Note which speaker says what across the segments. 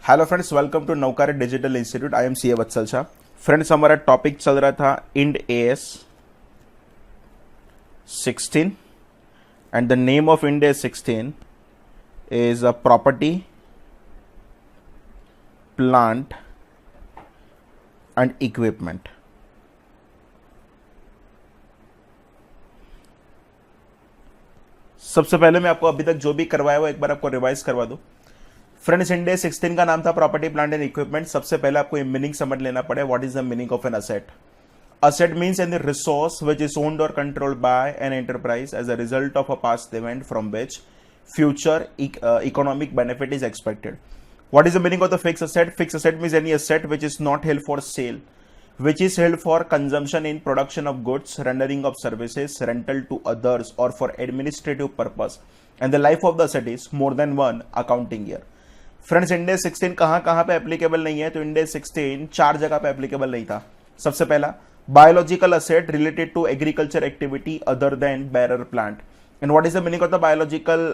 Speaker 1: Hello friends, welcome to Navkarya digital institute. I am C A Vatsal Shah. Friends, हमारा topic चल रहा था Ind AS 16 and the name of Ind AS 16 is a property, plant and equipment. सबसे पहले मैं आपको अभी तक जो भी करवाया वो एक बार आपको रिवाइज करवा दूं। फ्रेंड्स, इंड AS 16 का नाम था प्रॉपर्टी, प्लांट एंड इक्विपमेंट। सबसे पहले आपको मीनिंग समझ लेना पड़े। What is the meaning of an asset? Asset means any resource which is owned or controlled by an enterprise as a result of a past event from which future economic benefit is expected. What is the meaning of the fixed asset? Fixed asset means any asset which is not held for sale, which is held for consumption in production of goods, rendering of services, rental to others, or for administrative purpose. And the life of the asset is more than one accounting year. Friends, ind AS 16 कहां पे applicable नहीं है? तो end AS 16 चार जगह पे applicable नहीं था। सबसे पहला, biological asset related to agriculture activity other than bearer plant. And what is the meaning of the biological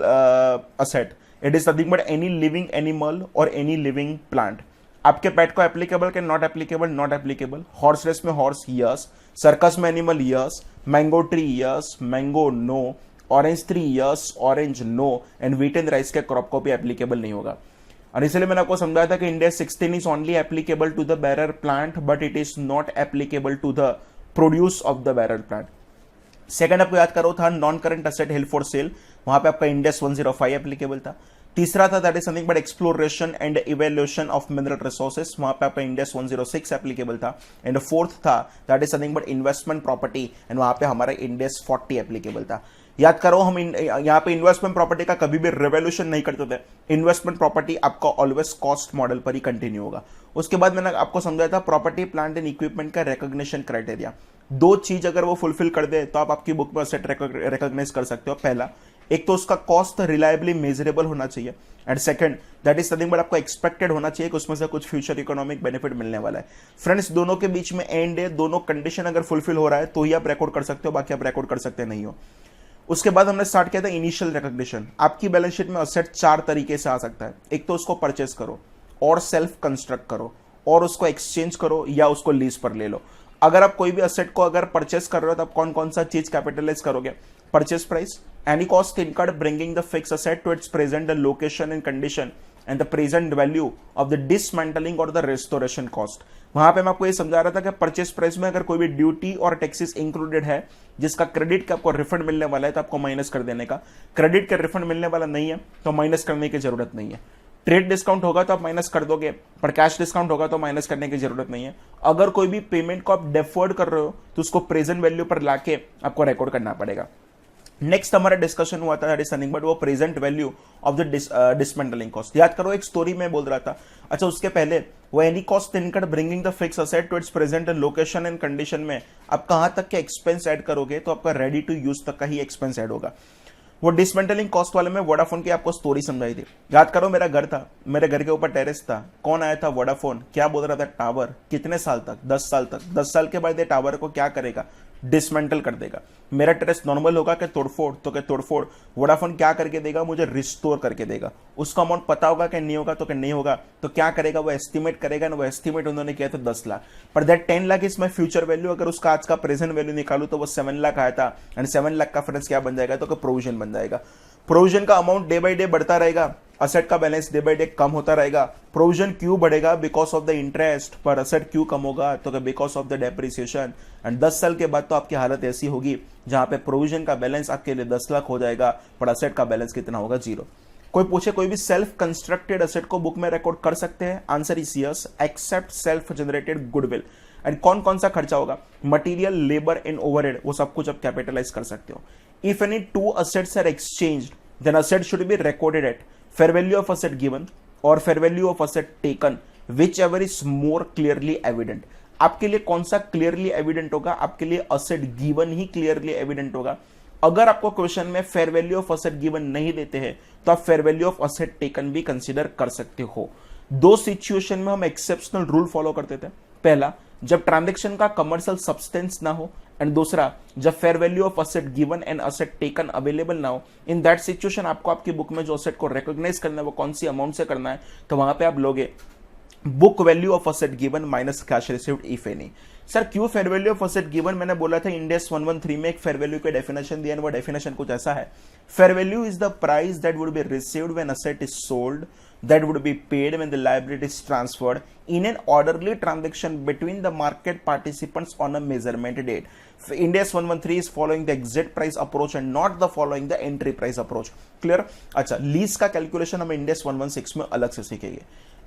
Speaker 1: asset? It is nothing but any living animal or any living plant. आपके पेट को applicable के not applicable? Not applicable. Horse race में horse yes, circus में animal yes, mango tree yes, mango no, orange tree yes, orange no, and wheat and rice के crop को भी applicable नहीं होगा। और इसलिए मैंने आपको समझाया था कि ind AS 16 is only applicable to the bearer plant, but it is not applicable to the produce of the bearer plant. Second आपको याद करो था non current asset held for sale, वहां पे आपका इंड AS 105 एप्लीकेबल था। तीसरा था that is something but exploration and evaluation of mineral resources, वहां पे आपका इंड AS 106 एप्लीकेबल था। एंड फोर्थ था that is something but investment property, and वहां पे हमारा इंड AS 40 एप्लीकेबल था। याद करो, हम यहाँ पे इन्वेस्टमेंट प्रॉपर्टी का कभी भी रेवोल्यूशन नहीं करते थे। इन्वेस्टमेंट प्रॉपर्टी आपका ऑलवेज कॉस्ट मॉडल पर ही कंटिन्यू होगा। उसके बाद मैंने आपको समझाया था प्रॉपर्टी, प्लांट एंड इक्विपमेंट का रिकॉग्निशन क्राइटेरिया। दो चीज अगर वो फुलफिल कर दे तो आप आपकी बुक में असेट रिकॉग्नाइज कर सकते हो। पहला, एक तो उसका कॉस्ट रिलायबली मेजरेबल होना चाहिए, and second that is something but आपको एक्सपेक्टेड होना चाहिए कि उसमें से कुछ फ्यूचर इकोनॉमिक बेनिफिट मिलने वाला है। फ्रेंड्स, दोनों के बीच में एंड है, दोनों कंडीशन अगर फुलफिल हो रहा है तो ही आप रिकॉर्ड कर सकते हो, बाकी आप रिकॉर्ड कर सकते नहीं हो। उसके बाद हमने स्टार्ट किया था इनिशियल रिकॉग्निशन। आपकी बैलेंस शीट में असेट चार तरीके से आ सकता है। एक तो उसको परचेस करो, और सेल्फ कंस्ट्रक्ट करो, और उसको एक्सचेंज करो, या उसको लीज पर ले लो। अगर आप कोई भी असेट को अगर परचेस कर रहे हो तो आप कौन कौन सा चीज कैपिटलाइज करोगे? Purchase price, any cost incurred bringing the fix asset to its present location and condition and the present value of the dismantling और द रेस्टोरेशन कॉस्ट। वहां पे मैं आपको ये समझा रहा था कि परचेस प्राइस में अगर कोई भी ड्यूटी और टैक्सेस इंक्लूडेड है जिसका क्रेडिट का आपको रिफंड मिलने वाला है तो आपको माइनस कर देने का। क्रेडिट का रिफंड मिलने वाला नहीं है तो माइनस करने की जरूरत नहीं है। ट्रेड डिस्काउंट होगा तो आप माइनस कर दोगे, पर कैश डिस्काउंट होगा तो माइनस करने की जरूरत नहीं है। अगर कोई भी पेमेंट को आप डेफर्ड कर रहे हो तो उसको प्रेजेंट वैल्यू पर लाके आपको रिकॉर्ड करना पड़ेगा। नेक्स्ट हमारा डिस्कशन हुआ था बट वो present value of the dismantling cost. याद करो, एक स्टोरी में बोल रहा था। अच्छा, उसके पहले वो any cost incurred bringing the fix asset to its present location and condition में आप कहां तक के एक्सपेंस ऐड करोगे तो आपका रेडी टू यूज तक का ही एक्सपेंस ऐड होगा। वो डिसमेंटलिंग कॉस्ट वाले में वोडाफोन की आपको स्टोरी समझाई थी। याद करो, मेरा घर था, मेरे घर के ऊपर टेरेस था, कौन आया था? वोडाफोन। क्या बोल रहा था? टावर। कितने साल तक? 10 साल तक। 10 साल के बाद ये टावर को क्या करेगा? डिसमेंटल कर देगा। मेरा टेरेस नॉर्मल होगा कि तोड़फोड़? तो क्या तोड़फोड़। वोडाफोन क्या करके देगा? मुझे रिस्टोर करके देगा। उसका अमाउंट पता होगा कि नहीं होगा? तो क्या नहीं होगा तो क्या करेगा? वो एस्टिमेट करेगा ना। वो एस्टिमेट उन्होंने किया था 10 लाख, पर that 10 lakh is my future value. अगर उसका आज का प्रेजेंट वैल्यू निकालू तो वो 7 लाख आया था, एंड 7 लाख का फ्रेंड्स क्या बन जाएगा? तो प्रोविजन बन जाएगा। प्रोविजन का अमाउंट डे बाय डे बढ़ता रहेगा, असेट का बैलेंस डे बाय डे कम होता रहेगा। प्रोविजन क्यों बढ़ेगा? Because of the interest. पर असेट क्यों कम होगा? तो because of the depreciation. And 10 साल के बाद तो आपकी हालत ऐसी होगी जहां पे प्रोविजन का बैलेंस आपके लिए 10 लाख हो जाएगा, पर असेट का बैलेंस कितना होगा? 0। कोई पूछे कोई भी सेल्फ कंस्ट्रक्टेड असेट को बुक में रिकॉर्ड कर सकते हैं? Answer is yes, except self generated goodwill. And कौन कौन सा खर्चा होगा? मटीरियल, लेबर एंड ओवरहेड, वो सब कुछ आप कैपिटलाइज कर सकते हो। If any two assets are exchanged then asset should be recorded at fair value of asset given or fair value of asset taken, whichever is more clearly evident। आपके लिए कौन सा क्लियरली एविडेंट होगा? आपके लिए असेट गिवन ही clearly evident होगा। अगर आपको क्वेश्चन में fair value of asset given नहीं देते हैं तो आप fair value of asset taken भी कंसीडर कर सकते हो। दो सिचुएशन में हम एक्सेप्शनल रूल फॉलो करते थे। पहला, जब ट्रांजेक्शन का कमर्शियल सब्सटेंस ना हो, एंड दूसरा जब fair value of asset given and asset taken available ना हो। इन दैट सिचुएशन आपको आपकी बुक में जो असेट को रिकॉग्नाइज करना है वो कौन सी अमाउंट से करना है, तो वहां पे आप लोगे book value of asset given minus cash received if any. Sir क्यों fair value of asset given, मैंने बोला था इंड AS 113 में एक फेयर वैल्यू का डेफिनेशन दिया, वो डेफिनेशन कुछ ऐसा है, fair value is the price that would be received when asset is sold, that would be paid when the liability is transferred in an orderly transaction between the market participants on a measurement date. Ind AS 113 is following the exit price approach and not the following the entry price approach. Clear? अच्छा, lease का calculation हम Ind AS 116 में अलग से सीखेंगे।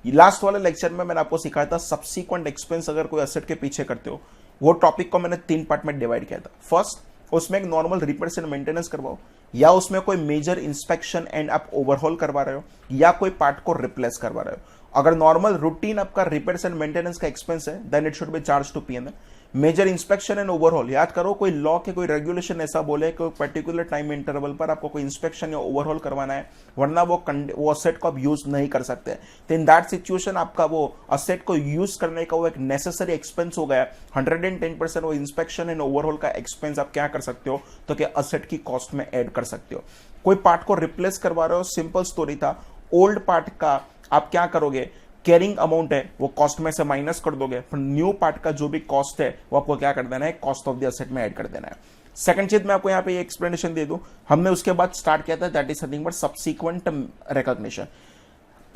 Speaker 1: Last वाले lecture में मैंने आपको सिखाया था सब्सिक्वेंट एक्सपेंस अगर कोई असेट के पीछे करते हो, वो टॉपिक को मैंने 3 पार्ट में डिवाइड किया था। फर्स्ट, उसमें एक नॉर्मल रिपेयर्स एंड मेंटेनेंस करवाओ, या उसमें कोई मेजर इंस्पेक्शन एंड आप ओवरहॉल करवा रहे हो, या कोई पार्ट को रिप्लेस करवा रहे हो। अगर नॉर्मल रूटीन आपका रिपेयर्स एंड मेंटेनेंस का एक्सपेंस है then it should be charge to P&L। Major inspection and overhaul, याद करो कोई लॉ के कोई रेगुलेशन ऐसा बोले कि पर्टिकुलर टाइम इंटरवल पर आपको कोई इंस्पेक्शन या ओवरहॉल करवाना है, वरना वो असेट को आप यूज नहीं कर सकते। तो इन दैट सिचुएशन आपका वो असेट को यूज करने का वो एक नेसेसरी एक्सपेंस हो गया। 110% वो इंस्पेक्शन एंड ओवरहॉल का एक्सपेंस आप क्या कर सकते हो, तो क्या असेट की कॉस्ट में ऐड कर सकते हो। कोई पार्ट को रिप्लेस करवा रहे हो, सिंपल स्टोरी था, ओल्ड पार्ट का आप क्या करोगे, कैरिंग अमाउंट है वो कॉस्ट में से माइनस कर दोगे, फिर न्यू पार्ट का जो भी कॉस्ट है वो आपको क्या कर देना है, कॉस्ट ऑफ द असेट में ऐड कर देना है। सेकंड चीज मैं आपको यहां पे ये एक्सप्लेनेशन दे दूं, हमने उसके बाद स्टार्ट किया था that is nothing but subsequent recognition.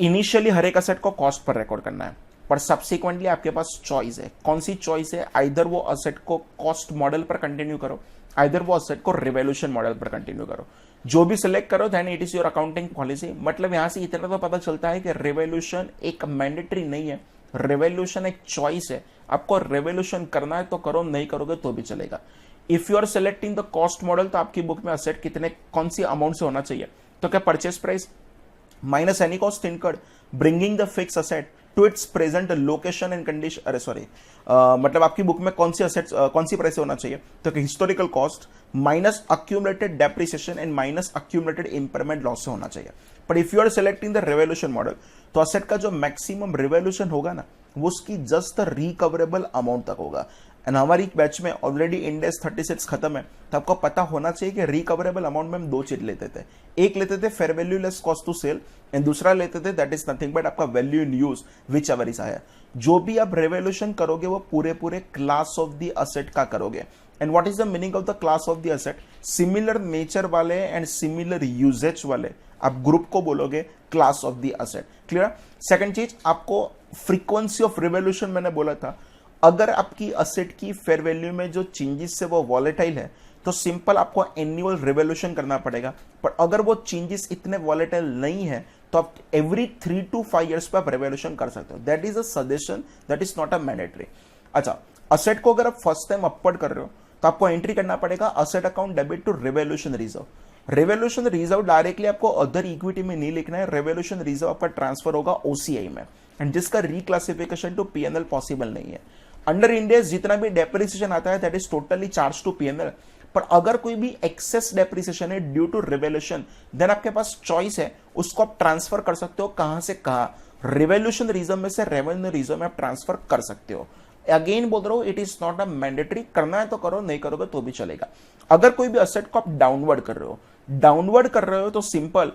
Speaker 1: Initially हर एक असेट को कॉस्ट पर रिकॉर्ड करना है, पर सब्सिक्वेंटली आपके पास चॉइस है। कौन सी चॉइस है, आइदर वो असेट को कॉस्ट मॉडल पर कंटिन्यू करो, आइदर वो असेट को रिवोल्यूशन मॉडल पर कंटिन्यू करो। जो भी सिलेक्ट करो then it is your accounting policy. मतलब यहां से इतना तो पता चलता है कि रिवोल्यूशन एक मैंडेटरी नहीं है, रिवोल्यूशन एक चॉइस है। आपको रिवोल्यूशन करना है तो करो, नहीं करोगे तो भी चलेगा। If you are selecting the cost model, तो आपकी बुक में असेट कितने कौन सी अमाउंट से होना चाहिए, तो क्या purchase price minus any cost incurred bringing the fix asset to its present location and condition. अरे सॉरी, मतलब आपकी बुक में कौन सी असेट्स कौन सी प्राइस होना चाहिए, तो historical cost minus accumulated depreciation and minus accumulated impairment loss से होना चाहिए। पर if you are selecting the revolution model, तो असेट का जो मैक्सिमम रिवोल्यूशन होगा ना, वो उसकी जस्ट द रिकवरेबल अमाउंट तक होगा। एंड हमारी बैच में ऑलरेडी इंड AS 36 खत्म है, तो आपको पता होना चाहिए कि रिकवरेबल अमाउंट में हम 2 चीज लेते थे। एक लेते थे fair value less cost to sell, and दूसरा लेते थे दैट इज नथिंग बट आपका value in use whichever is higher. जो भी आप रिवोल्यूशन करोगे वो पूरे क्लास ऑफ द असेट का करोगे। And what is the meaning of the class of the asset, similar nature वाले एंड सिमिलर यूजेज वाले आप ग्रुप को बोलोगे class of the asset. Clear. Second चीज, आपको फ्रीक्वेंसी ऑफ रिवोल्यूशन मैंने बोला था, अगर आपकी असेट की फेयर वैल्यू में जो चेंजेस है वो वॉलेटाइल है, तो सिंपल आपको एनुअल रिवोल्यूशन करना पड़ेगा। पर अगर वो चेंजेस इतने वॉलेटाइल नहीं है, तो आप एवरी 3 to 5 ईयर्स पे आप रिवोल्यूशन कर सकते हो। That is a suggestion, that is not a mandatory. अच्छा, असेट को अगर आप फर्स्ट टाइम अपवर्ड कर रहे हो, तो आपको एंट्री करना पड़ेगा asset account debit to revolution reserve. Revolution reserve directly आपको अदर इक्विटी में नहीं लिखना है, रिवोल्यूशन रिजर्व आपका ट्रांसफर होगा OCI में, एंड जिसका रिक्लासिफिकेशन टू P&L पॉसिबल नहीं है। अंडर इंड AS जितना भी डेप्रिसिएशन आता है that is totally charge to P&L। पर अगर कोई भी एक्सेस डेप्रिसिएशन है ड्यू टू रिवोल्यूशन, देन आपके पास चॉइस है, उसको आप ट्रांसफर कर सकते हो। कहां से कहां, रिवोल्यूशन रिजर्व में से रेवेन्यू रिजर्व में आप ट्रांसफर कर सकते हो। अगेन बोल रहा हूं, it is not a mandatory, करना है तो करो, नहीं करोगे तो भी चलेगा। अगर कोई भी असेट को आप डाउनवर्ड कर रहे हो तो सिंपल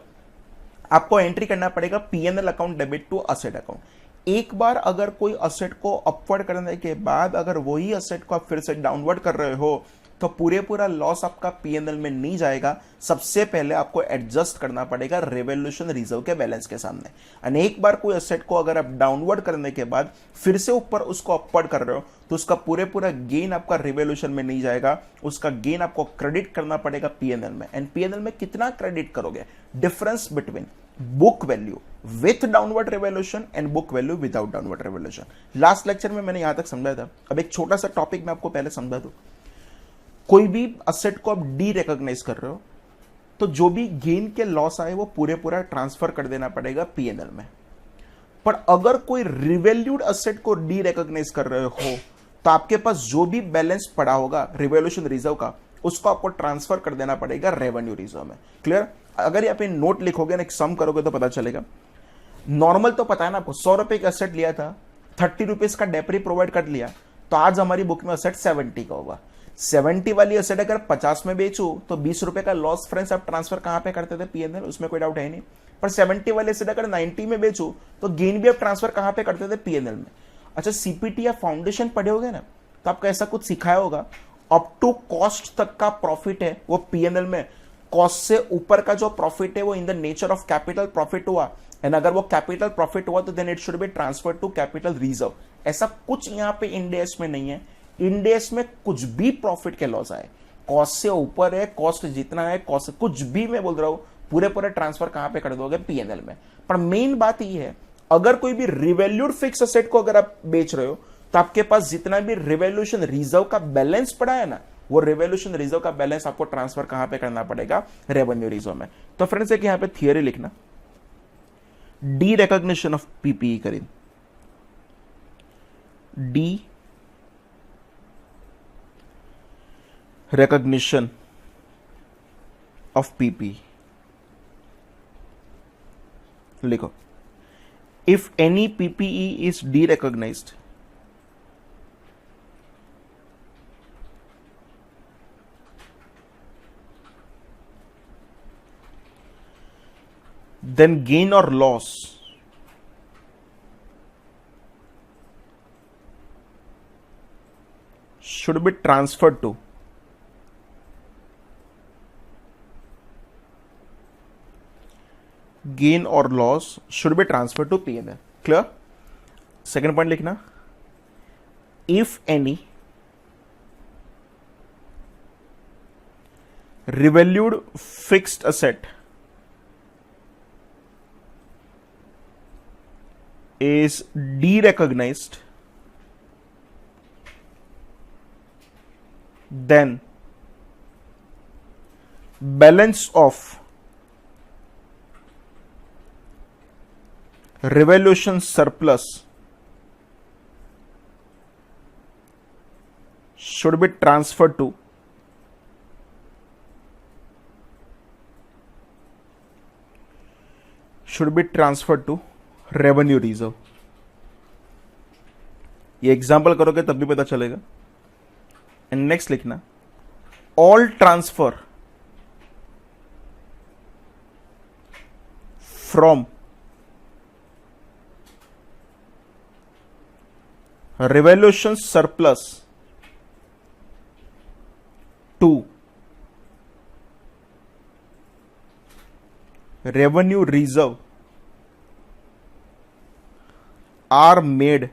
Speaker 1: आपको एंट्री करना पड़ेगा P&L account debit to asset account. एक बार अगर कोई असेट को अपवर्ड करने के बाद अगर वही असेट को आप फिर से डाउनवर्ड कर रहे हो, तो पूरा लॉस आपका P&L में नहीं जाएगा। सबसे पहले आपको एडजस्ट करना पड़ेगा रिवोल्यूशन रिजर्व के बैलेंस के सामने। और एक बार कोई असेट को अगर आप डाउनवर्ड करने के बाद फिर से ऊपर उसको अपवर्ड कर रहे हो, तो उसका पूरा गेन आपका रिवोल्यूशन में नहीं जाएगा, उसका गेन आपको क्रेडिट करना पड़ेगा P&L में। एंड P&L में कितना क्रेडिट करोगे, difference between book value with downward revolution and book value without downward revolution. Last lecture में मैंने यहां तक समझाया था। अब एक छोटा सा टॉपिक मैं आपको पहले समझा दूं। कोई भी असेट को आप डी रिकॉग्नाइज कर रहे हो, तो जो भी गेन के लॉस आए वो पूरा ट्रांसफर कर देना पड़ेगा P&L में। पर अगर कोई रिवैल्यूड असेट को डी रिकॉग्नाइज कर रहे हो, तो आपके पास जो भी बैलेंस पड़ा होगा रिवोल्यूशन रिजर्व का, उसको आपको ट्रांसफर कर देना पड़ेगा रेवेन्यू रिजर्व में। क्लियर। अगर यहाँ पे नोट लिखोगे ना, एक सम करोगे तो पता चलेगा। नॉर्मल तो पता है ना आपको, 100 रुपए का असेट लिया था, 30 रुपीज का डेप्री प्रोवाइड कर लिया, तो आज हमारी बुक में असेट 70 का होगा। 70 वाली असेट अगर 50 में बेचू तो 20 रुपए का लॉस फ्रेंड्स आप ट्रांसफर कहां पे करते थे, पीएनएल, उसमें कोई डाउट है नहीं। पर 70 वाली असेट अगर 90 में बेचू तो गेन भी आप ट्रांसफर कहां पे करते थे, पीएनएल में। अच्छा, सीपीटी या फाउंडेशन पढ़े होगे ना, तो आपको ऐसा कुछ सिखाया होगा, अप टू कॉस्ट तक का प्रॉफिट है वो पीएनएल में, कॉस्ट से ऊपर का जो प्रॉफिट है वो in the nature of capital profit हुआ, एंड अगर वो कैपिटल प्रॉफिट हुआ तो then it should be transfer to capital reserve. ऐसा कुछ यहां पे इंडेस में नहीं है। इंडेस में कुछ भी प्रॉफिट के लॉस आए, कॉस्ट से ऊपर है, कॉस्ट जितना है, कॉस्ट कुछ भी मैं बोल रहा हूं, पूरे पूरे ट्रांसफर कहां पे कर दोगे, पीएनएल में। पर मेन बात यह है, अगर कोई भी रिवैल्यूड फिक्स असेट को अगर आप बेच रहे हो तो आपके पास जितना भी रिवैल्यूएशन रिजर्व का बैलेंस पड़ा है ना, वो रिवैल्यूएशन रिजर्व का बैलेंस आपको ट्रांसफर कहां पे करना पड़ेगा, रेवेन्यू रिजर्व में। तो फ्रेंड्स एक यहां पे थियरी लिखना, डी रिकॉग्निशन ऑफ पीपीई करें, डी recognition of PP, लिखो, if any PPE is derecognized, then gain or loss should be transferred to gain or loss should be transferred to P&L. Clear? Second point लिखना, if any revalued fixed asset is derecognized, then balance of revaluation surplus should be transferred to revenue reserve। ये example करोगे तब भी पता चलेगा। And next लिखना, all transfer from revaluation surplus to revenue reserve are made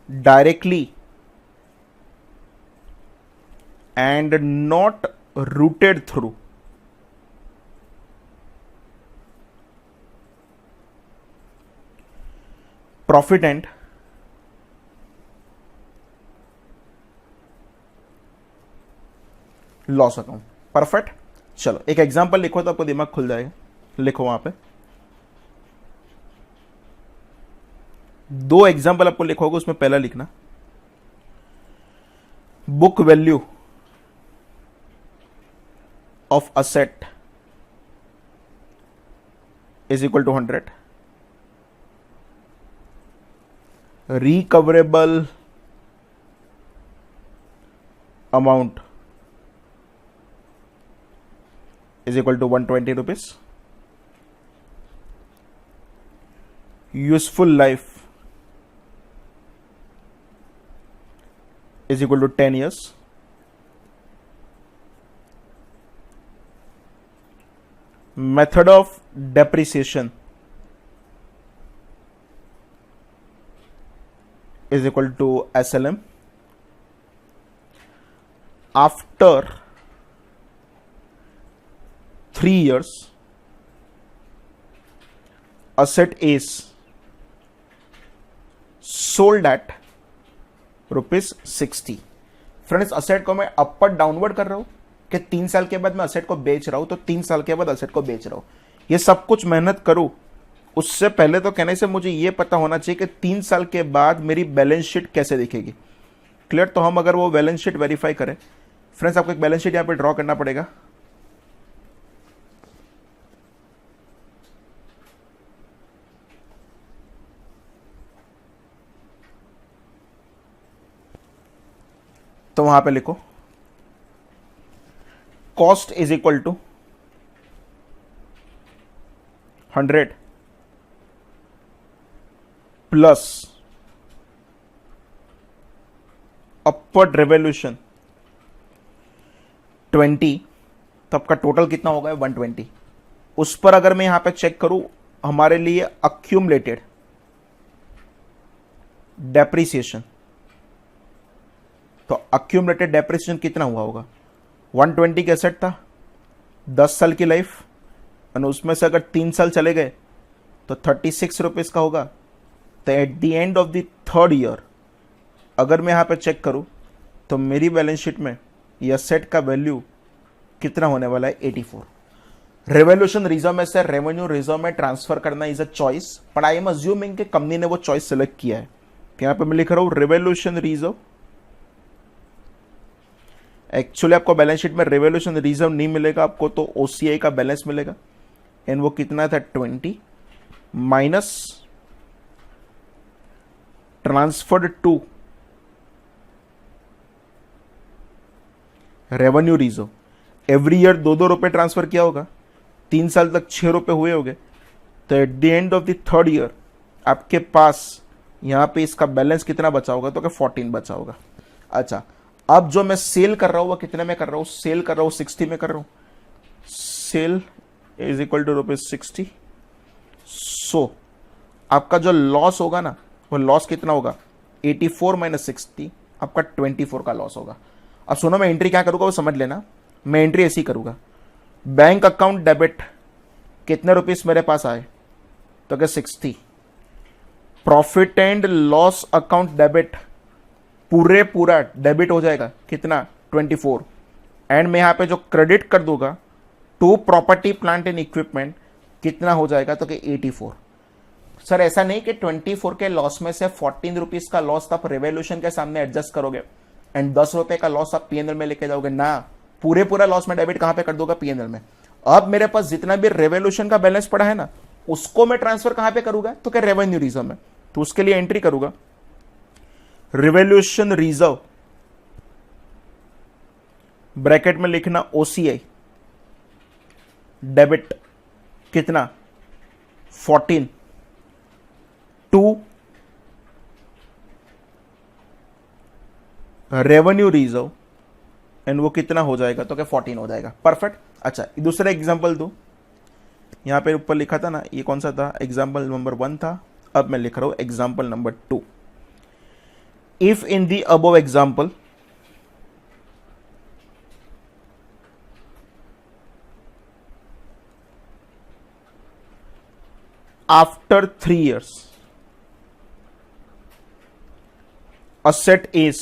Speaker 1: directly and not routed through profit and loss account. Perfect. चलो एक example लिखो तो आपको दिमाग खुल जाएगा। लिखो वहां पे दो एग्जांपल आपको लिखोगे, उसमें पहला लिखना, book value of asset is equal to 100, recoverable amount is equal to 120 rupees, useful life is equal to 10 years, method of depreciation is equal to SLM. After 3 years, asset is sold at ₹60। Friends asset को मैं अपर downward कर रहा हूं कि 3 साल के बाद मैं असेट को बेच रहा हूं, तो 3 साल के बाद असेट को बेच रहा हूं। ये सब कुछ मेहनत करूं उससे पहले तो कहने से मुझे ये पता होना चाहिए कि 3 साल के बाद मेरी बैलेंस शीट कैसे दिखेगी। क्लियर? तो हम अगर वो बैलेंस शीट वेरीफाई करें, फ्रेंड्स आपको एक बैलेंस शीट यहां पे ड्रॉ करना पड़ेगा। तो वहां पे लिखो cost is equal to 100 plus upward revolution 20, तो आपका टोटल कितना होगा 120। उस पर अगर मैं यहां पे चेक करूं हमारे लिए अक्यूमुलेटेड डेप्रिसिएशन, तो अक्यूमुलेटेड डेप्रिसिएशन कितना हुआ होगा 120 के एसेट था, 10 साल की लाइफ, और उसमें से अगर 3 साल चले गए तो 36 रुपीज का होगा। तो eight the end of the third year अगर मैं यहां पे चेक करूं तो मेरी बैलेंस शीट में ये एसेट का वैल्यू कितना होने वाला है 84। रेवोल्यूशन रिजर्व में से रेवेन्यू रिजर्व में ट्रांसफर करना is a choice, but I am assuming कि कंपनी ने वो चॉइस सेलेक्ट किया है। तो यहां पे मैं लिख रहा हूं रेवोल्यूशन रिजर्व। एक्चुअली आपको बैलेंस शीट में रेवोल्यूशन रिजर्व नहीं मिलेगा आपको, तो ओसीआई का बैलेंस मिलेगा, एंड वो कितना था 20 minus transferred to revenue reserve. Every year 2-2 रुपए ट्रांसफर किया होगा, 3 साल तक 6 रुपए हुए होंगे। तो eight the end of the third year आपके पास यहां पे इसका बैलेंस कितना बचा होगा, तो 14 बचा होगा। अच्छा, अब जो मैं सेल कर रहा हूं वह कितने में कर रहा हूं, सेल कर रहा हूं 60 में कर रहा हूं, सेल इज इक्वल टू ₹60। सो आपका जो लॉस होगा ना वो लॉस कितना होगा 84 माइनस 60, आपका 24 का लॉस होगा। अब सुनो मैं एंट्री क्या करूंगा वो समझ लेना, मैं एंट्री ऐसी करूंगा, बैंक अकाउंट डेबिट कितने रुपीस मेरे पास आए, तो क्या 60, profit and loss account debit पूरा डेबिट हो जाएगा कितना 24, एंड मैं यहां पे जो क्रेडिट कर दूंगा to property plant and equipment कितना हो जाएगा, तो कि 84। सर ऐसा नहीं कि 24 के लॉस में से 14 रुपीज का लॉस आप रेवोल्यूशन के सामने एडजस्ट करोगे एंड 10 रुपए का लॉस आप पीएनएल में लेके जाओगे ना, पूरा लॉस में डेबिट कहां पे कर दूंगा पीएनएल में। अब मेरे पास जितना भी रेवोल्यूशन का बैलेंस पड़ा है ना उसको मैं ट्रांसफर कहां पे करूंगा, तो क्या रेवेन्यू रिजर्व में। तो उसके लिए एंट्री करूंगा रेवोल्यूशन रिजर्व, ब्रैकेट में लिखना ओसीआई डेबिट कितना 14 टू रेवेन्यू रिजर्व, एंड वो कितना हो जाएगा, तो क्या 14 हो जाएगा। परफेक्ट। अच्छा दूसरा एग्जांपल दो, यहां पे ऊपर लिखा था ना, ये कौन सा था, एग्जांपल नंबर 1 था, अब मैं लिख रहा हूं example number 2। If in the above example after 3 years asset is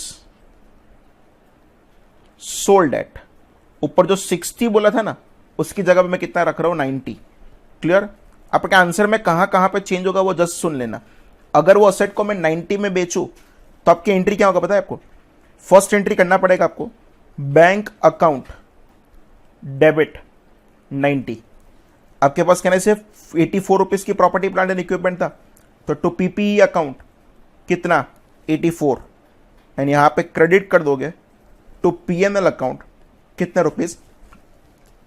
Speaker 1: sold at, ऊपर जो 60 बोला था ना उसकी जगह पे मैं कितना रख रहा हूं 90। क्लियर। आपके आंसर में कहां पे चेंज होगा वो जस्ट सुन लेना। अगर वो असेट को मैं 90 में बेचूं तो आपकी एंट्री क्या होगा पता है आपको, फर्स्ट एंट्री करना पड़ेगा आपको बैंक अकाउंट डेबिट 90, आपके पास कहने से 84 रुपीज की प्रॉपर्टी प्लांट एंड इक्विपमेंट था, तो टू पीपीई अकाउंट कितना 84, एंड यहां पे क्रेडिट कर दोगे टू पीएनएल अकाउंट कितने रुपीज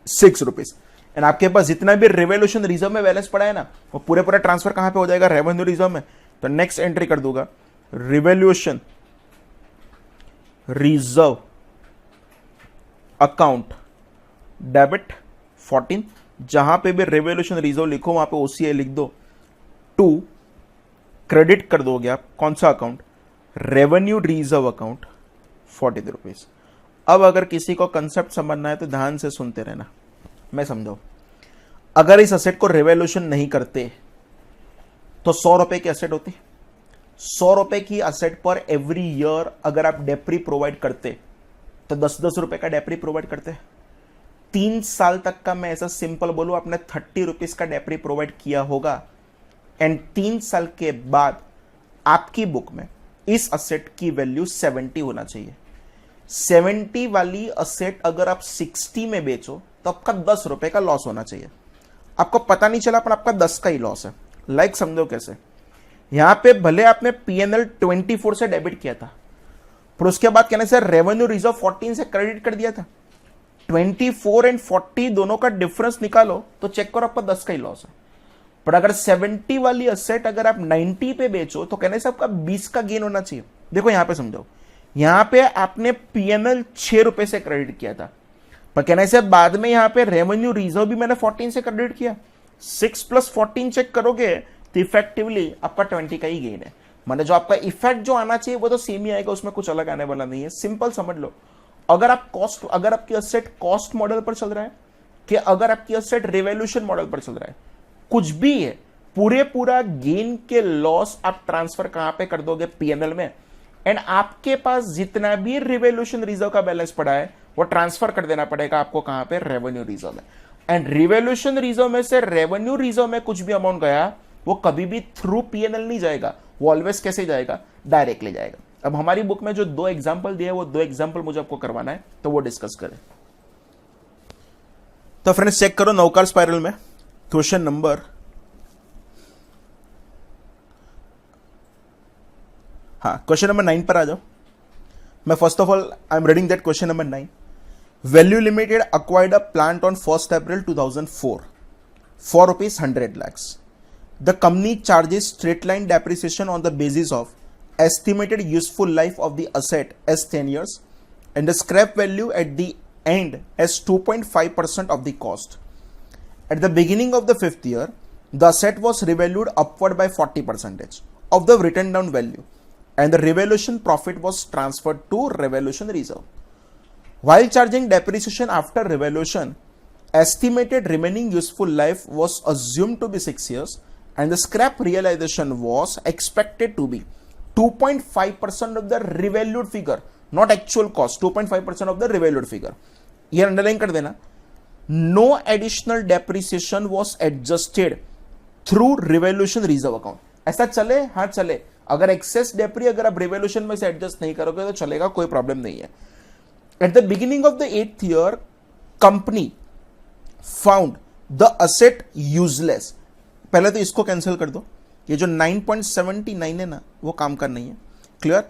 Speaker 1: 6 रुपीज, एंड आपके पास जितना भी रेवोल्यूशन रिजर्व में बैलेंस पड़ा है ना वो पूरा ट्रांसफर कहां पे हो जाएगा रेवेन्यू रिजर्व में। तो नेक्स्ट एंट्री कर दूंगा रेवोल्यूशन रिजर्व अकाउंट डेबिट 14, जहां पे भी रेवोल्यूशन रिजर्व लिखो वहां पे ओसीआई लिख दो, टू क्रेडिट कर दोगे आप कौन सा account revenue reserve account 40 rupees. अब अगर किसी को कंसेप्ट समझना है तो ध्यान से सुनते रहना, मैं समझाऊं। अगर इस असेट को रेवोल्यूशन नहीं करते तो 100 रुपए की असेट होती, 100 रुपए की असेट पर एवरी ईयर अगर आप डेप्री प्रोवाइड करते तो 10-10 रुपए का डेप्री प्रोवाइड करते। 3 साल तक का मैं ऐसा सिंपल बोलूं आपने 30 रुपीज का डेप्री प्रोवाइड किया होगा, एंड 3 साल के बाद आपकी बुक में इस असेट की वैल्यू 70 होना चाहिए। 70 वाली असेट अगर आप 60 में बेचो तो आपका 10 रुपए का लॉस होना चाहिए। आपको पता नहीं चला पर आपका 10 का ही लॉस है। लाइक समझो कैसे, यहां पे भले आपने पीएनएल 24 से डेबिट किया था, फिर उसके बाद कहने से रेवेन्यू रिजर्व 14 से क्रेडिट कर दिया था। 24 एंड 40 दोनों का डिफरेंस निकालो तो चेक करो आपका 10 का ही लॉस है। पर अगर 70 वाली असेट अगर आप 90 पे बेचो तो कहने से आपका 20 का गेन होना चाहिए। देखो यहां पे समझो, यहां पे आपने पीएनएल 6 रुपए से क्रेडिट किया था, पर कहने से बाद में यहां पे रेवेन्यू रिजर्व भी मैंने 14 से क्रेडिट किया। 6 + 14 चेक करोगे तो इफेक्टिवली आपका 20 का ही गेन है। मतलब जो आपका इफेक्ट जो आना चाहिए वो तो सेम ही आएगा, उसमें कुछ अलग आने वाला नहीं है। सिंपल समझ लो, अगर आपकी असेट कॉस्ट मॉडल पर चल रहा है कि अगर आपकी असेट रिवॉल्यूशन मॉडल पर चल रहा है, कुछ भी है, पूरा गेन के लॉस आप ट्रांसफर कहां पे कर दोगे? पीएनएल में। एंड आपके पास जितना भी रिवॉल्यूशन रिजर्व का बैलेंस पड़ा है वो ट्रांसफर कर देना पड़ेगा आपको कहां पे? रेवेन्यू रिजर्व में। एंड रिवॉल्यूशन रिजर्व में से रेवेन्यू रिजर्व में कुछ भी अमाउंट गया वो कभी भी थ्रू पीएनएल नहीं जाएगा, वो ऑलवेज कैसे जाएगा? डायरेक्टली जाएगा। अब हमारी बुक में जो 2 एग्जांपल दिए वो 2 एग्जांपल मुझे आपको करवाना है, तो वो डिस्कस करें। तो फ्रेंड्स चेक करो नौकार स्पाइरल में क्वेश्चन नंबर, हाँ क्वेश्चन नंबर 9 पर आ जाओ। मैं first of all I am reading that question number 9। Value limited acquired a plant on 1st April 2004 for ₹100 lakhs. The company charges straight line depreciation on the basis of estimated useful life of the asset as 10 years and the scrap value at the end as 2.5% of the cost. At the beginning of the 5th year, the asset was revalued upward by 40% of the written down value and the revaluation profit was transferred to revaluation reserve. While charging depreciation after revaluation, estimated remaining useful life was assumed to be 6 years and the scrap realization was expected to be 2.5% of the revalued figure, not actual cost, 2.5% of the revalued figure. ये underline कर देना। No additional depreciation was adjusted through revaluation reserve account. ऐसा चले? हाँ चले। अगर access डेप्री अगर आप रिवॉल्यूशन में से एडजस्ट नहीं करोगे तो चलेगा, कोई प्रॉब्लम नहीं है। At the beginning of the 8th year, company found the asset useless. पहले तो इसको कैंसिल कर दो, ये जो 9.79 है ना वो काम का नहीं है, क्लियर।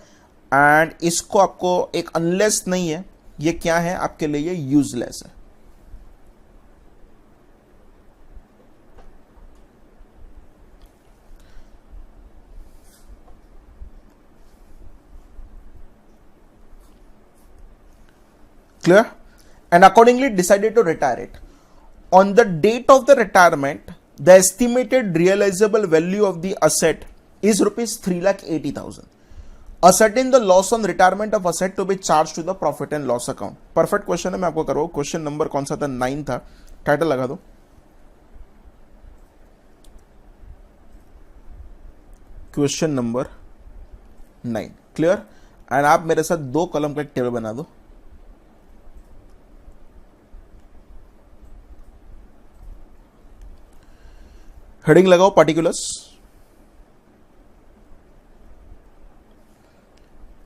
Speaker 1: एंड इसको आपको एक अनलेस नहीं है, ये क्या है आपके लिए? ये यूजलेस है। Clear? And accordingly decided to retire it. On the date of the retirement, the estimated realizable value of the asset is ₹3,80,000. Ascertain the loss on retirement of asset to be charged to the profit and loss account. Perfect question है, मैं आपको करवाऊँ। Question number कौन सा था? 9 था। Title लगा दो, question number 9। Clear? And आप मेरे साथ 2 कॉलम का एक टेबल बना दो। हेडिंग लगाओ particulars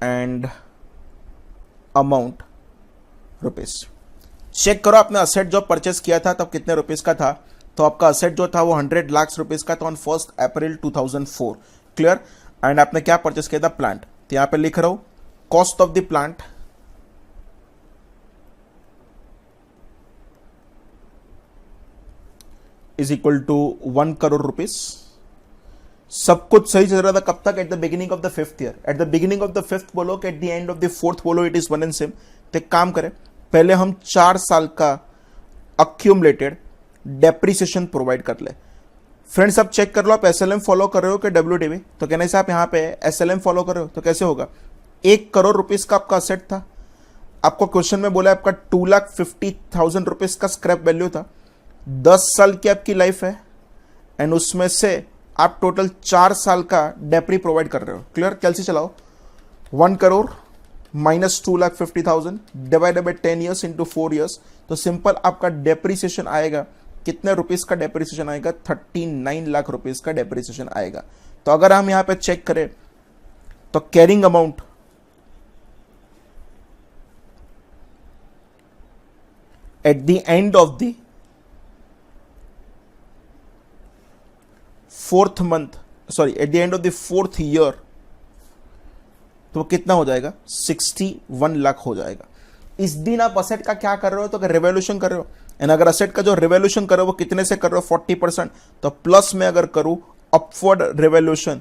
Speaker 1: and amount rupees. Check करो आपने असेट जो परचेस किया था तब कितने रुपीस का था? तो आपका असेट जो था वो 100 लाख रुपीस का था on 1st April 2004। Clear? And आपने क्या परचेस किया था? प्लांट। तो यहां पे लिख रहा हूं cost of the plant is equal to 1 crore rupees. सब कुछ सही चल रहा था कब तक? At the beginning of the 5th year. At the beginning of the 5th बोलो कि at the end of the 4th बोलो, it is one and same. तो एक काम करें, पहले हम 4 साल का अक्यूमुलेटेड डेप्रिसिएशन प्रोवाइड कर ले। फ्रेंड्स अब चेक कर लो, आप एसएलएम फॉलो कर रहे हो कि डब्ल्यूटीवी? तो कहने से आप यहां पे एसएलएम फॉलो कर रहे हो तो कैसे होगा? 1 करोड़ रुपीस का आपका असेट था, आपको क्वेश्चन में बोला आपका 2,50,000 रुपीस का स्क्रैप वैल्यू था। 10 साल की आपकी लाइफ है एंड उसमें से आप टोटल 4 साल का डेप्री प्रोवाइड कर रहे हो। क्लियर? कैलसी चलाओ, 1 crore minus 2,50,000 divided by 10 years into 4 years. तो सिंपल आपका डेप्रीसिएशन आएगा, कितने रुपीस का डेप्रीसिएशन आएगा? 39 लाख रुपीस का डेप्रीसिएशन आएगा। तो अगर हम यहां पे चेक करें तो carrying amount at the end of the 4th month, sorry, at the end of the 4th year तो वो कितना हो जाएगा, 61 लाख हो जाएगा। इस दिन आप असेट का क्या कर रहे हो, तो रिवोल्यूशन कर रहे हो, एंड अगर असेट का जो रिवोल्यूशन कर रहे हो वो कितने से कर रहे हो, 40%, तो प्लस में अगर करूं अपवर्ड रिवोल्यूशन,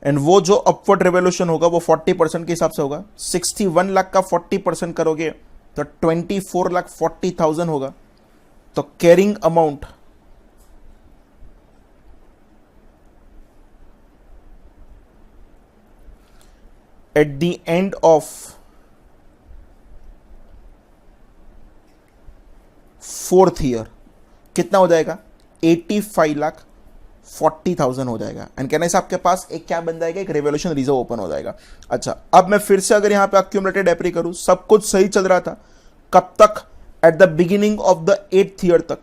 Speaker 1: एंड वो जो अपवर्ड रिवोल्यूशन होगा वो 40% के हिसाब से होगा। 61 लाख का 40% करोगे तो 24,40,000 होगा। तो carrying amount at the end of 4th year कितना हो जाएगा, 85,40,000 हो जाएगा। एंड कहने से आपके पास एक क्या बन जाएगा, एक रिवोल्यूशन रिजर्व ओपन हो जाएगा। अच्छा, अब मैं फिर से अगर यहां पे अक्यूमुलेटेड एप्री करूं, सब कुछ सही चल रहा था, कब तक, at the beginning of the 8th year तक।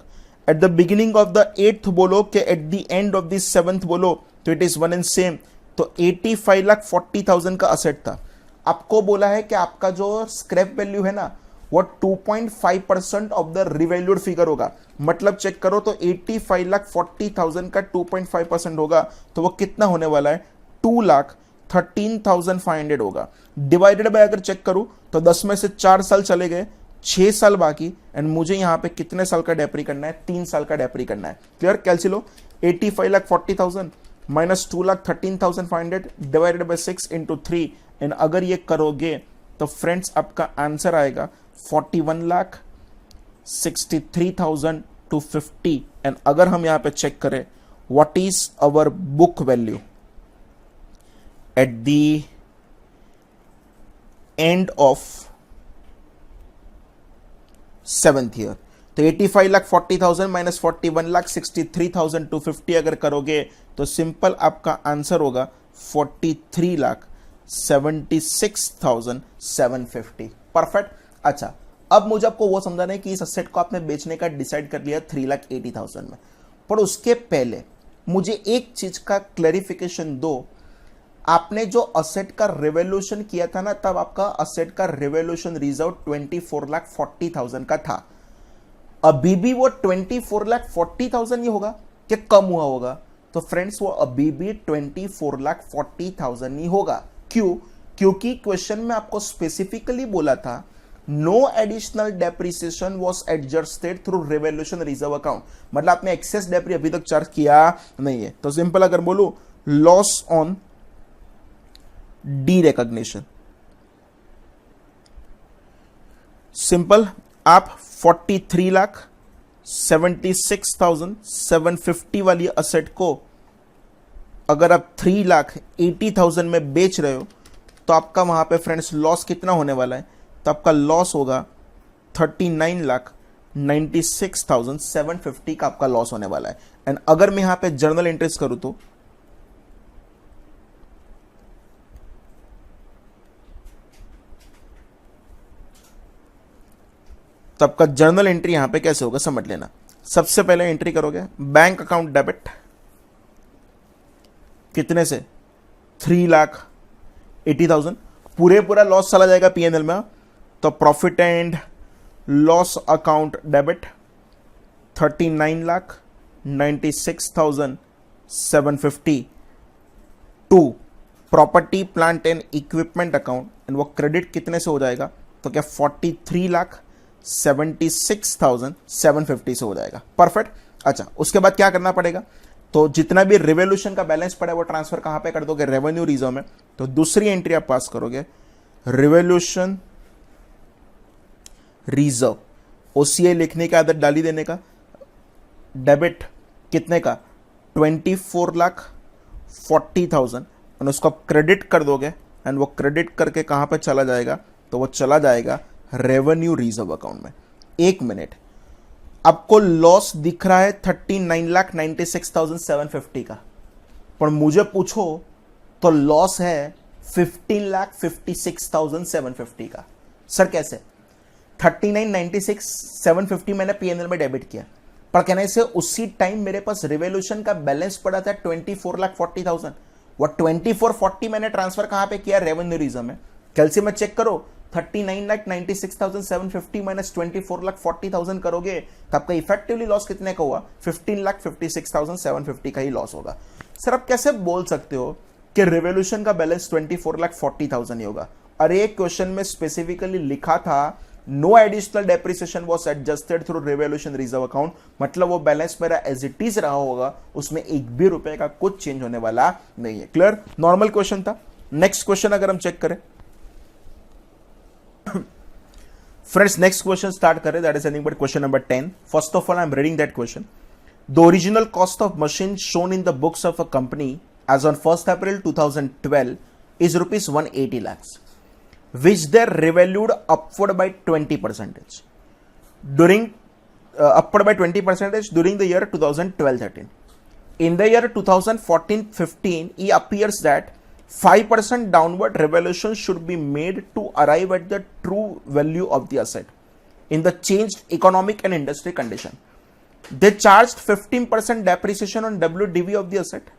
Speaker 1: At the beginning of the 8th बोलो कि at the end of the 7th बोलो, तो it is one and same. तो 85,40,000 का असेट था। आपको बोला है कि आपका जो स्क्रैप वैल्यू है ना वो 2.5% ऑफ द रिवैल्यूड फिगर होगा। मतलब चेक करो तो 85,40,000 का 2.5% होगा, तो वो कितना होने वाला है, 2,13,500 होगा। डिवाइडेड बाय अगर चेक करूं तो 10 में से 4 साल चले गए, 6 साल बाकी, एंड मुझे यहां पे कितने साल का डेप्री करना है, 3 साल का डेप्री करना है। क्लियर, कैलकुलो 85,40,000 minus 2,13,500 divided by 6 into 3, and अगर ये करोगे तो फ्रेंड्स आपका आंसर आएगा 41,63,250। एंड अगर हम यहां पे चेक करें what is our book value eight the end of 7th year, तो 85,40,000 माइनस 41,63,250 अगर करोगे तो सिंपल आपका आंसर होगा 43,76,750। परफेक्ट। अच्छा, अब मुझे आपको वो समझाना है कि इस असेट को आपने बेचने का डिसाइड कर लिया 3,80,000 में, पर उसके पहले मुझे एक चीज का क्लैरिफिकेशन दो। आपने जो असेट का रिवोल्यूशन किया था ना, तब आपका असेट का रिवोल्यूशन रिजर्व 24,40,000 का था। अभी भी वो 24,40,000 ही होगा कि कम हुआ होगा, तो फ्रेंड्स वो अभी भी 24,40,000 ही होगा। क्यों? क्योंकि क्वेश्चन में आपको स्पेसिफिकली बोला था no additional depreciation was adjusted through revolution reserve account, मतलब आपने एक्सेस डेप्री अभी तक चार्ज किया नहीं है। तो सिंपल अगर बोलूं loss on D recognition, simple आप 43,76,750 वाली असेट को अगर आप 3,80,000 में बेच रहे हो तो आपका वहां पे फ्रेंड्स लॉस कितना होने वाला है, तो आपका लॉस होगा 39,96,750 का आपका लॉस होने वाला है। एंड अगर मैं यहां पे जर्नल एंट्रीज करूं तो आपका जर्नल एंट्री यहां पे कैसे होगा समझ लेना। सबसे पहले एंट्री करोगे बैंक अकाउंट डेबिट कितने से, 3,80,000, पूरा लॉस चला जाएगा पीएनएल में, तो profit and loss account debit 39,96,750 to property plant and equipment account, and वो क्रेडिट कितने से हो जाएगा, तो क्या 43,76,750 से हो जाएगा। परफेक्ट। अच्छा, उसके बाद क्या करना पड़ेगा, तो जितना भी रिवोल्यूशन का बैलेंस पड़ा है वो ट्रांसफर कहां पे कर दोगे, रेवेन्यू रिजर्व में। तो दूसरी एंट्री आप पास करोगे रिवोल्यूशन रिजर्व, ओसीआई लिखने की आदत डाली देने का, डेबिट कितने का 24,40,000, और उसको क्रेडिट कर दोगे, एंड वो क्रेडिट करके कहां पे चला जाएगा, तो वो चला जाएगा रेवेन्यू रिजर्व अकाउंट में। एक मिनट, आपको लॉस दिख रहा है 39,96,750 का, पर मुझे पूछो तो लॉस है 15,56,750 का। सर कैसे, 39,96,750 मैंने पीएनएल में डेबिट किया, पर कहने से उसी टाइम मेरे पास रिवोल्यूशन का बैलेंस पड़ा था 24,40,000, वो 24,40 मैंने ट्रांसफर कहां पे किया, रेवेन्यू रिजर्व में। कैलसी में चेक करो 39,96,750 माइनस 24,40,000 करोगे तो आपका इफेक्टिवली लॉस कितने का हुआ, 15,56,750 का ही लॉस होगा। सर आप कैसे बोल सकते हो कि रेवोल्यूशन का बैलेंस 24,40,000 ही होगा। और एक क्वेश्चन में स्पेसिफिकली लिखा था no additional depreciation was adjusted through revolution reserve account, मतलब वो बैलेंस मेरा एज इट इज रहा होगा, उसमें एक भी रुपए का कुछ चेंज होने वाला नहीं है। क्लियर, नॉर्मल क्वेश्चन था। नेक्स्ट क्वेश्चन अगर हम चेक करें फ्रेंड्स, नेक्स्ट क्वेश्चन स्टार्ट करें, that is nothing but question number 10। First of all I am reading that question. The original cost of machine shown in the books of a company as on 1st April 2012 is rupees 180 lakhs, which they revalued upward by 20% during upward by 20% during the year 2012-13. In the year 2014-15, it appears that 5% downward revaluation should be made to arrive at the true value of the asset in the changed economic and industry condition. They charged 15% depreciation on WDV of the asset.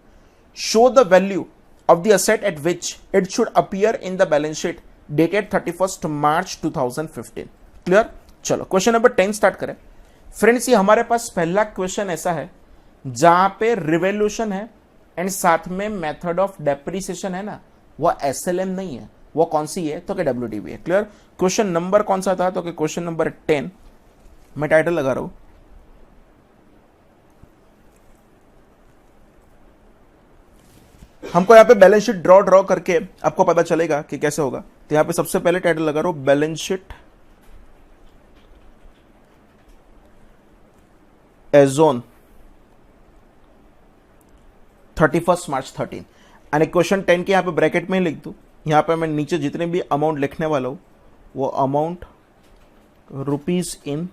Speaker 1: Show the value of the asset at which it should appear in the balance sheet dated 31st March 2015. Clear, चलो question number 10 start करें। Friends, ये हमारे पास पहला question ऐसा है जहां पे revolution है एंड साथ में मेथड ऑफ डेप्रिसिएशन है ना, वो SLM नहीं है, वो कौन सी है तो कि WDV है। क्लियर, क्वेश्चन नंबर कौन सा था तो कि क्वेश्चन नंबर 10, मैं टाइटल लगा रहा हूं हमको यहाँ पे बैलेंस शीट ड्रॉ करके आपको पता चलेगा कि कैसे होगा। तो यहाँ पे सबसे पहले टाइटल लगा रहा हूं balance sheet as on 31st March 13 and question 10 के यहाँ पे ब्रैकेट में ही लिख दूं। यहाँ पे मैं नीचे जितने भी अमाउंट लिखने वाला हूं वो अमाउंट रुपीज इन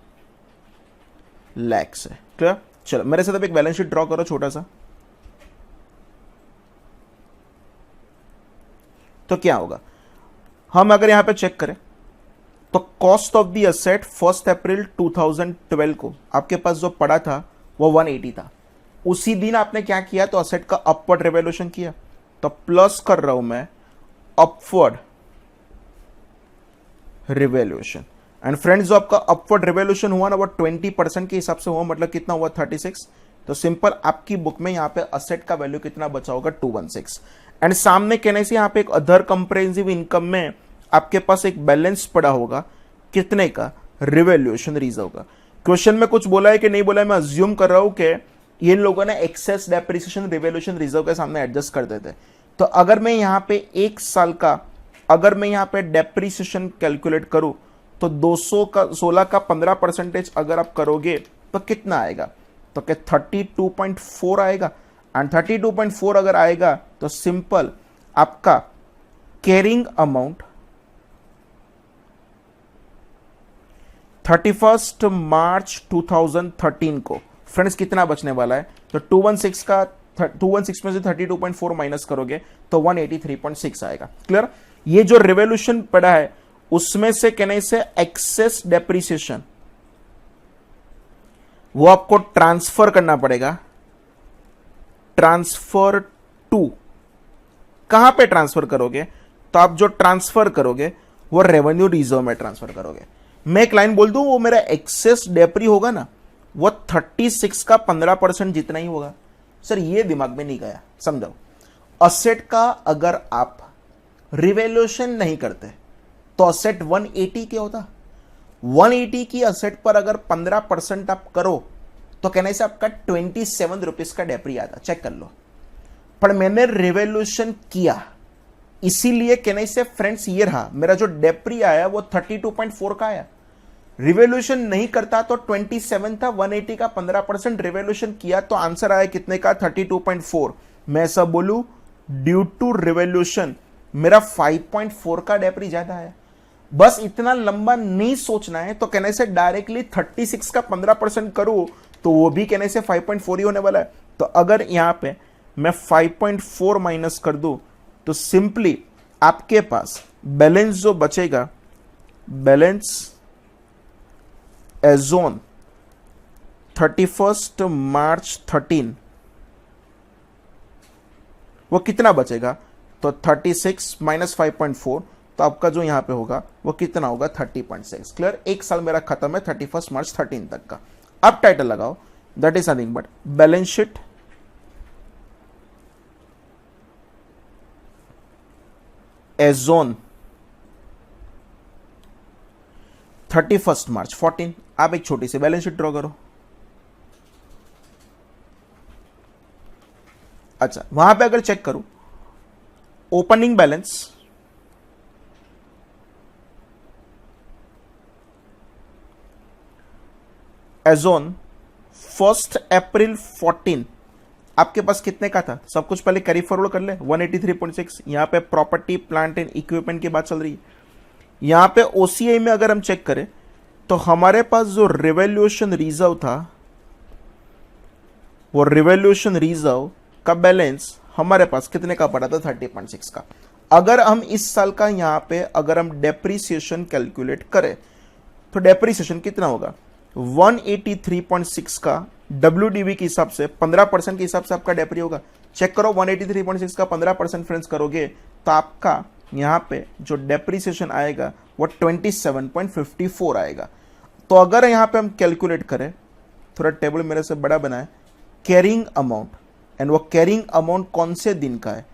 Speaker 1: लैक्स है। क्लियर, चलो मेरे साथ अब एक बैलेंस शीट ड्रॉ करो छोटा सा। तो क्या होगा, हम अगर यहां पे चेक करें तो cost of the asset 1st April 2012 को आपके पास जो पड़ा था वो 180 था। उसी दिन आपने क्या किया तो एसेट का अपवर्ड रिवैल्यूएशन किया, तो प्लस कर रहा हूं मैं अपवर्ड रिवैल्यूएशन। एंड फ्रेंड्स, जो आपका अपवर्ड रिवैल्यूएशन हुआ ना वो 20% के हिसाब से हुआ, मतलब कितना हुआ 36। तो सिंपल आपकी बुक में यहां पे एसेट का वैल्यू कितना बचा होगा 216। एंड सामने कहने से यहां पे एक अदर कंप्रेहेंसिव इनकम में आपके पास एक बैलेंस पड़ा होगा कितने का, रिवैल्यूएशन रिजर्व का। क्वेश्चन में कुछ बोला है कि नहीं बोला है, मैं अज्यूम कर रहा हूं कि ये लोगों ने एक्सेस डेप्रिसिएशन रिवैल्यूएशन रिजर्व के सामने एडजस्ट कर देते। तो अगर मैं यहां पे एक साल का अगर मैं यहां पे डेप्रिसिएशन कैलकुलेट करूं तो 216 का 15% अगर आप करोगे तो कितना आएगा तो क्या 32.4 आएगा। एंड 32.4 अगर आएगा तो सिंपल आपका कैरिंग अमाउंट 31st March 2013 को फ्रेंड्स कितना बचने वाला है, तो 216 में से 32.4 माइनस करोगे तो 183.6 आएगा। क्लियर, ये जो रिवोल्यूशन पड़ा है उसमें से कहने से एक्सेस डेप्रिसिएशन वो आपको ट्रांसफर करना पड़ेगा। ट्रांसफर टू कहां पे ट्रांसफर करोगे, तो आप जो ट्रांसफर करोगे वो रेवेन्यू रिजर्व में ट्रांसफर करोगे। मैं एक लाइन बोल दूं, वो मेरा एक्सेस डेप्री होगा ना वो 36 का 15% जितना ही होगा। सर ये दिमाग में नहीं गया, समझो। असेट का अगर आप रिवैल्यूएशन नहीं करते तो असेट 180 क्या होता, 180 की असेट पर अगर 15% आप करो तो कहने से आपका 27 रुपीज का डेप्री आता, चेक कर लो। पर मैंने रिवैल्यूएशन किया इसीलिए कहने से फ्रेंड्स ये रहा मेरा जो डेप्री आया वो 32.4 का आया। रिवैल्यूएशन नहीं करता तो 27 था, 180 का 15% रिवैल्यूएशन किया तो आंसर आया कितने का 32.4। मैं ऐसा बोलूं ड्यू टू रिवैल्यूएशन मेरा 5.4 का डेप्री ज्यादा है। बस इतना लंबा नहीं सोचना है, तो कहने से डायरेक्टली 36 का 15% करूं तो वो भी कहने से 5.4 ही होने वाला है। तो अगर यहां पे मैं 5.4 माइनस कर दूं तो सिंपली आपके पास बैलेंस जो बचेगा, balance as on 31st March 13 वो कितना बचेगा, तो 36 माइनस 5.4 तो आपका जो यहां पे होगा वो कितना होगा 30.6। क्लियर, एक साल मेरा खत्म है 31st March 13 तक का। अब टाइटल लगाओ, that is nothing but balance sheet as on 31 March 14। आप एक छोटी सी बैलेंस शीट ड्रॉ करो। अच्छा, वहां पे अगर चेक करूं, opening balance as on 1 April 14 आपके पास कितने का था? सब कुछ पहले कैरी फॉरवर्ड कर ले। 183.6। यहां पे प्रॉपर्टी प्लांट एंड इक्विपमेंट की बात चल रही है। यहां पे ओसीआई में अगर हम चेक करें तो हमारे पास जो रिवॉल्यूशन रिजर्व था, वो रिवॉल्यूशन रिजर्व का बैलेंस हमारे पास कितने का पड़ा था? 30.6 का। अगर हम इस साल का यहां पे अगर हम डेप्रीसिएशन कैलकुलेट करें तो डेप्रीसिएशन कितना होगा? 183.6 का WDV के हिसाब से 15% के हिसाब से आपका डेप्री होगा। चेक करो, 183.6 का 15% फ्रेंड्स करोगे तो आपका यहां पे जो डेप्रीसिएशन आएगा वो 27.54 आएगा। तो अगर यहां पे हम कैलकुलेट करें, थोड़ा टेबल मेरे से बड़ा बनाए, कैरिंग अमाउंट, एंड वो कैरिंग अमाउंट कौन से दिन का है?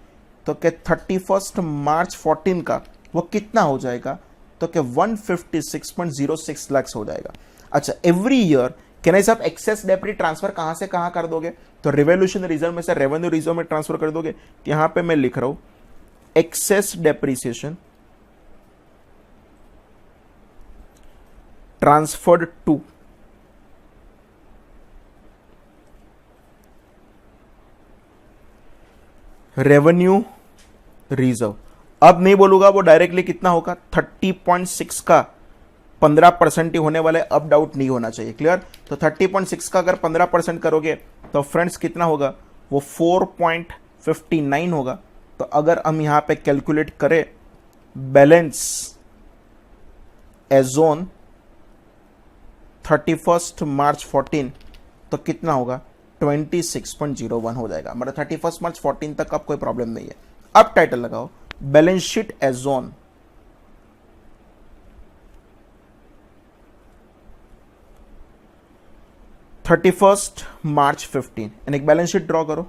Speaker 1: तो क्या 31 मार्च 14 का वो कितना हो जाएगा? तो क्या 156.06 लाख हो जाएगा। अच्छा, एवरी ईयर कहना साहब एक्सेस डेप्री ट्रांसफर कहां से कहां कर दोगे? तो रिवॉल्यूशन रिजर्व में से रेवेन्यू रिजर्व में ट्रांसफर कर दोगे। यहां पे मैं लिख रहा हूं excess depreciation transferred to revenue reserve. अब नहीं बोलूंगा वो डायरेक्टली कितना होगा, 30.6 का 15% ही होने वाला है। अब डाउट नहीं होना चाहिए, क्लियर। तो 30.6 का अगर 15% करोगे तो फ्रेंड्स कितना होगा? वो 4.59 होगा। तो अगर हम यहां पे कैलकुलेट करें बैलेंस एज ऑन 31 मार्च 14 तो कितना होगा? 26.01 हो जाएगा। मतलब 31 मार्च 14 तक अब कोई प्रॉब्लम नहीं है। अब टाइटल लगाओ balance sheet as on 31 March 15 and एक बैलेंस शीट ड्रॉ करो।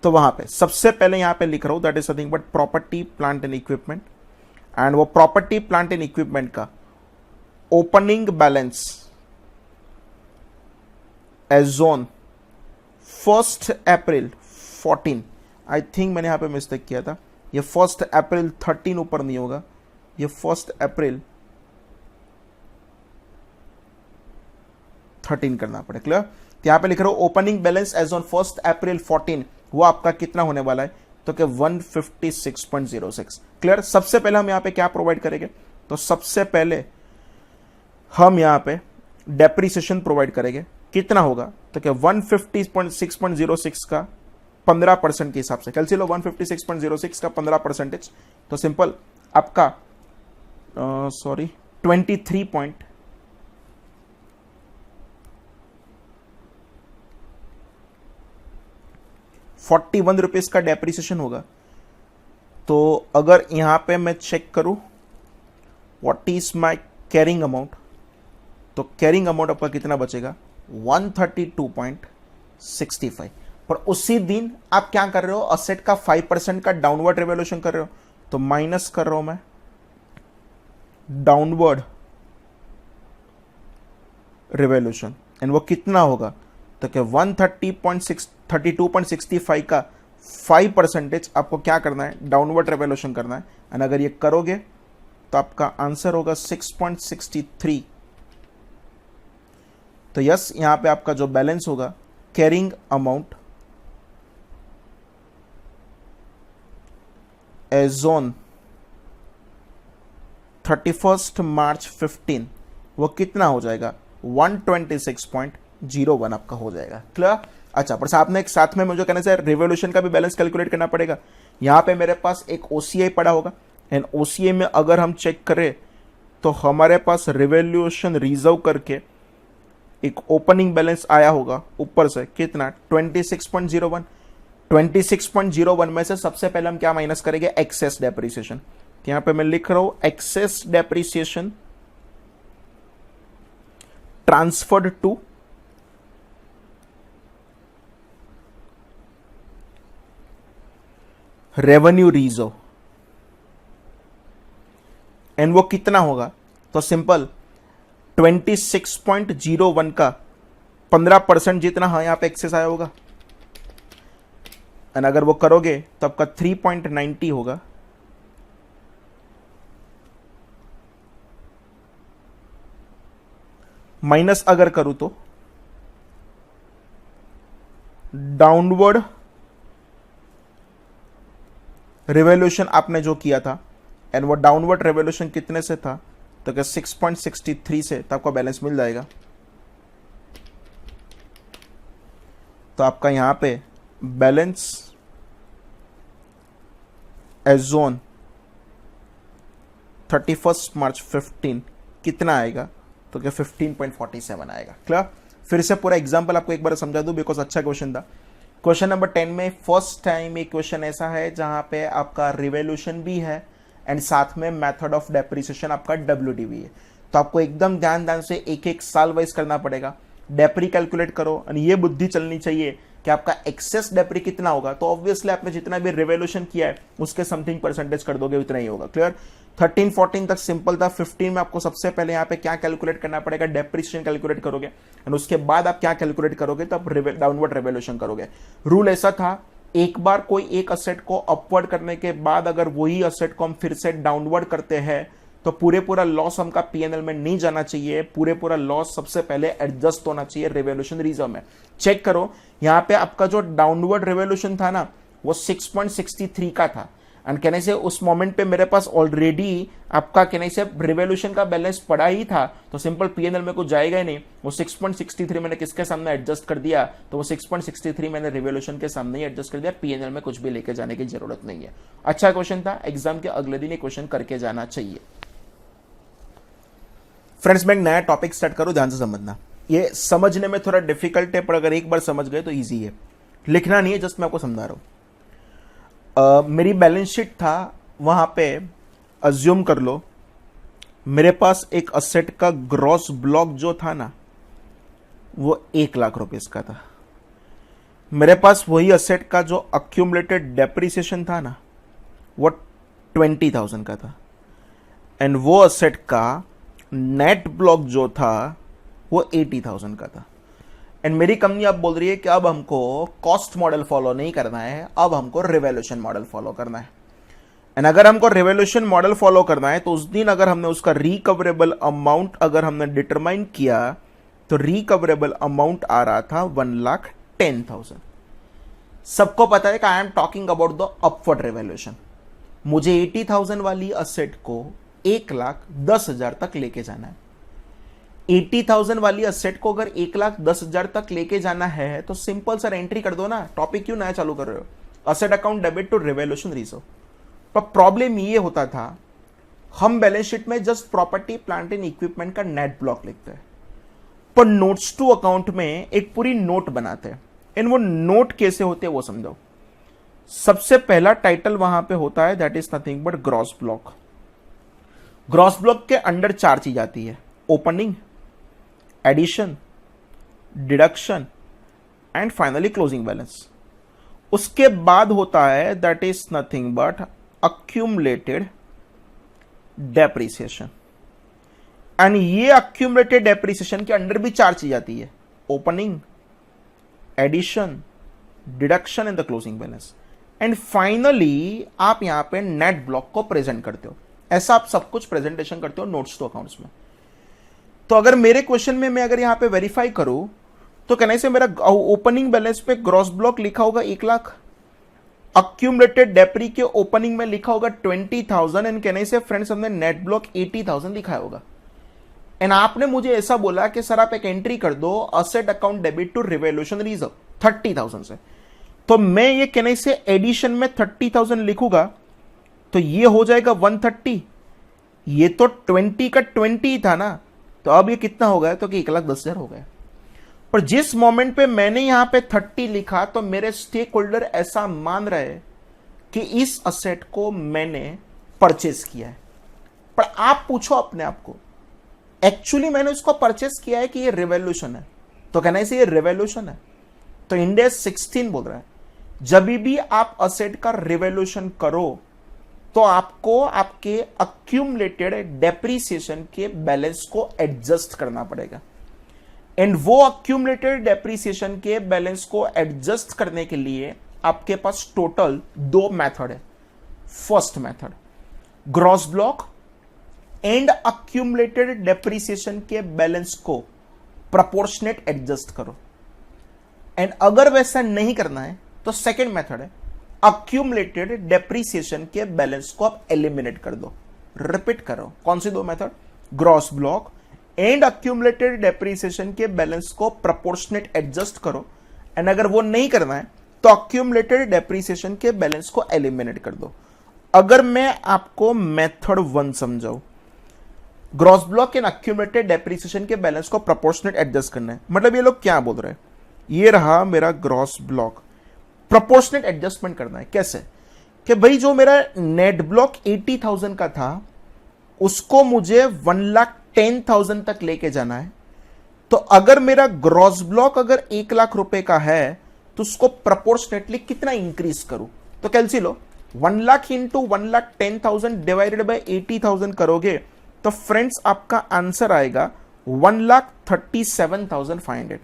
Speaker 1: तो वहां पे सबसे पहले यहां पे लिख रहा हूं that is nothing but property plant and equipment, and वो प्रॉपर्टी प्लांट एंड इक्विपमेंट का opening balance as on 1 April 14। I think मैंने यहां पे मिस्टेक किया था, ये 1 अप्रैल 13 ऊपर नहीं होगा, ये 1 अप्रैल 13 करना पड़े, क्लियर। तो यहां पे लिख रहा हूं opening balance as on 1 April 14, वो आपका कितना होने वाला है? तो क्या 156.06, क्लियर। सबसे पहले हम यहां पे क्या प्रोवाइड करेंगे? तो सबसे पहले हम यहां पे डेप्रीसिएशन प्रोवाइड करेंगे। कितना होगा? तो क्या 156.06 का 15% के हिसाब से कैलसी लो। 156.06 का 15%, तो सिंपल आपका 23.41 रुपीज का डेप्रीसिएशन होगा। तो अगर यहां पे मैं चेक करूं what is my carrying amount, तो कैरिंग अमाउंट आपका कितना बचेगा? 132.65। पर उसी दिन आप क्या कर रहे हो? असेट का 5% का डाउनवर्ड रिवैल्यूएशन कर रहे हो, तो माइनस कर रहा हूं मैं डाउनवर्ड रिवैल्यूएशन, एंड वो कितना होगा? तो क्या 132.65 का 5% आपको क्या करना है? डाउनवर्ड रिवैल्यूएशन करना है। एंड अगर ये करोगे तो आपका आंसर होगा 6.63। तो यस, यहां पे आपका जो बैलेंस होगा carrying amount as on 31 March 15 वो कितना हो जाएगा? 126.01 आपका हो जाएगा, क्लियर। अच्छा, पर आपने एक साथ में मुझे कहना चाहिए रिवॉल्यूशन का भी बैलेंस कैलकुलेट करना पड़ेगा। यहां पे मेरे पास एक ओसीआई पड़ा होगा, एंड ओसीआई में अगर हम चेक करें तो हमारे पास रिवॉल्यूशन रिजर्व करके एक ओपनिंग बैलेंस आया होगा ऊपर से, कितना? 26.01। 26.01 में से सबसे पहले हम क्या माइनस करेंगे? Excess depreciation. यहां पे मैं लिख रहा हूं excess depreciation transferred to revenue reserve, and वो कितना होगा? तो सिंपल 26.01 का 15% जितना हाँ यहां पे एक्सेस आया होगा, एंड अगर वो करोगे तो आपका 3.90 होगा, माइनस अगर करूं तो डाउनवर्ड रिवॉल्यूशन आपने जो किया था, एंड वो डाउनवर्ड रिवॉल्यूशन कितने से था? तो क्या 6.63 से, तो आपको बैलेंस मिल जाएगा। तो आपका यहां पे बैलेंस एज ऑन 31 मार्च 15 कितना आएगा? तो क्या 15.47 आएगा। क्लियर? फिर से पूरा एग्जांपल आपको एक बार समझा दूं बिकॉज अच्छा क्वेश्चन था। क्वेश्चन नंबर 10 में फर्स्ट टाइम एक क्वेश्चन ऐसा है जहां पे आपका रिवॉल्यूशन भी है एंड साथ में मेथड ऑफ डेप्रिसिएशन आपका WD भी है। तो आपको एकदम ध्यान से एक एक साल वाइज करना पड़ेगा, डेप्री कैलकुलेट करो, और ये बुद्धि चलनी चाहिए कि आपका एक्सेस डेप्री कितना होगा। तो ऑब्वियसली आपने जितना भी रिवॉल्यूशन किया है उसके समथिंग परसेंटेज कर दोगे, उतना ही होगा। क्लियर? 13 14 तक सिंपल था। 15 में आपको सबसे पहले यहाँ पे क्या कैलकुलेट करना पड़ेगा? डेप्रिसिएशन कैलकुलेट करोगे, एंड उसके बाद आप क्या कैलकुलेट करोगे? तो आप डाउनवर्ड रिवॉल्यूशन करोगे। रूल ऐसा था, एक बार कोई एक असेट को अपवर्ड करने के बाद अगर वही असेट को हम फिर से डाउनवर्ड करते हैं तो पूरा लॉस हमका पीएनएल में नहीं जाना चाहिए, पूरा लॉस सबसे पहले एडजस्ट होना चाहिए रिवॉल्यूशन रिजर्व में। चेक करो यहां पे आपका जो डाउनवर्ड रिवॉल्यूशन था ना वो 6.63 का था, एंड कहने से उस मोमेंट पे मेरे पास ऑलरेडी आपका कहने से रिवॉल्यूशन का बैलेंस पड़ा ही था, तो सिंपल पीएनएल में कुछ जाएगा ही नहीं। वो 6.63 मैंने किसके सामने एडजस्ट कर दिया? तो वो 6.63 मैंने रिवॉल्यूशन के सामने ही एडजस्ट कर दिया, पीएनएल में कुछ भी लेके जाने की जरूरत नहीं है। अच्छा क्वेश्चन था, एग्जाम के अगले दिन ये क्वेश्चन करके जाना चाहिए। फ्रेंड्स मैं एक नया टॉपिक स्टार्ट करूं, ध्यान से समझना। ये समझने में थोड़ा डिफिकल्ट है, पर अगर एक बार समझ गए तो इजी है। लिखना नहीं है, जस्ट मैं आपको समझा रहा हूं। मेरी बैलेंस शीट था, वहां पे अज्यूम कर लो मेरे पास एक असेट का ग्रॉस ब्लॉक जो था ना वो 1 लाख रुपीस का था। मेरे पास वही असेट का जो अक्यूमुलेटेड डेप्रिसिएशन था ना वो 20,000 का था, एंड वो असेट का नेट ब्लॉक जो था वो 80,000 का था। एंड मेरी कंपनी अब बोल रही है कि अब हमको कॉस्ट मॉडल फॉलो नहीं करना है, अब हमको रिवॉल्यूशन मॉडल फॉलो करना है। एंड अगर हमको रिवॉल्यूशन मॉडल फॉलो करना है तो उस दिन अगर हमने उसका रिकवरेबल अमाउंट अगर हमने डिटरमाइन किया तो रिकवरेबल अमाउंट आ रहा था 1,10,000। सबको पता है कि I am talking about the upward revolution. मुझे 80,000 वाली असेट को 1,10,000 तक लेके जाना है। 80,000 वाली असेट को अगर 1,10,000 तक लेके जाना है तो सिंपल सर एंट्री कर दो ना। टॉपिक क्यों नया चालू कर रहे हो? Asset account debit to revolution reserve. पर प्रॉब्लम ये होता था, हम बैलेंस शीट में just property plant and equipment का नेट ब्लॉक लिखते हैं, पर नोट्स टू अकाउंट में एक पूरी नोट बनाते हैं। इन वो नोट कैसे होते हैं वो समझाओ। सबसे पहला टाइटल वहां पे होता है, that is nothing but gross block. Gross block के अंडर 4 चीज आती है, opening, addition, deduction and finally closing balance. उसके बाद होता है that is nothing but accumulated depreciation, and ये accumulated depreciation के अंडर भी 4 चीज आती है, opening, addition, deduction and the closing balance. And finally आप यहां पे नेट ब्लॉक को प्रेजेंट करते हो। ऐसा आप सब कुछ प्रेजेंटेशन करते हो नोट्स टू अकाउंट्स में। तो अगर मेरे क्वेश्चन में मैं अगर यहां पे वेरीफाई करूं तो कहने से मेरा ओपनिंग बैलेंस पे ग्रॉस ब्लॉक लिखा होगा 1 लाख, अक्यूमुलेटेड डेप्री के ओपनिंग में लिखा होगा 20,000, एंड कहने से फ्रेंड्स हमने नेट ब्लॉक 80,000 लिखा होगा। एंड आपने मुझे ऐसा बोला कि सर आप एक एंट्री कर दो asset account debit to revolution reserve 30,000 से। तो मैं ये कहने से एडिशन में 30,000 लिखूंगा तो ये हो जाएगा 130। ये तो 20 का 20 था ना, तो अब ये कितना हो गया? तो कि 1,10,000 हो गया। पर जिस मोमेंट पे मैंने यहां पे 30 लिखा तो मेरे स्टेक होल्डर ऐसा मान रहे कि इस असेट को मैंने परचेस किया है। पर आप पूछो अपने आप को, एक्चुअली मैंने उसको परचेस किया है कि ये रिवॉल्यूशन है? तो कहना है ये रिवॉल्यूशन है, तो इंडेस 16 बोल रहा है जब भी आप असेट का रिवैल्यूएशन करो तो आपको आपके अक्यूमुलेटेड डेप्रीसिएशन के बैलेंस को एडजस्ट करना पड़ेगा। एंड वो अक्यूमुलेटेड डेप्रीसिएशन के बैलेंस को एडजस्ट करने के लिए आपके पास टोटल दो मेथड है। First method, gross block and accumulated depreciation के बैलेंस को प्रोपोर्शनेट एडजस्ट करो। एंड अगर वैसा नहीं करना है तो सेकेंड मेथड है, अक्यूमुलेटेड डेप्रीसिएशन के बैलेंस को आप एलिमिनेट कर दो। रिपीट करो, कौन सी दो method? Gross block and accumulated depreciation के बैलेंस को प्रोपोर्शनेट एडजस्ट करो। एंड अगर वो नहीं करना है तो अक्यूमुलेटेड डेप्रीसिएशन के बैलेंस को एलिमिनेट कर दो। अगर मैं आपको मेथड 1 समझाऊं, gross block and accumulated depreciation के बैलेंस को प्रोपोर्शनेट एडजस्ट करना है, मतलब ये लोग क्या बोल रहे हैं, ये रहा मेरा ग्रॉस ब्लॉक, प्रोपोर्शनेट एडजस्टमेंट करना है। कैसे? कि भाई जो मेरा नेट ब्लॉक 80,000 का था उसको मुझे 1,10,000 तक लेके जाना है। तो अगर मेरा ग्रॉस ब्लॉक अगर 1 लाख रुपए का है तो उसको प्रोपोर्शनेटली कितना इंक्रीज करूं? तो कैलसी लो, 1 लाख इंटू 1,10,000 डिवाइडेड बाय 80,000 करोगे तो फ्रेंड्स आपका आंसर आएगा 1,37,500।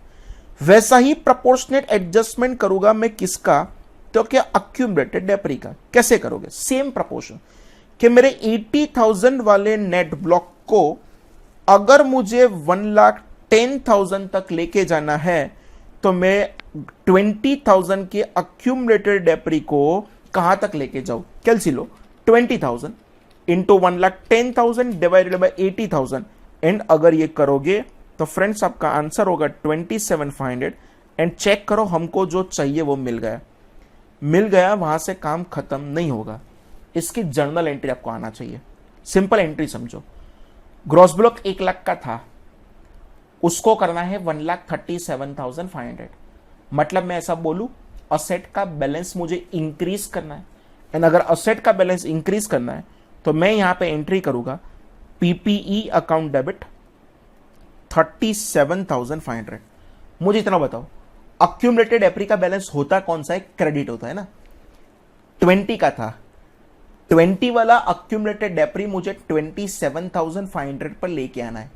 Speaker 1: वैसा ही प्रोपोर्शनेट एडजस्टमेंट करूंगा मैं किसका? तो क्या अक्यूमुलेटेड डेप्री का। कैसे करोगे? सेम प्रोपोर्शन कि मेरे 80,000 वाले नेट ब्लॉक को अगर मुझे 1,10,000 तक लेके जाना है तो मैं 20,000 के अक्यूमुलेटेड डेप्री को कहां तक लेके जाऊं? कैलसी लो, 20,000 इंटू 1,10,000 डिवाइडेड बाय 80,000। एंड अगर ये करोगे तो फ्रेंड्स आपका आंसर होगा 27,500। एंड चेक करो, हमको जो चाहिए वो मिल गया, वहां से काम खत्म नहीं होगा। इसकी जर्नल एंट्री आपको आना चाहिए। सिंपल एंट्री समझो, ग्रॉस ब्लॉक 1 लाख का था, उसको करना है 1,37,500। मतलब मैं ऐसा बोलूं, असेट का बैलेंस मुझे इंक्रीज करना है। एंड अगर असेट का बैलेंस इंक्रीज करना है तो मैं यहां पे एंट्री करूंगा पीपीई अकाउंट डेबिट 37,500। मुझे इतना बताओ, अक्यूमुलेटेड एप्री का बैलेंस होता कौन सा है? क्रेडिट होता है ना। 20 का था, 20 वाला अक्यूमुलेटेड डेप्री मुझे 27,500 पर लेके आना है।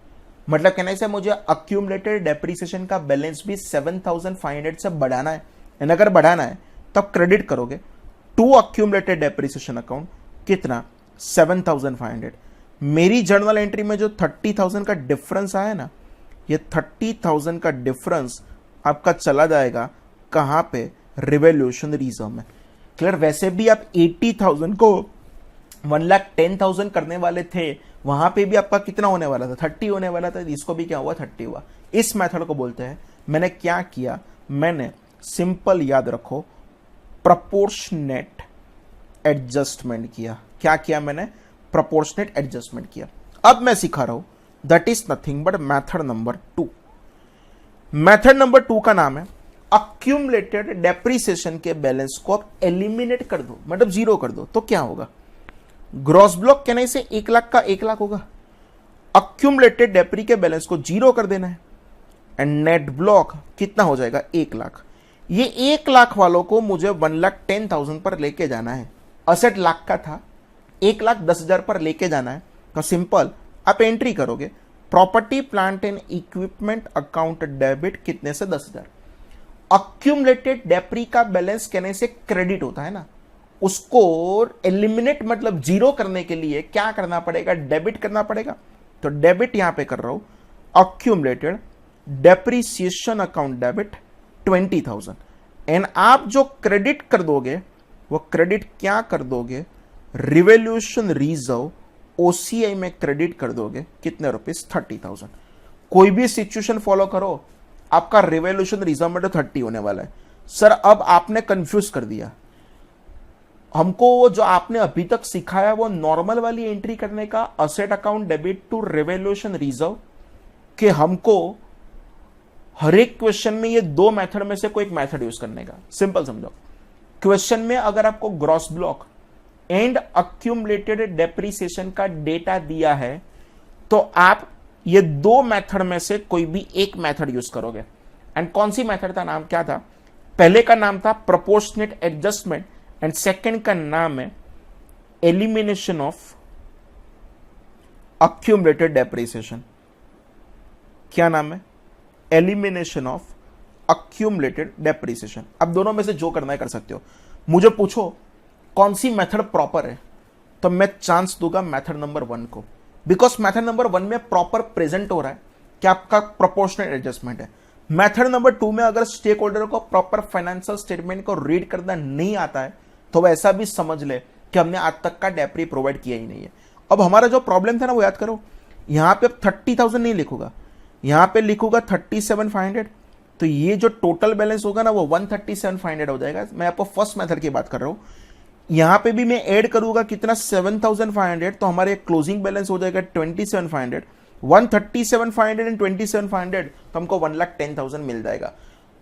Speaker 1: मतलब कहने से मुझे अक्यूमुलेटेड डेप्रीसिएशन का बैलेंस भी 7,500 से बढ़ाना है। एंड अगर बढ़ाना है तब क्रेडिट करोगे टू अक्यूमुलेटेड डेप्रीसिएशन अकाउंट, कितना? 7,500। मेरी जर्नल एंट्री में जो 30,000 का डिफरेंस आया ना, ये 30,000 का डिफरेंस आपका चला जाएगा कहां पे? रिवैल्यूएशन रिजर्व में। क्लियर? वैसे भी आप 80,000 को 1,10,000 करने वाले थे, वहां पे भी आपका कितना होने वाला था? 30 होने वाला था। इसको भी क्या हुआ? 30 हुआ। इस मेथड को बोलते हैं, मैंने क्या किया, मैंने सिंपल याद रखो, प्रोपोर्शनेट एडजस्टमेंट किया। क्या किया मैंने? प्रोपोर्शनेट एडजस्टमेंट किया। अब मैं सिखा रहा हूं, that is nothing but method number 2। Method number 2 का नाम है अक्यूमुलेटेड डेप्रीसिएशन के बैलेंस को आप एलिमिनेट कर दो, मतलब जीरो कर दो। तो क्या होगा? ग्रॉस ब्लॉक कहने से 1 लाख का 1 लाख होगा, अक्यूमुलेटेड डेप्री के बैलेंस को जीरो कर देना है। एंड नेट ब्लॉक कितना हो जाएगा? 1 लाख। ये 1 लाख वालों को मुझे 1,10,000 पर लेके जाना है। असेट लाख का था, 1,10,000 पर लेके जाना है। तो सिंपल आप एंट्री करोगे, property plant and equipment account debit कितने से? 10,000। अक्यूमुलेटेड डेप्री का बैलेंस कहने से क्रेडिट होता है ना, उसको एलिमिनेट मतलब जीरो करने के लिए क्या करना पड़ेगा? डेबिट करना पड़ेगा। तो डेबिट यहां पे कर रहा हूं, accumulated depreciation account debit 20,000। And आप जो क्रेडिट कर दोगे वो क्रेडिट क्या कर दोगे? रिवैल्यूएशन रिजर्व ओसीआई में क्रेडिट कर दोगे। कितने रुपीस? 30,000। कोई भी सिचुएशन फॉलो करो, आपका रिवैल्यूएशन रिजर्व में तो 30 होने वाला है। सर अब आपने कंफ्यूज कर दिया हमको। वो जो आपने अभी तक सिखाया वो नॉर्मल वाली एंट्री करने का, asset account debit to revaluation reserve, कि हमको हर एक क्वेश्चन में ये 2 मेथड में से कोई एक मेथड यूज करने का। सिंपल समझो, क्वेश्चन में अगर आपको gross block and accumulated depreciation का डेटा दिया है तो आप ये 2 मेथड में से कोई भी एक मेथड यूज करोगे। एंड कौन सी मेथड था? नाम क्या था? पहले का नाम था प्रोपोर्शनेट एडजस्टमेंट एंड सेकंड का नाम है एलिमिनेशन ऑफ अक्यूमुलेटेड डेप्रिसिएशन। क्या नाम है? Elimination of accumulated depreciation. अब दोनों में से जो करना है कर सकते हो। मुझे पूछो कौन सी मेथड प्रॉपर है, तो मैं चांस दूंगा मेथड नंबर 1 को, बिकॉज मेथड नंबर 1 में प्रॉपर प्रेजेंट हो रहा है कि आपका प्रोपोर्शनल एडजस्टमेंट है। मेथड नंबर 2 में अगर स्टेक होल्डर को प्रॉपर फाइनेंशियल स्टेटमेंट को रीड करना नहीं आता है तो वह ऐसा भी समझ ले कि हमने आज तक का डेप्री प्रोवाइड किया ही नहीं है। अब हमारा जो प्रॉब्लम था ना वो याद करो, यहां पे अब 30,000 नहीं लिखूंगा, यहां पे लिखूंगा 37,500, तो ये जो टोटल बैलेंस होगा ना वो 137,500 हो जाएगा। मैं आपको फर्स्ट मेथड की बात कर रहा हूं। यहां पे भी मैं ऐड करूंगा कितना 7,500, तो हमारे क्लोजिंग बैलेंस हो जाएगा 27,500। 137,500 एंड 27,500 तो हमको 1,10,000 मिल जाएगा।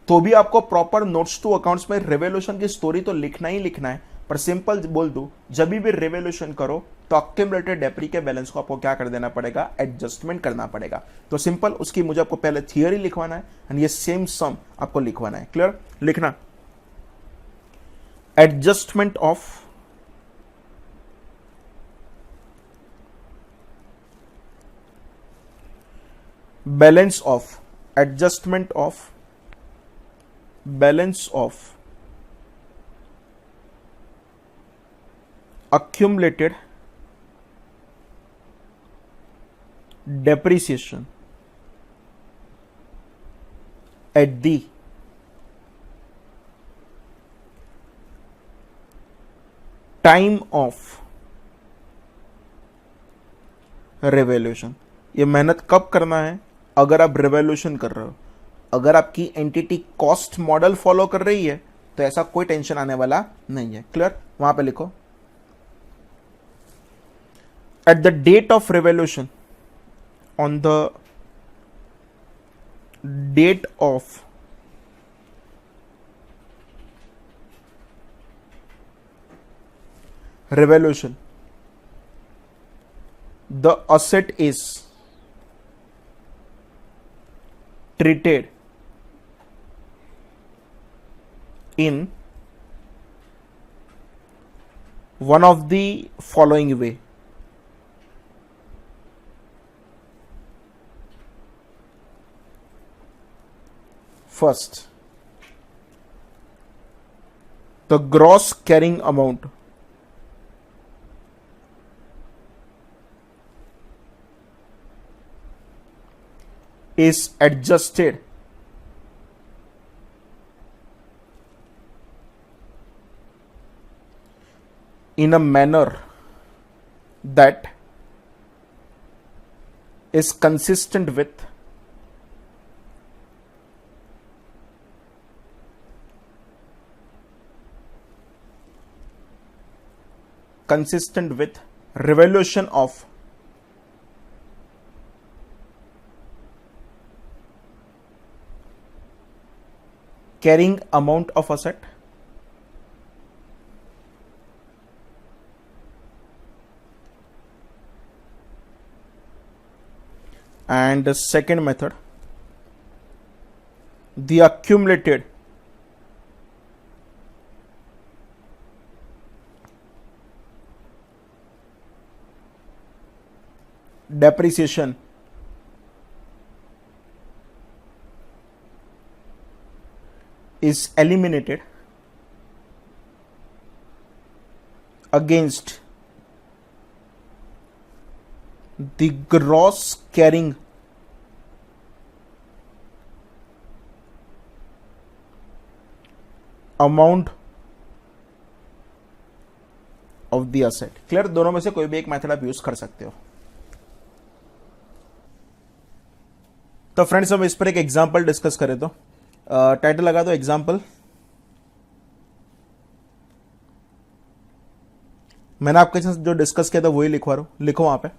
Speaker 1: तो भी आपको प्रॉपर नोट्स टू अकाउंट्स में रेवोल्यूशन की स्टोरी तो लिखना ही लिखना है, पर सिंपल बोल दूं, जब भी रेवोल्यूशन करो तो अक्यूमुलेटेड डेप्री के बैलेंस को आपको क्या कर देना पड़ेगा? एडजस्टमेंट करना पड़ेगा। तो सिंपल उसकी मुझे आपको पहले थियरी लिखवाना है एंड ये सेम सम आपको लिखवाना है। क्लियर? लिखना adjustment of balance of adjustment of balance of accumulated depreciation at the time of revaluation। ये मेहनत कब करना है? अगर आप रिवोल्यूशन कर रहे हो। अगर आपकी एंटिटी कॉस्ट मॉडल फॉलो कर रही है तो ऐसा कोई टेंशन आने वाला नहीं है। क्लियर? वहां पे लिखो at the date of revolution, on the date of revolution, the asset is treated in one of the following way। First, the gross carrying amount is adjusted in a manner that is consistent with revolution of carrying amount of asset and the second method, the accumulated depreciation is eliminated against the gross carrying amount of the asset. Clear? दोनों में से कोई भी एक method आप use कर सकते हो। तो फ्रेंड्स हम इस पर एक एग्जांपल डिस्कस करें तो टाइटल लगा दो एग्जांपल। मैंने आपके साथ जो डिस्कस किया था वही लिखवा रहा हूं, लिखो वहां पे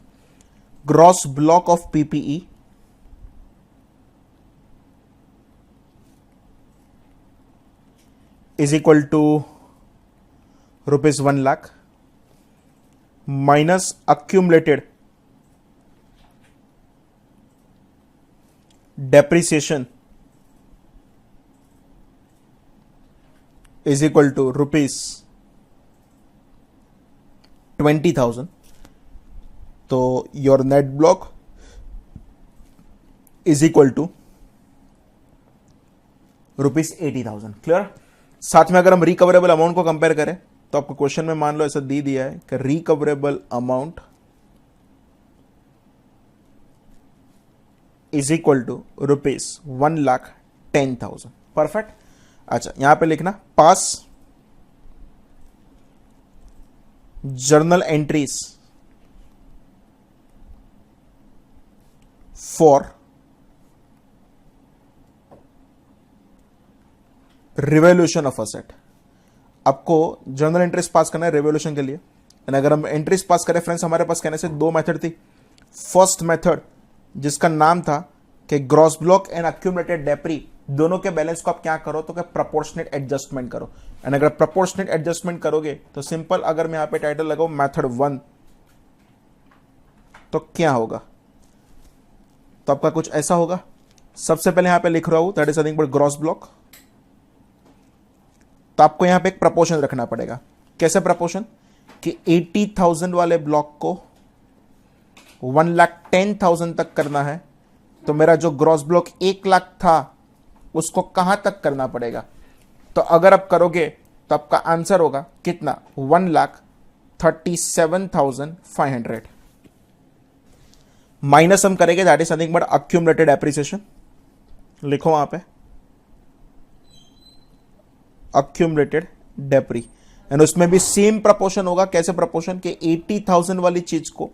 Speaker 1: gross block of PPE is equal to ₹1 lakh minus accumulated depreciation is equal to ₹20,000, तो your net block is equal to ₹80,000। Clear. साथ में अगर हम रिकवरेबल अमाउंट को कंपेयर करें तो आपको क्वेश्चन में मान लो ऐसा दे दिया है कि recoverable amount is equal to ₹1,10,000। Perfect. अच्छा, यहां पे लिखना pass journal entries for revolution of asset. आपको जर्नल एंट्रीज पास करना है रिवोल्यूशन के लिए। एंड अगर हम एंट्रीज पास करें फ्रेंड्स, हमारे पास कहने से दो मेथड थी। फर्स्ट मेथड जिसका नाम था कि ग्रॉस ब्लॉक एंड अक्यूमुलेटेड डेप्री, दोनों के बैलेंस को आप क्या करो तो क्या प्रोपोर्शनेट एडजस्टमेंट करो। एंड अगर प्रोपोर्शनेट एडजस्टमेंट करोगे तो सिंपल, अगर मैं यहां पे टाइटल लगाऊं मेथड 1, तो क्या होगा, तो आपका कुछ ऐसा होगा। सबसे पहले यहां पे लिख रहा हूं that is nothing but gross block. तो आपको यहां पे एक प्रपोर्शन रखना पड़ेगा। कैसे प्रपोर्शन कि 80,000 वाले ब्लॉक को 1,10,000 तक करना है, तो मेरा जो ग्रॉस ब्लॉक 1,00,000 था उसको कहां तक करना पड़ेगा। तो अगर आप करोगे तो आपका आंसर होगा कितना, 1,37,500 माइनस हम करेंगे that is nothing but accumulated appreciation. लिखो वहां पे अक्यूमुलेटेड डेप्री, एंड उसमें भी सेम प्रपोर्शन होगा। कैसे प्रपोर्शन कि 80,000 वाली चीज को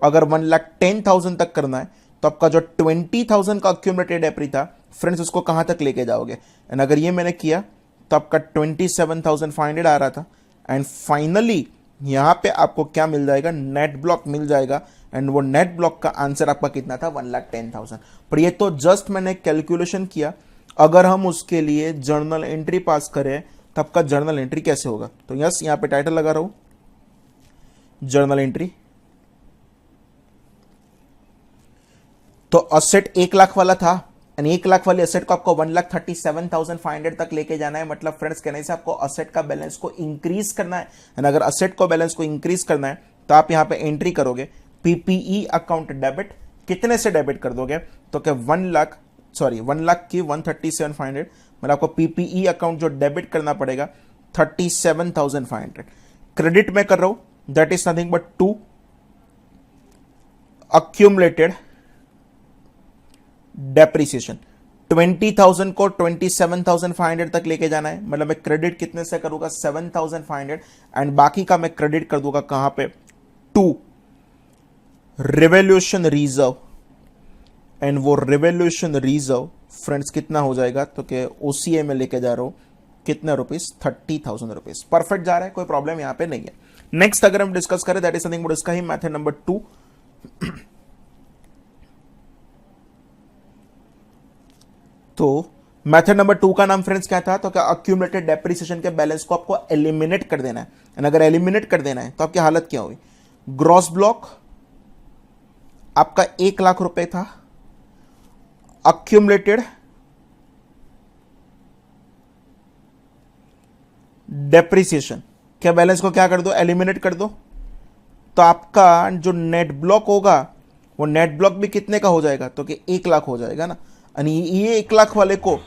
Speaker 1: अगर 1,10,000 तक करना है तो आपका जो 20,000 का अक्यूमुलेटेड डेप्री था फ्रेंड्स, उसको कहां तक लेके जाओगे। एंड अगर ये मैंने किया तो आपका 27,500 आ रहा था। एंड फाइनली यहां पे आपको क्या मिल जाएगा, नेट ब्लॉक मिल जाएगा। एंड वो नेट ब्लॉक का आंसर आपका कितना था, 1,10,000। पर ये तो जस्ट मैंने कैलकुलेशन किया। अगर हम उसके लिए जर्नल एंट्री पास करें तो आपका जर्नल एंट्री कैसे होगा। तो यस, यहां पे टाइटल लगा रहा हूं जर्नल एंट्री। तो असेट 1,00,000 वाला था, एंड 1,00,000 वाले असेट को आपको 1,37,500 तक लेके जाना है। मतलब फ्रेंड्स कहने से आपको असेट का बैलेंस को इंक्रीज करना है। एंड अगर असेट को बैलेंस को इंक्रीज करना है तो आप यहां पे एंट्री करोगे पीपीई अकाउंट डेबिट। कितने से डेबिट कर दोगे तो क्या 1,00,000 की 137,500, मतलब आपको पीपीई अकाउंट जो डेबिट करना पड़ेगा 37,500। क्रेडिट में कर रहा हूं that is nothing but 2 accumulated depreciation. 20,000 को 27,500 तक लेके जाना है। मतलब मैं क्रेडिट कितने से करूंगा, 7,500, एंड बाकी का मैं क्रेडिट कर दूंगा कहां पे, 2 रिवोल्यूशन रिजर्व। एंड वो रिवोल्यूशन रिजर्व फ्रेंड्स कितना हो जाएगा तो कि ओसीए में लेके जा रहा हूं कितने रुपीस, 30,000 रुपीस। परफेक्ट जा रहा है, कोई प्रॉब्लम यहां पे नहीं है। नेक्स्ट अगर हम डिस्कस करें दैट इज समथिंग बट इसका ही मेथड नंबर 2। तो मेथड नंबर 2 का नाम फ्रेंड्स क्या था, तो क्या अक्यूमुलेटेड डेप्रिसिएशन के बैलेंस को आपको एलिमिनेट कर देना है। एंड अगर एलिमिनेट कर देना है तो आपकी हालत क्या हुई, ग्रॉस ब्लॉक आपका 1,00,000 रुपए था, अक्यूमुलेटेड डेप्रिसिएशन क्या बैलेंस को क्या कर दो, एलिमिनेट कर दो। तो आपका जो नेट ब्लॉक होगा वो नेट ब्लॉक भी कितने का हो जाएगा, तो कि 1,00,000 हो जाएगा ना। यानी ये 1,00,000 वाले को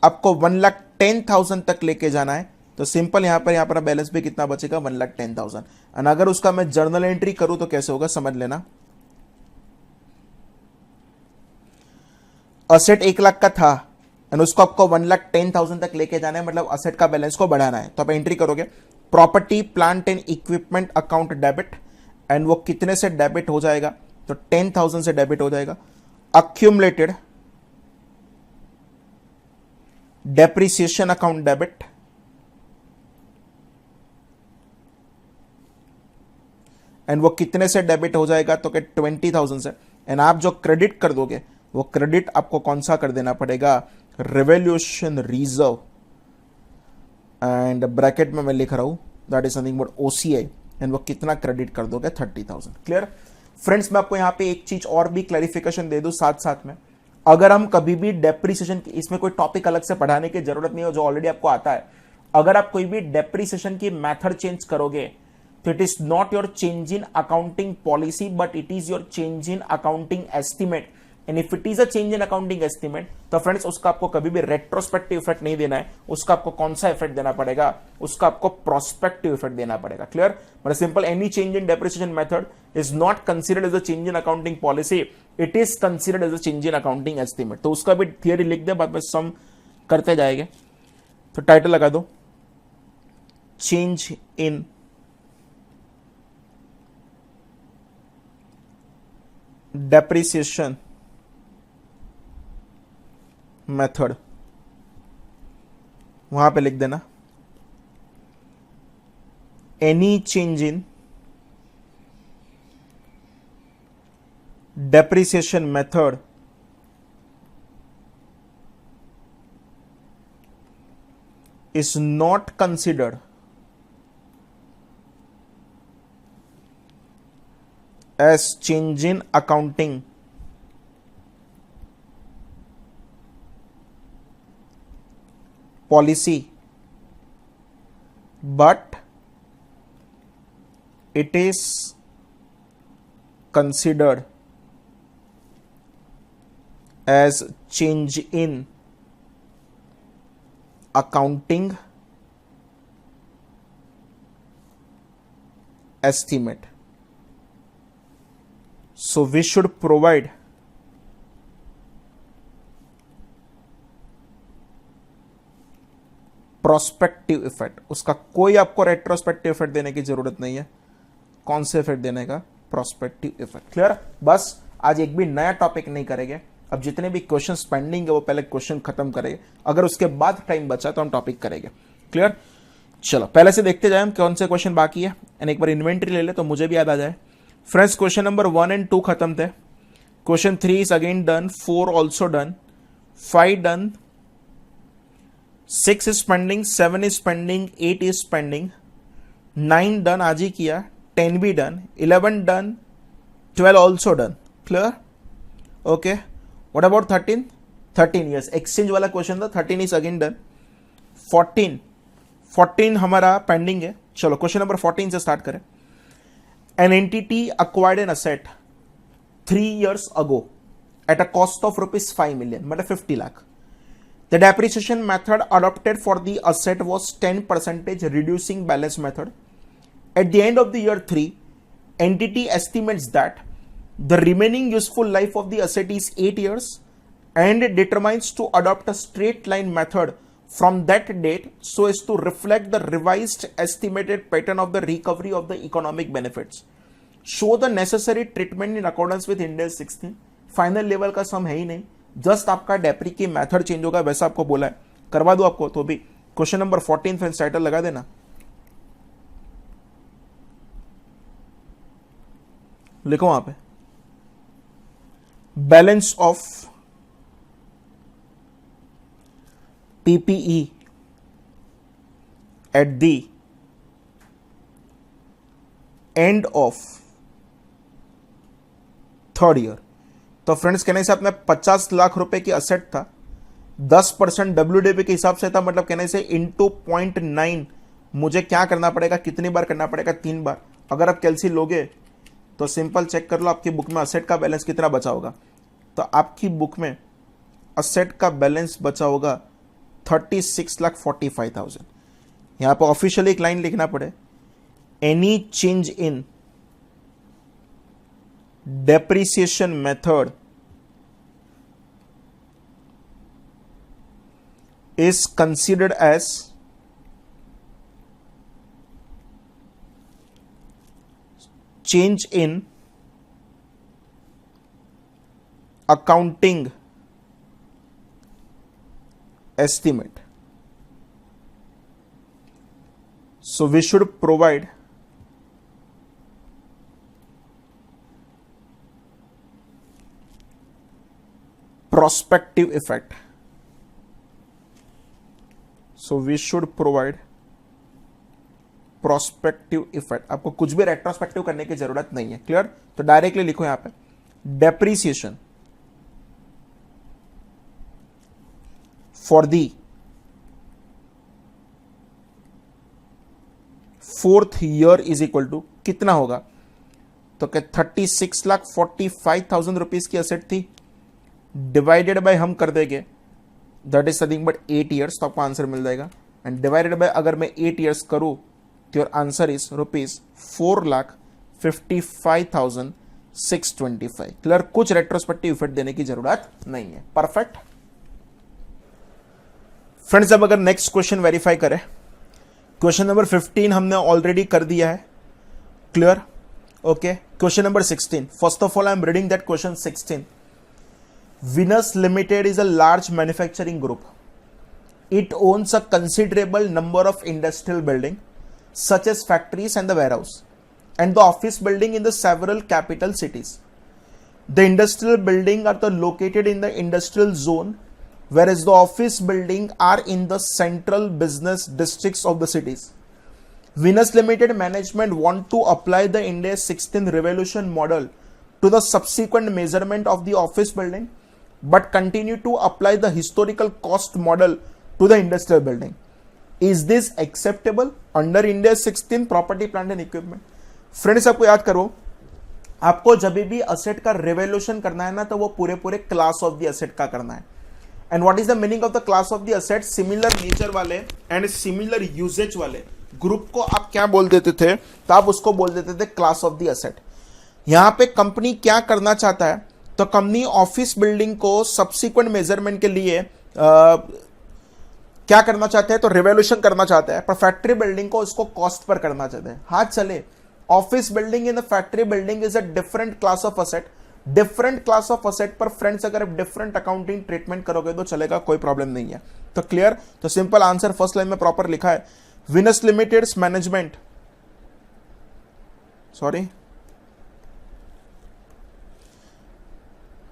Speaker 1: आपको 1,10,000 तक लेके जाना है। तो सिंपल यहां पर बैलेंस भी कितना बचेगा, 1,10,000। एंड अगर उसका मैं जर्नल एंट्री करूं तो कैसे होगा, समझ लेना। असेट 1,00,000 का था एंड उसको आपको 1,10,000 तक लेके जाना है, मतलब असेट का बैलेंस को बढ़ाना है। तो आप एंट्री करोगे property plant and equipment account debit, and वो कितने से डेबिट हो जाएगा, तो 10,000 से डेबिट हो जाएगा। Accumulated depreciation account debit, and वो कितने से डेबिट हो जाएगा, तो कि 20,000 से। एंड आप जो क्रेडिट कर दोगे वो क्रेडिट आपको कौन सा कर देना पड़ेगा, रिवोल्यूशन रिजर्व। एंड ब्रैकेट में मैं लिख रहा हूं that is something but OCI, and वो कितना क्रेडिट कर दोगे, 30,000। Clear friends. मैं आपको यहां पे एक चीज और भी क्लैरिफिकेशन दे दूं साथ साथ में। अगर हम कभी भी डेप्रिसिएशन, इसमें कोई टॉपिक अलग से पढ़ाने की जरूरत नहीं है, जो ऑलरेडी आपको आता है। अगर आप कोई भी डेप्रिसिएशन की मेथड चेंज करोगे तो it is not your change in accounting policy but it is your change in accounting estimate. And if it is a change in accounting estimate तो फ्रेंड्स उसका आपको कभी भी रेट्रोस्पेक्टिव इफेक्ट नहीं देना है, उसका आपको कौन सा इफेक्ट देना पड़ेगा, उसका आपको प्रोस्पेक्टिव इफेक्ट देना पड़ेगा। क्लियर? मतलब simple, any change in depreciation method is not considered as a change in accounting policy, it is considered as a change in accounting estimate. तो उसका भी थियरी लिख दे, बाद में सम करते जाएंगे। तो टाइटल लगा दो, चेंज इन डेप्रिसिएशन मेथड, वहां पे लिख देना any change in depreciation method is not considered as change in accounting policy but it is considered as change in accounting estimate. So we should provide prospective effect. उसका कोई आपको retrospective effect देने की जरूरत नहीं है। कौन से इफेक्ट देने का? Prospective effect. क्लियर? बस आज एक भी नया टॉपिक नहीं करेंगे, अब जितने भी क्वेश्चन पेंडिंग है वो पहले क्वेश्चन खत्म करेंगे, अगर उसके बाद टाइम बचा तो हम टॉपिक करेंगे। क्लियर? चलो पहले से देखते जाए हम कौन से क्वेश्चन बाकी है, एंड एक बार इन्वेंट्री ले ले तो मुझे भी याद आ जाए। फ्रेंड्स क्वेश्चन नंबर 1 and 2 खत्म थे। Question 3 is again done, 4 also done, 5 done, 6 is pending, 7 is pending, 8 is pending, 9 done आज ही किया, 10 भी done, 11 done, 12 also done. Clear? Okay, what about 13? 13 yes, exchange वाला क्वेश्चन था, 13 इज अगेन डन। 14 हमारा pending है। चलो क्वेश्चन नंबर 14 से start करें। An entity acquired an asset 3 years ago at a cost of ₹5 million, मतलब 50 lakh. The depreciation method adopted for the asset was 10% reducing balance method. At the end of the year 3, entity estimates that the remaining useful life of the asset is 8 years and determines to adopt a straight line method from that date so as to reflect the revised estimated pattern of the recovery of the economic benefits. Show the necessary treatment in accordance with Ind AS 16. Final level का सम है ही नहीं, just आपका डेप्री की method change होगा, वैसा आपको बोला है, करवा दो आपको तो भी। क्वेश्चन नंबर 14 फ्रेंड्स टाइटल लगा देना, लिखो वहां पे balance of PPE at the end of third year. तो फ्रेंड्स कहने से अपने 50 लाख रुपए की असेट था, 10% WDV के हिसाब से था, मतलब कहने से इंटू 0.9 मुझे क्या करना पड़ेगा, कितनी बार करना पड़ेगा? 3 बार। अगर आप कैलसी लोगे तो सिंपल चेक कर लो आपकी बुक में असेट का बैलेंस कितना बचा होगा। तो आपकी बुक में असेट का बैलेंस बचा होगा 36,45,000। यहां पर ऑफिशियली एक लाइन लिखना पड़े, any change in depreciation method is considered as change in accounting estimate. So we should provide prospective effect. So we should provide prospective effect. आपको कुछ भी रेट्रोस्पेक्टिव करने की जरूरत नहीं है। क्लियर? तो डायरेक्टली लिखो यहां पे depreciation for the 4th year is equal to कितना होगा, तो क्या 36,45,000 रुपीज की असेट थी, डिवाइडेड बाय हम कर देंगे that is nothing but 8 years, तो आपको आंसर मिल जाएगा। एंड डिवाइडेड बाय अगर मैं 8 ईयर्स करूं तो योर आंसर इज ₹4,55,625। क्लियर, कुछ रेट्रोस्पेक्टिव इफेक्ट देने की जरूरत नहीं है। परफेक्ट फ्रेंड्स, अब अगर नेक्स्ट क्वेश्चन वेरीफाई करें, क्वेश्चन नंबर 15 हमने ऑलरेडी कर दिया है। Clear, okay. Question number 16, first of all I am reading that question 16। Venus Limited is a large manufacturing group. It owns a considerable number of industrial buildings, such as factories and the warehouse, and the office building in the several capital cities. The industrial buildings are located in the industrial zone, whereas the office buildings are in the central business districts of the cities. Venus Limited management want to apply the India's 16th revolution model to the subsequent measurement of the office building, but continue to apply the historical cost model to the industrial building. Is this acceptable under India's 16th property plant and equipment? Friends, आपको याद करो, आपको जब भी asset का revolution करना है ना, तो वो पूरे क्लास ऑफ द असेट का करना है। And what is the meaning of the class of the asset? Similar nature वाले एंड सिमिलर यूजेज वाले ग्रुप को आप क्या बोल देते थे? तो आप उसको बोल देते थे क्लास ऑफ द असेट। यहां पे कंपनी क्या करना चाहता है, तो कंपनी ऑफिस बिल्डिंग को सब्सिक्वेंट मेजरमेंट के लिए क्या करना चाहते हैं, तो रिवोल्यूशन करना चाहते हैं, पर फैक्ट्री बिल्डिंग को इसको कॉस्ट पर करना चाहते हैं। हाथ चले, office building in the factory building is a different class of asset. Different class of asset पर फ्रेंड्स अगर आप डिफरेंट अकाउंटिंग ट्रीटमेंट करोगे तो चलेगा, कोई प्रॉब्लम नहीं है। तो क्लियर, तो सिंपल आंसर फर्स्ट लाइन में प्रॉपर लिखा है। Venus limiteds management, sorry,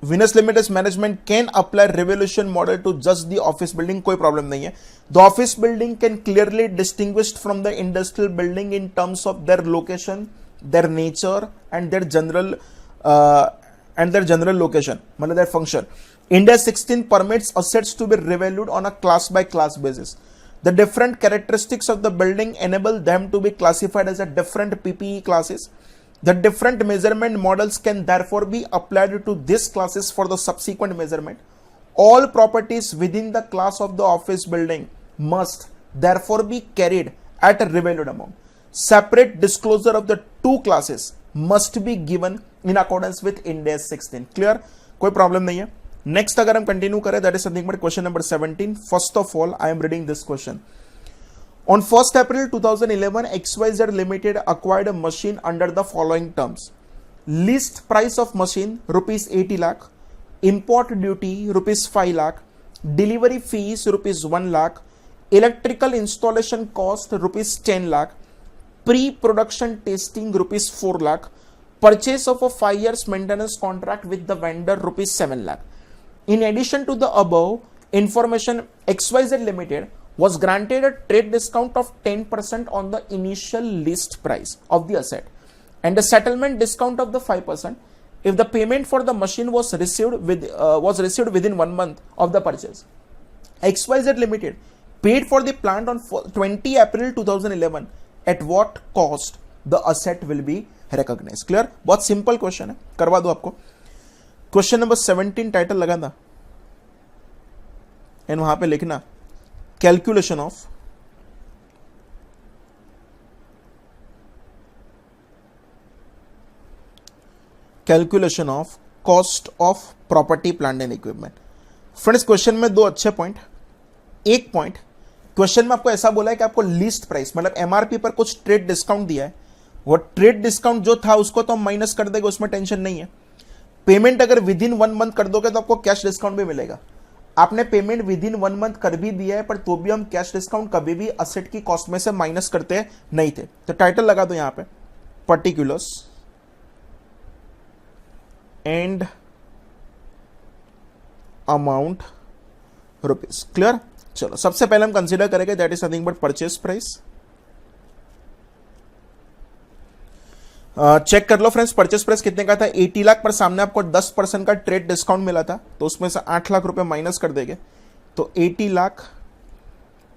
Speaker 1: Venus Limited's management can apply revolution model to just the office building, कोई प्रॉब्लम नहीं है। The office building can clearly distinguished from the industrial building in terms of their location, their nature and their general location, मतलब their function. India 16 permits assets to be revalued on a class by class basis. The different characteristics of the building enable them to be classified as a different PPE classes. The different measurement models can therefore be applied to these classes for the subsequent measurement. All properties within the class of the office building must therefore be carried at a revalued amount. Separate disclosure of the two classes must be given in accordance with Ind AS 16. Clear? कोई problem नहीं है। Next अगर हम continue करें, that is something but question number 17। First of all I am reading this question. On 1st April 2011, XYZ Limited acquired a machine under the following terms. List price of machine rupees 80 lakh, import duty rupees 5 lakh, delivery fees rupees 1 lakh, electrical installation cost rupees 10 lakh, pre-production testing rupees 4 lakh, purchase of a 5 years maintenance contract with the vendor rupees 7 lakh. In addition to the above information, XYZ Limited was granted a trade discount of 10% on the initial list price of the asset and a settlement discount of the 5% if the payment for the machine was received within 1 month of the purchase. XYZ Limited paid for the plant on 20 April 2011. At what cost the asset will be recognized? Clear? बहुत simple question है, करवा दो आपको। Question number 17 title लगाना and वहां पे लिखना calculation of cost of property plant and equipment. Friends, question में दो अच्छे पॉइंट। एक पॉइंट, क्वेश्चन में आपको ऐसा बोला है कि आपको लिस्ट प्राइस मतलब एमआरपी पर कुछ ट्रेड डिस्काउंट दिया है, वो ट्रेड डिस्काउंट जो था उसको तो हम माइनस कर देंगे, उसमें टेंशन नहीं है। पेमेंट अगर विद इन 1 मंथ कर दोगे तो आपको कैश डिस्काउंट भी मिलेगा। आपने पेमेंट विद इन 1 मंथ कर भी दिया है, पर तो भी हम कैश डिस्काउंट कभी भी असेट की कॉस्ट में से माइनस करते नहीं थे। तो टाइटल लगा दो यहां पे, particulars and amount rupees. Clear? चलो सबसे पहले हम कंसीडर करेंगे that is nothing but purchase price. Check कर लो फ्रेंड्स, परचेस प्राइस कितने का था? 80 लाख, पर सामने आपको 10% का ट्रेड डिस्काउंट मिला था, तो उसमें से 8 लाख रुपए माइनस कर देंगे। तो 80 लाख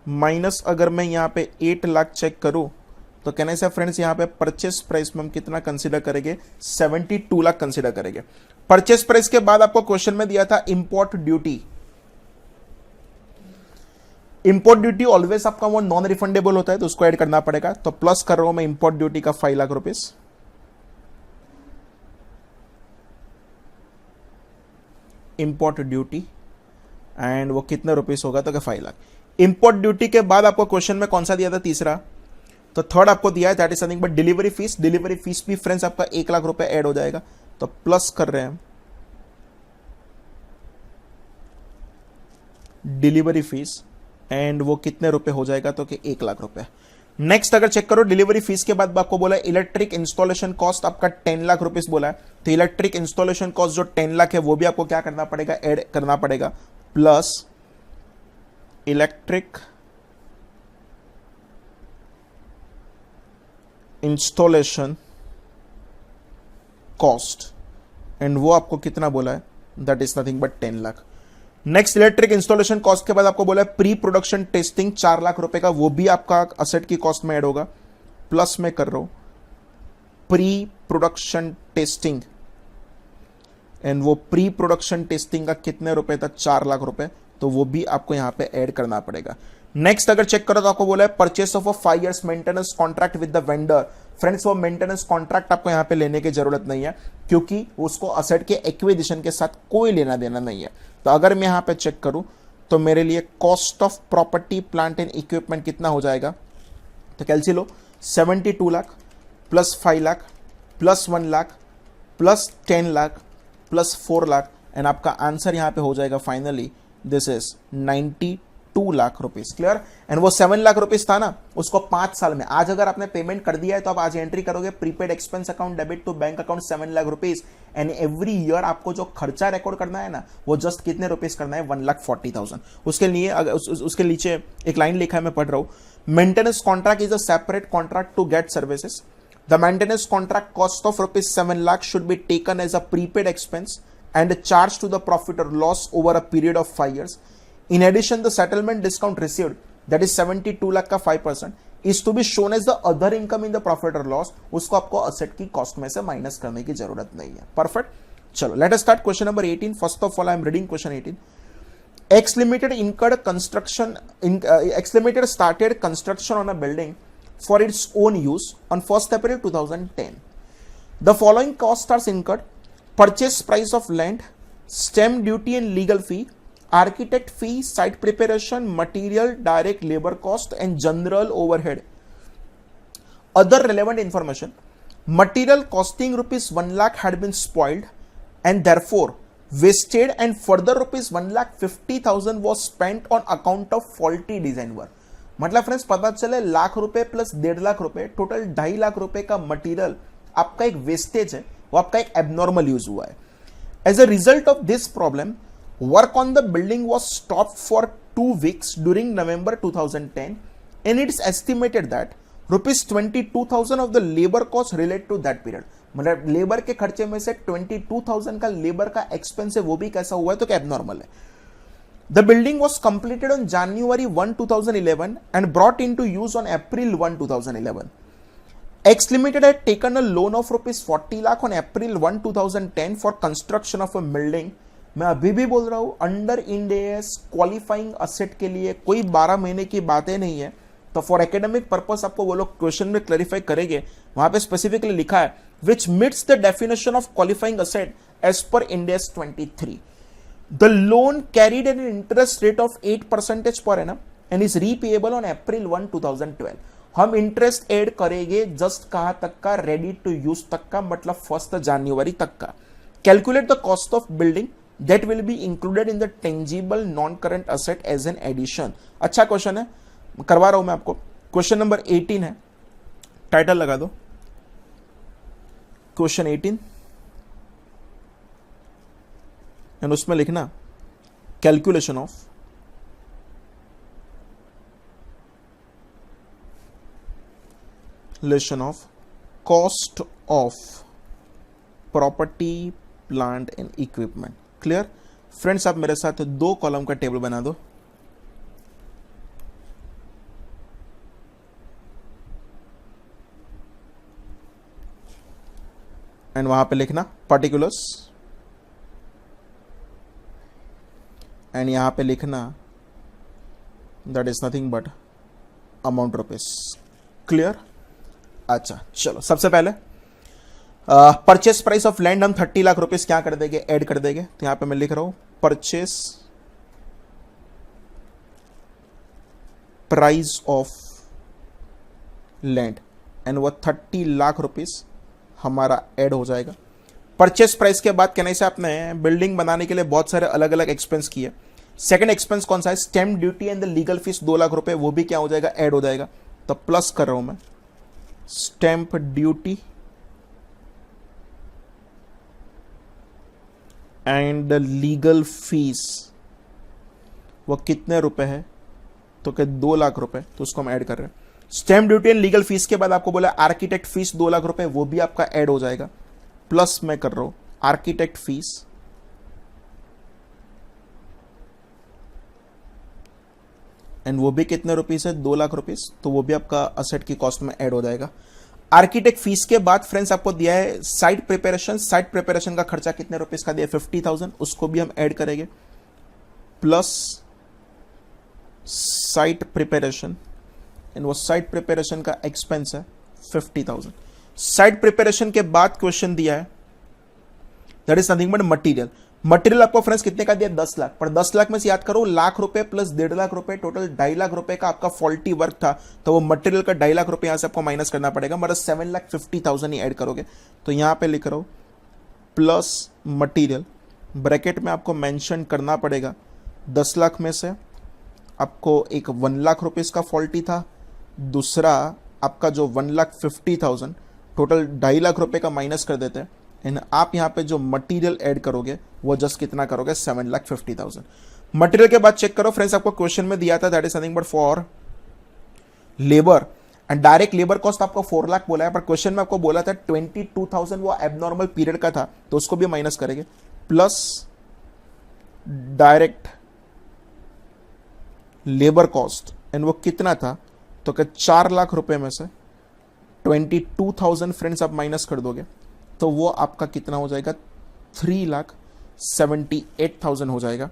Speaker 1: माइनस अगर मैं यहां पे 8 लाख चेक करूं तो कहने से फ्रेंड्स यहाँ पे परचेस प्राइस में हम कितना कंसीडर करेंगे, 72 लाख कंसीडर करेंगे। परचेस प्राइस के बाद आपको क्वेश्चन में दिया था import duty. Import duty always आपका वो नॉन रिफंडेबल होता है, तो उसको ऐड करना पड़ेगा। तो प्लस कर रहा हूं मैं इंपोर्ट ड्यूटी का 5 lakh rupees, import duty, and वो कितने रुपीस होगा, तो 5 लाख। इंपोर्ट ड्यूटी के बाद आपको क्वेश्चन में कौन सा दिया था, तीसरा, तो थर्ड आपको दिया है that is something but delivery fees. Delivery fees भी फ्रेंड्स आपका 1 लाख रुपए ऐड हो जाएगा, तो प्लस कर रहे हैं डिलीवरी फीस, एंड वो कितने रुपए हो जाएगा, तो कि 1 लाख रुपए। नेक्स्ट अगर चेक करो डिलीवरी फीस के बाद आपको बोला इलेक्ट्रिक इंस्टॉलेशन कॉस्ट आपका 10 लाख रुपीस बोला है, तो इलेक्ट्रिक इंस्टॉलेशन कॉस्ट जो 10 लाख है वो भी आपको क्या करना पड़ेगा, ऐड करना पड़ेगा, plus electric installation cost, and वो आपको कितना बोला है, that is nothing but 10 lakh. Next electric installation cost के बाद आपको बोला है प्री प्रोडक्शन टेस्टिंग 4 लाख रुपए का, वो भी आपका असेट की कॉस्ट में ऐड होगा, प्लस में कर रहा हूं प्री प्रोडक्शन टेस्टिंग, एंड वो प्री प्रोडक्शन टेस्टिंग का कितने रुपए था, 4 लाख रुपए, तो वो भी आपको यहां पे ऐड करना पड़ेगा। नेक्स्ट अगर चेक करो तो आपको बोला है purchase of a 5 years maintenance contract with the vendor. Friends वो मेंटेनेंस कॉन्ट्रैक्ट आपको यहां पे लेने की जरूरत नहीं है, क्योंकि उसको असेट के एक्विजिशन के साथ कोई लेना देना नहीं है। तो अगर मैं यहां पे चेक करूं तो मेरे लिए cost of property plant and equipment कितना हो जाएगा, तो कैलसी लो 72 lakh plus 5 lakh plus 1 lakh plus 10 lakh plus 4 lakh, and आपका आंसर यहां पे हो जाएगा finally this is 92 lakh rupees. Clear. And वो 7 लाख रुपीस था ना, उसको 5 साल में, आज अगर आपने पेमेंट कर दिया है तो आप आज एंट्री करोगे prepaid expense account debit to bank account 7 lakh rupees, and every year आपको जो खर्चा रिकॉर्ड करना है ना वो जस्ट कितने रुपीस करना है, 1,40,000। उसके लिए उसके नीचे एक लाइन लिखा है, मैं पढ़ रहा हूं, maintenance contract is a separate contract to get services. The maintenance contract cost of rupees 7 lakh should be taken as a prepaid expense and charged to the profit or loss over a period of 5 years. In addition, the settlement discount received, that is 72 lakh का 5%, is to be shown as the other income in the profit or loss. उसको आपको asset की cost में से minus करने की जरूरत नहीं है। Perfect. चलो, let us start question number 18. First of all, I am reading question 18. X Limited incurred construction. X Limited started construction on a building for its own use on 1st April 2010. The following costs are incurred: purchase price of land, stamp duty and legal fee, architect fee, site preparation, material, direct labor cost and general overhead. Other relevant information: material costing rupees 1 lakh had been spoiled and therefore wasted, and further rupees 1,50,000 was spent on account of faulty design work. मतलब friends पता चले लाख रुपए plus 1.5 lakh रुपए, total 2.5 lakh रुपए का material आपका एक wastage है, वो आपका एक एबनॉर्मल यूज हुआ है। As a result of this problem, work on the building was stopped for 2 weeks during November 2010, and it's estimated that rupees 22,000 of the labour cost relate to that period. मतलब labour के खर्चे में से 22,000 का labour का expense है, वो भी कैसा हुआ है, तो क्या एबनॉर्मल है। The building was completed on January 1, 2011 and brought into use on April 1, 2011. X Limited had taken a loan of rupees 40 lakh on April 1, 2010 for construction of a building. मैं अभी भी बोल रहा हूं, under Ind AS qualifying asset के लिए कोई 12 महीने की बातें नहीं है। तो फॉर एकेडमिक पर्पस आपको वो लोग क्वेश्चन में क्लैरिफाई करेंगे, वहां पे स्पेसिफिकली लिखा है which meets the definition of qualifying asset as per Ind AS 23. The loan carried an interest rate of 8% per annum and is repayable on April 1, 2012. हम इंटरेस्ट ऐड करेंगे जस्ट कहां तक का, रेडी टू यूज तक का, मतलब 1 जनवरी तक का। Calculate the cost of building that will be included in the tangible non current asset as an addition. अच्छा क्वेश्चन है, करवा रहा हूं मैं आपको। क्वेश्चन नंबर 18 है, टाइटल लगा दो क्वेश्चन 18, एंड उसमें लिखना calculation of cost of property plant and equipment. Clear. Friends आप मेरे साथ 2 कॉलम का टेबल बना दो। एंड वहां पे लिखना पर्टिकुलर्स एंड यहां पे लिखना that is nothing but amount rupees. Clear? अच्छा चलो, सबसे पहले परचेस प्राइस ऑफ लैंड हम 30 लाख रुपीज क्या कर देंगे, ऐड कर देंगे। तो यहां पे मैं लिख रहा हूं purchase price of land and वो 30 लाख रुपीज हमारा ऐड हो जाएगा। परचेस प्राइस के बाद कहने से आपने बिल्डिंग बनाने के लिए बहुत सारे अलग अलग एक्सपेंस किए। सेकंड एक्सपेंस कौन सा है, stamp duty and the legal fees 2 lakh रुपए, वो भी क्या हो जाएगा, ऐड हो जाएगा। तो प्लस कर रहा हूं मैं, stamp duty and legal fees वो कितने रुपए है, तो क्या 2 लाख रुपए, तो उसको हम ऐड कर रहे हैं। Stamp duty and legal fees के बाद आपको बोला आर्किटेक्ट फीस 2 लाख रुपए, वो भी आपका ऐड हो जाएगा। प्लस मैं कर रहा हूं आर्किटेक्ट फीस एंड वो भी कितने रुपीस है, 2 लाख रुपीस, तो वो भी आपका असेट की कॉस्ट में ऐड हो जाएगा। आर्किटेक्ट फीस के बाद फ्रेंड्स आपको दिया है साइट प्रिपरेशन। साइट प्रिपरेशन का खर्चा कितने रुपीस का दिया, 50,000, उसको भी हम ऐड करेंगे। प्लस साइट प्रिपरेशन एंड वो साइट प्रिपरेशन का एक्सपेंस है 50,000। साइट प्रिपरेशन के बाद क्वेश्चन दिया है that is nothing but material. Material आपको फ्रेंड्स कितने का दिया, 10 लाख, पर 10 लाख में से याद करो लाख रुपए प्लस 1.5 लाख रुपए, टोटल 2.5 लाख रुपए का आपका फॉल्टी वर्क था। तो वो मटेरियल का 2.5 लाख रुपए यहां से आपको माइनस करना पड़ेगा, मतलब 7,50,000 ही ऐड करोगे। तो यहां पे लिख रहा हूं प्लस मटीरियल, ब्रैकेट में आपको मेंशन करना पड़ेगा 10 लाख में से आपको एक 1 लाख रुपीज का फॉल्टी था, दूसरा आपका जो 1,50,000, टोटल 2.5 लाख रुपए का माइनस कर देते हैं। एंड आप यहां पे जो मटेरियल ऐड करोगे वो जस्ट कितना करोगे, 7,50,000। मटेरियल के बाद चेक करो फ्रेंड्स, आपको क्वेश्चन में दिया था that is nothing but for labour and direct labour cost आपको 4 लाख बोला है, पर क्वेश्चन में आपको बोला था 22,000 वो एबनॉर्मल पीरियड का था, तो उसको भी माइनस करेंगे। Plus direct labour cost and वो कितना था, तो क्या 4 लाख रुपए में से 22,000 फ्रेंड्स आप माइनस कर दोगे तो वो आपका कितना हो जाएगा, 3,78,000 हो जाएगा।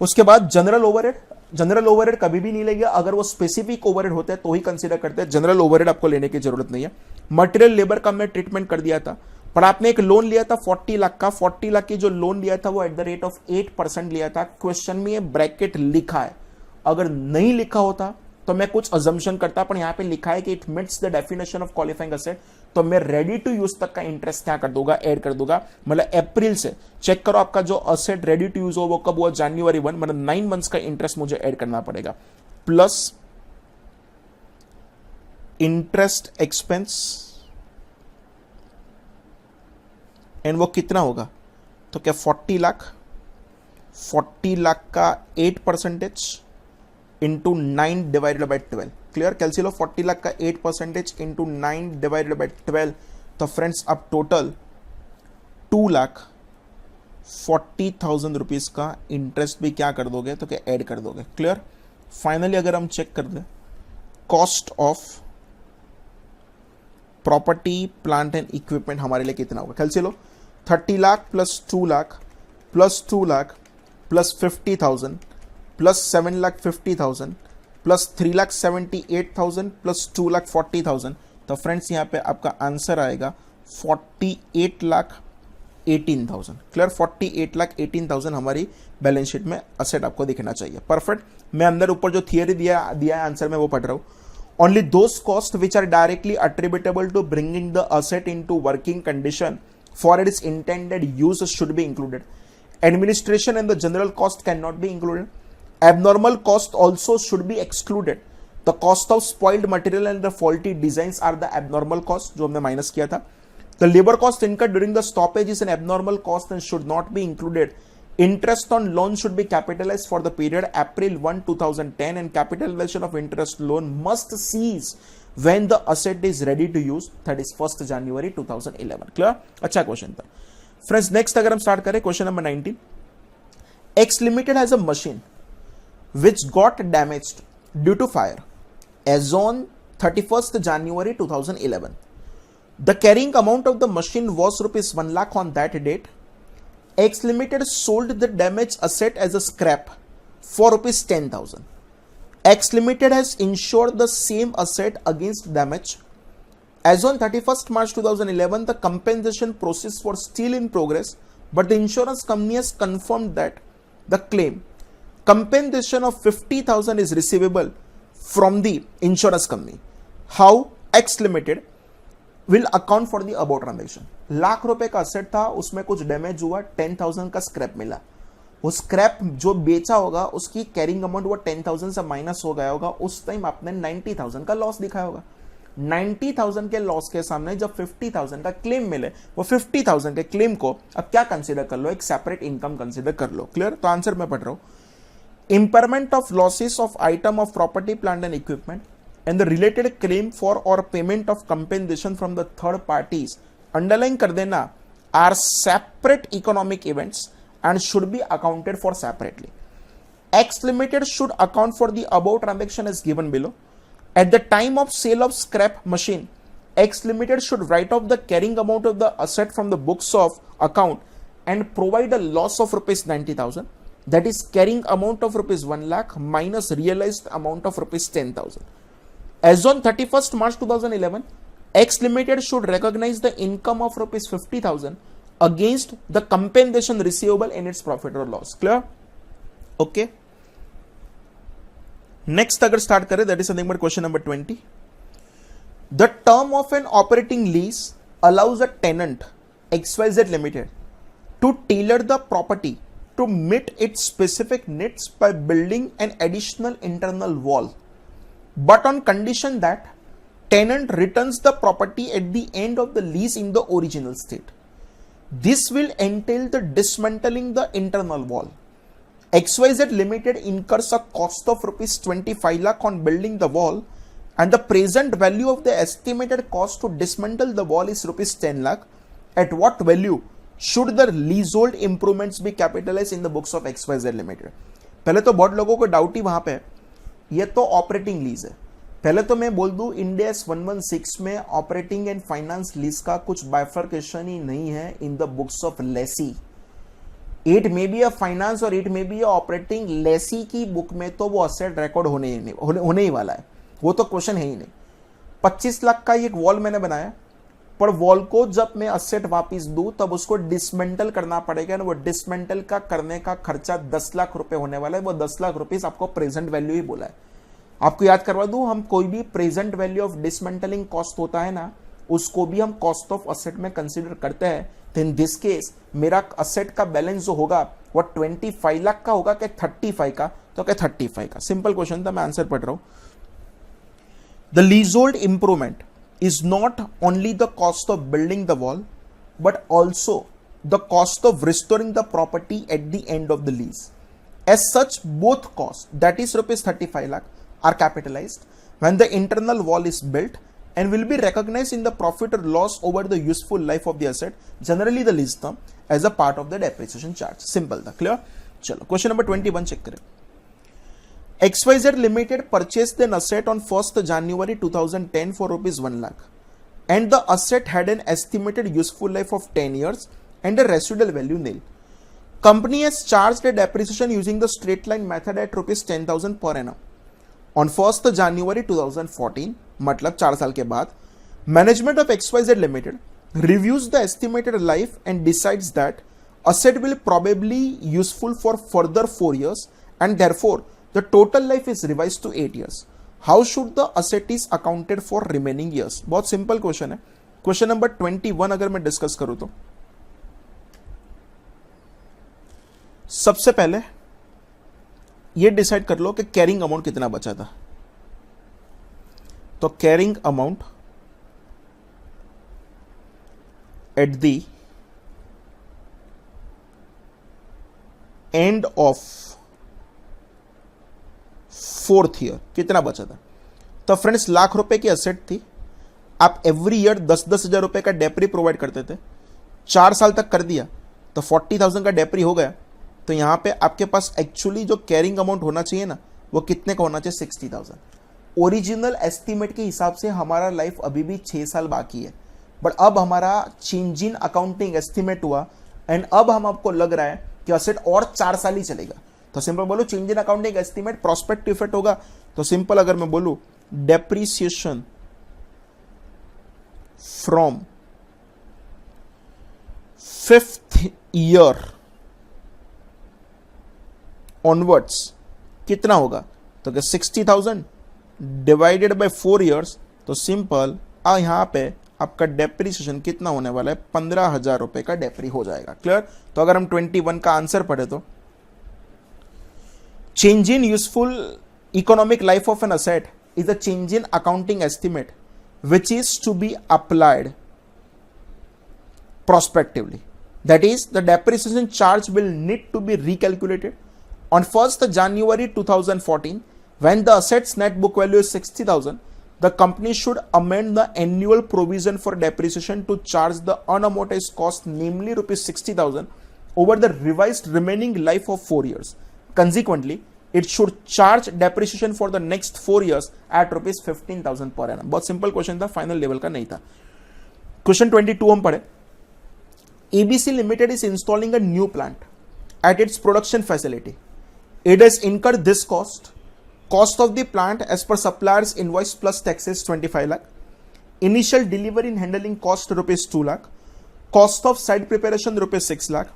Speaker 1: उसके बाद जनरल ओवरहेड। जनरल ओवरहेड कभी भी नहीं लेंगे, अगर वो स्पेसिफिक ओवरहेड होते हैं तो ही कंसीडर करते हैं, जनरल ओवरहेड आपको लेने की जरूरत नहीं है। मटेरियल लेबर का मैं ट्रीटमेंट कर दिया था, पर आपने एक लोन लिया था 40 लाख का, 40 लाख की जो लोन लिया था वो एट द रेट ऑफ 8% लिया था। क्वेश्चन में ये ब्रैकेट लिखा है, अगर नहीं लिखा होता तो मैं कुछ अजम्पशन करता, पर यहां पे लिखा है कि it meets the definition of qualifying asset, तो मैं रेडी टू यूज तक का इंटरेस्ट क्या कर दूंगा, ऐड कर दूंगा। मतलब अप्रैल से चेक करो आपका जो असेट रेडी टू यूज हो वो कब हुआ, January 1, मतलब 9 मंथ्स का इंटरेस्ट मुझे ऐड करना पड़ेगा। प्लस इंटरेस्ट एक्सपेंस एंड वो कितना होगा, तो क्या 40 लाख, 40 लाख का 8% इंटू 9 डिवाइडेड बाई 12। क्लियर? कैलसी लो, 40 लाख का 8% इंटू 9 डिवाइडेड बाई 12, तो फ्रेंड्स आप टोटल 2,40,000 रुपीज का इंटरेस्ट भी क्या कर दोगे, तो क्या ऐड कर दोगे। क्लियर? फाइनली अगर हम चेक कर दें cost of property plant and equipment हमारे लिए कितना होगा, कैलसी लो, 30 lakh plus 2 lakh plus 2 lakh plus 50,000 plus 7,50,000 plus 3,78,000 plus 2,40,000, तो फ्रेंड्स यहां पे आपका आंसर आएगा 48,18,000। क्लियर? 48,18,000 हमारी बैलेंस शीट में असेट आपको दिखना चाहिए। परफेक्ट। मैं अंदर ऊपर जो थियरी दिया है आंसर में वो पढ़ रहा हूं। Only those cost which are directly attributable to bringing the asset into working condition for its intended use should be included. Administration and the general cost cannot be included. Abnormal cost also should be excluded. The cost of spoiled material and the faulty designs are the abnormal cost, जो हमने minus किया था. The labor cost incurred during the stoppage is an abnormal cost and should not be included. Interest on loan should be capitalized for the period April 1, 2010 and capitalization of interest loan must cease when the asset is ready to use, that is 1st January 2011. Clear? अच्छा question था friends. Next अगर हम start करें question number 19, X limited has a machine which got damaged due to fire as on 31st January 2011. The carrying amount of the machine was rupees 1 lakh on that date. X Limited sold the damaged asset as a scrap for rupees 10,000. X Limited has insured the same asset against damage. As on 31st March 2011, the compensation process was still in progress, but the insurance company has confirmed that the claim compensation of 50,000 is receivable from the insurance company. How X Limited will account for the above transaction. Lakh रुपए का asset था, उसमें कुछ damage हुआ, 10,000 का scrap मिला. वो scrap जो बेचा होगा उसकी कैरिंग अमाउंट वो 10,000 से माइनस हो गया होगा. उस टाइम आपने 90,000 का लॉस दिखाया होगा. 90,000 के लॉस के सामने जब 50,000 का क्लेम मिले, वो 50,000 के क्लेम को अब क्या कंसीडर कर लो, एक सेपरेट इनकम कंसीडर कर लो. क्लियर? तो आंसर मैं पढ़ रहा हूं. Impairment of losses of item of property, plant and equipment and the related claim for or payment of compensation from the third parties, underline कर देना, are separate economic events and should be accounted for separately. X Limited should account for the above transaction as given below. At the time of sale of scrap machine, X Limited should write off the carrying amount of the asset from the books of account and provide a loss of rupees 90,000. That is carrying amount of rupees 1 lakh minus realized amount of rupees 10,000. As on 31st March 2011, X Limited should recognize the income of rupees 50,000 against the compensation receivable in its profit or loss. Clear? Okay. Next अगर start करें, that is something but question number 20. The term of an operating lease allows a tenant XYZ Limited to tailor the property to meet its specific needs by building an additional internal wall, but on condition that tenant returns the property at the end of the lease in the original state. This will entail the dismantling the internal wall. XYZ Limited incurs a cost of rupees 25 lakh on building the wall, and the present value of the estimated cost to dismantle the wall is rupees 10 lakh. At what value should the leasehold improvements be capitalized in the books of XYZ Limited? पहले तो बहुत लोगों को doubt ही वहां पे, ये तो operating lease है. पहले तो मैं बोल दूं, इंड AS 116 में ऑपरेटिंग एंड फाइनेंस लीज का कुछ बाइफर्केशन ही नहीं है in the books of lessee. It may be a finance और it may be a operating. Lessee की बुक में तो वो असेट रिकॉर्ड होने ही वाला है, वो तो क्वेश्चन है ही नहीं. 25 लाख का एक वॉल मैंने बनाया, पर वॉल को जब मैं असेट वापस दूं तब उसको डिसमेंटल करना पड़ेगा. वो डिसमेंटल का करने का खर्चा 10 लाख रुपए होने वाला है. वो 10 लाख रुपीस आपको प्रेजेंट वैल्यू ही बोला है. आपको याद करवा दूं, हम कोई भी present value of dismantling cost होता है ना, उसको भी हम कॉस्ट ऑफ असेट में कंसीडर करते हैं. तो इन दिस केस मेरा असेट का बैलेंस जो होगा वो 25 लाख का होगा कि 35 का, तो क्या 35 का. सिंपल क्वेश्चन था, मैं आंसर पढ़ रहा हूं. The leasehold improvement is not only the cost of building the wall, but also the cost of restoring the property at the end of the lease. As such, both costs, that is rupees 35 lakh, are capitalized when the internal wall is built and will be recognized in the profit or loss over the useful life of the asset, generally the lease term, as a part of the depreciation charge. Simple था. Clear? चलो question number 21 check करें. XYZ Limited purchased an asset on 1st January 2010 for rupees 1 lakh, and the asset had an estimated useful life of 10 years and a residual value nil. Company has charged a depreciation using the straight line method at rupees 10,000 per annum. On 1st January 2014, मतलब 4 साल के बाद, management of XYZ Limited reviews the estimated life and decides that asset will probably useful for further 4 years and therefore the total life is revised to 8 years. How should the asset is accounted for remaining years? बहुत simple question है. Question number 21 अगर मैं discuss करूं तो सबसे पहले ये decide कर लो कि कैरिंग अमाउंट कितना बचा था. तो carrying amount at the end of 4th year कितना बचा था. तो फ्रेंड्स, लाख रुपए की असेट थी. आप एवरी ईयर 10-10 हजार रुपए का डेप्री प्रोवाइड करते थे. 4 साल तक कर दिया तो 40,000 का डेप्री हो गया. तो यहां पे आपके पास एक्चुअली जो कैरिंग अमाउंट होना चाहिए ना, वो कितने का होना चाहिए? 60,000. ओरिजिनल एस्टिमेट के हिसाब से हमारा लाइफ अभी भी 6 साल बाकी है. बट अब हमारा चेंज इन अकाउंटिंग एस्टिमेट हुआ एंड अब हम आपको लग रहा है कि असेट और 4 साल ही चलेगा, तो सिंपल बोलो change in accounting estimate prospective effect होगा। तो सिंपल अगर मैं बोलूं depreciation from 5th year onwards कितना होगा, तो क्या 60,000 डिवाइडेड बाय 4 ईयर्स, तो सिंपल यहां पे आपका डेप्रीसिएशन कितना होने वाला है, 15,000 रुपए का डेप्री हो जाएगा। क्लियर। तो अगर हम 21 का आंसर पढ़े तो change in useful economic life of an asset is a change in accounting estimate which is to be applied prospectively. That is, the depreciation charge will need to be recalculated on 1st January 2014 when the asset's net book value is 60,000. The company should amend the annual provision for depreciation to charge the unamortized cost, namely rupees 60,000, over the revised remaining life of 4 years. Consequently, it should charge depreciation for the next 4 years at rupees 15,000 per annum. बहुत simple question था, final level का नहीं था। Question 22 हम पढ़े। ABC Limited is installing a new plant at its production facility. It has incurred this cost. Cost of the plant as per supplier's invoice plus taxes 25 lakh. Initial delivery and handling cost rupees 2 lakh. Cost of site preparation rupees 6 lakh.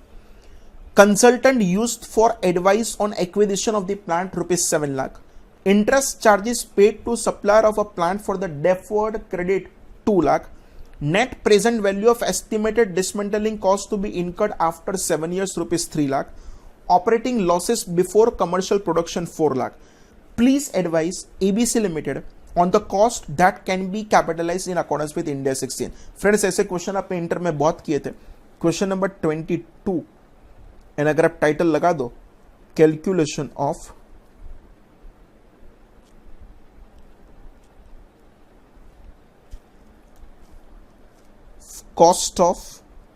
Speaker 1: Consultant used for advice on acquisition of the plant rupees 7 lakh. Interest charges paid to supplier of a plant for the deferred credit 2 lakh. Net present value of estimated dismantling cost to be incurred after 7 years rupees 3 lakh. Operating losses before commercial production 4 lakh. Please advise ABC Limited on the cost that can be capitalized in accordance with Ind AS 16. Friends ऐसे question आपने inter में बहुत किए थे। Question number 22 and अगर आप title लगा दो calculation of cost of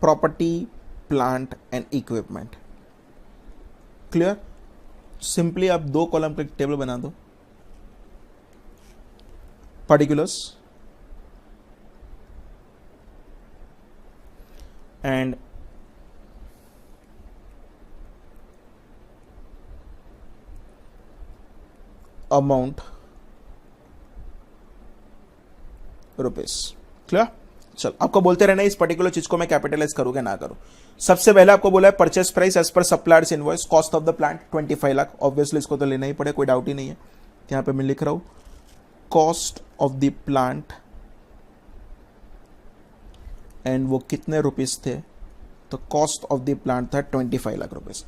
Speaker 1: property plant and equipment. Clear. Simply आप 2 कॉलम का टेबल बना दो, particulars and amount rupees. Clear. चल आपको बोलते रहना इस पर्टिकुलर चीज को मैं कैपिटलाइज करूं कि ना करूं। सबसे पहले आपको बोला है purchase price as per supplier's invoice, cost of the plant 25 lakh. Obviously इसको तो लेना ही पड़े, कोई डाउट ही नहीं है। यहां पे मैं लिख रहा हूं cost of the plant and वो कितने रुपीस थे, तो कॉस्ट ऑफ द प्लांट था 25 lakh rupees.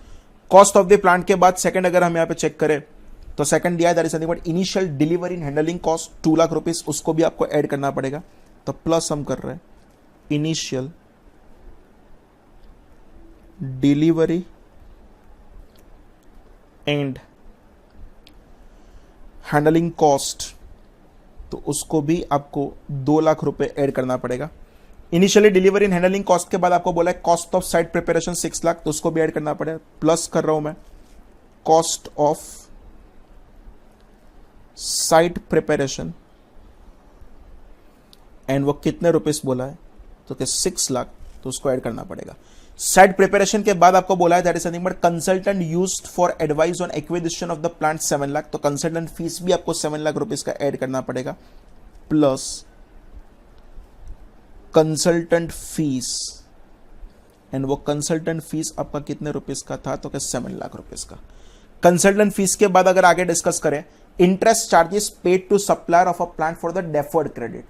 Speaker 1: Cost of the plant के बाद सेकंड अगर हम यहां पे चेक करें तो सेकंड दिया है that is something but initial delivery and handling cost 2 lakh rupees, उसको भी आपको ऐड करना पड़ेगा। तो प्लस हम कर रहे हैं initial delivery and handling cost, तो उसको भी आपको 2 लाख रुपए ऐड करना पड़ेगा। Initially delivery and handling cost के बाद आपको बोला है cost of site preparation 6 lakh, तो उसको भी ऐड करना पड़ेगा। प्लस कर रहा हूं मैं cost of site preparation and वो कितने रुपीस बोला है, तो क्या 6 लाख, तो उसको ऐड करना पड़ेगा। साइट प्रिपरेशन के बाद आपको बोला है that is something but consultant used for advice on acquisition of the plant 7 lakh, तो कंसल्टेंट फीस भी आपको 7 लाख रुपीस का ऐड करना पड़ेगा। प्लस कंसल्टेंट फीस एंड वो कंसल्टेंट फीस आपका कितने रुपीस का था, तो क्या 7 लाख रुपीस का। कंसल्टेंट फीस के बाद अगर आगे डिस्कस करें interest charges paid to supplier of a plant for the deferred credit.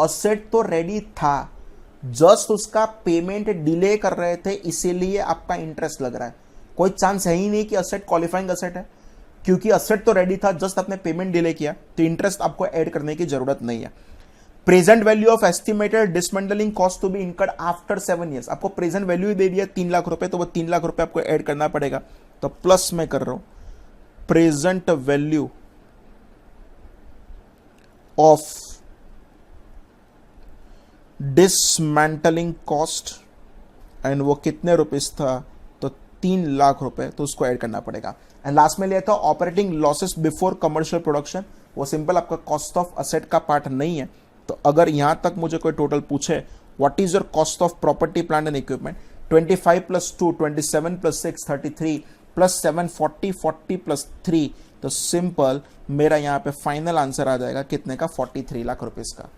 Speaker 1: Asset तो रेडी था, जस्ट उसका पेमेंट डिले कर रहे थे, इसीलिए आपका इंटरेस्ट लग रहा है। कोई चांस है ही नहीं कि असेट क्वालिफाइंग असेट है, क्योंकि असेट तो रेडी था, जस्ट आपने पेमेंट डिले किया, तो इंटरेस्ट आपको ऐड करने की जरूरत नहीं है। Present value of estimated dismantling cost to be incurred after 7 years, आपको प्रेजेंट वैल्यू दे दिया 3 लाख रुपए, तो वो 3 लाख रुपए आपको ऐड करना पड़ेगा। तो प्लस में कर रहा हूं present value of dismantling cost and वो कितने रुपीस था, तो 3 लाख रुपए, तो उसको ऐड करना पड़ेगा। एंड लास्ट में लिया था operating losses before commercial production, वो सिंपल आपका कॉस्ट ऑफ असेट का पार्ट नहीं है। तो अगर यहां तक मुझे कोई टोटल पूछे what is your cost of property plant and equipment? 25 plus 2 27 plus 6 33 plus 7 40 40 plus 3, तो सिंपल मेरा यहां पे फाइनल आंसर आ जाएगा कितने का? 43 लाख रुपीस का।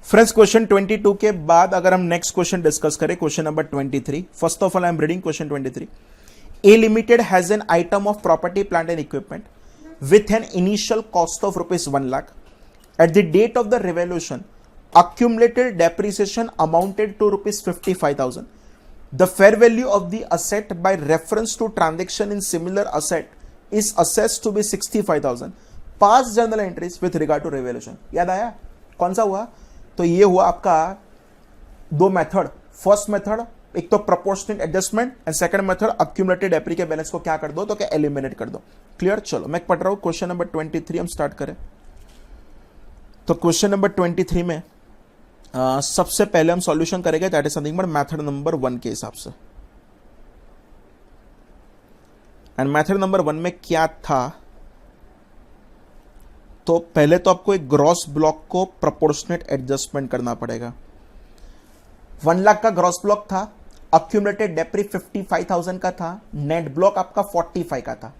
Speaker 1: फ्रेंड्स क्वेश्चन 22 के बाद अगर हम नेक्स्ट क्वेश्चन डिस्कस करें, question number 23, first of all I am reading question 23। A Limited has an item of property, plant and equipment with an initial cost of rupees 1 lakh. At the date of the revaluation, accumulated depreciation amounted to rupees 55,000. The fair value of the asset by reference to transaction in similar asset is assessed to be 65,000. Past journal entries with regard to revaluation. याद आया कौन सा हुआ? तो ये हुआ आपका दो मेथड। फर्स्ट मेथड एक तो proportional adjustment and second method accumulated एप्री के बैलेंस को क्या कर दो? तो क्या एलिमिनेट कर दो। क्लियर? चलो मैं पढ़ रहा हूं क्वेश्चन नंबर 23, हम स्टार्ट करें। तो क्वेश्चन नंबर 23 में सबसे पहले हम सॉल्यूशन करेंगे that is something but method number 1 के हिसाब से। एंड मेथड नंबर 1 में क्या था? तो पहले तो आपको एक ग्रॉस ब्लॉक को प्रोपोर्शनेट एडजस्टमेंट करना पड़ेगा। 1 लाख का ग्रॉस ब्लॉक था, अक्यूमुलेटेड डेप्री 55,000 का था, नेट ब्लॉक आपका 45 का था।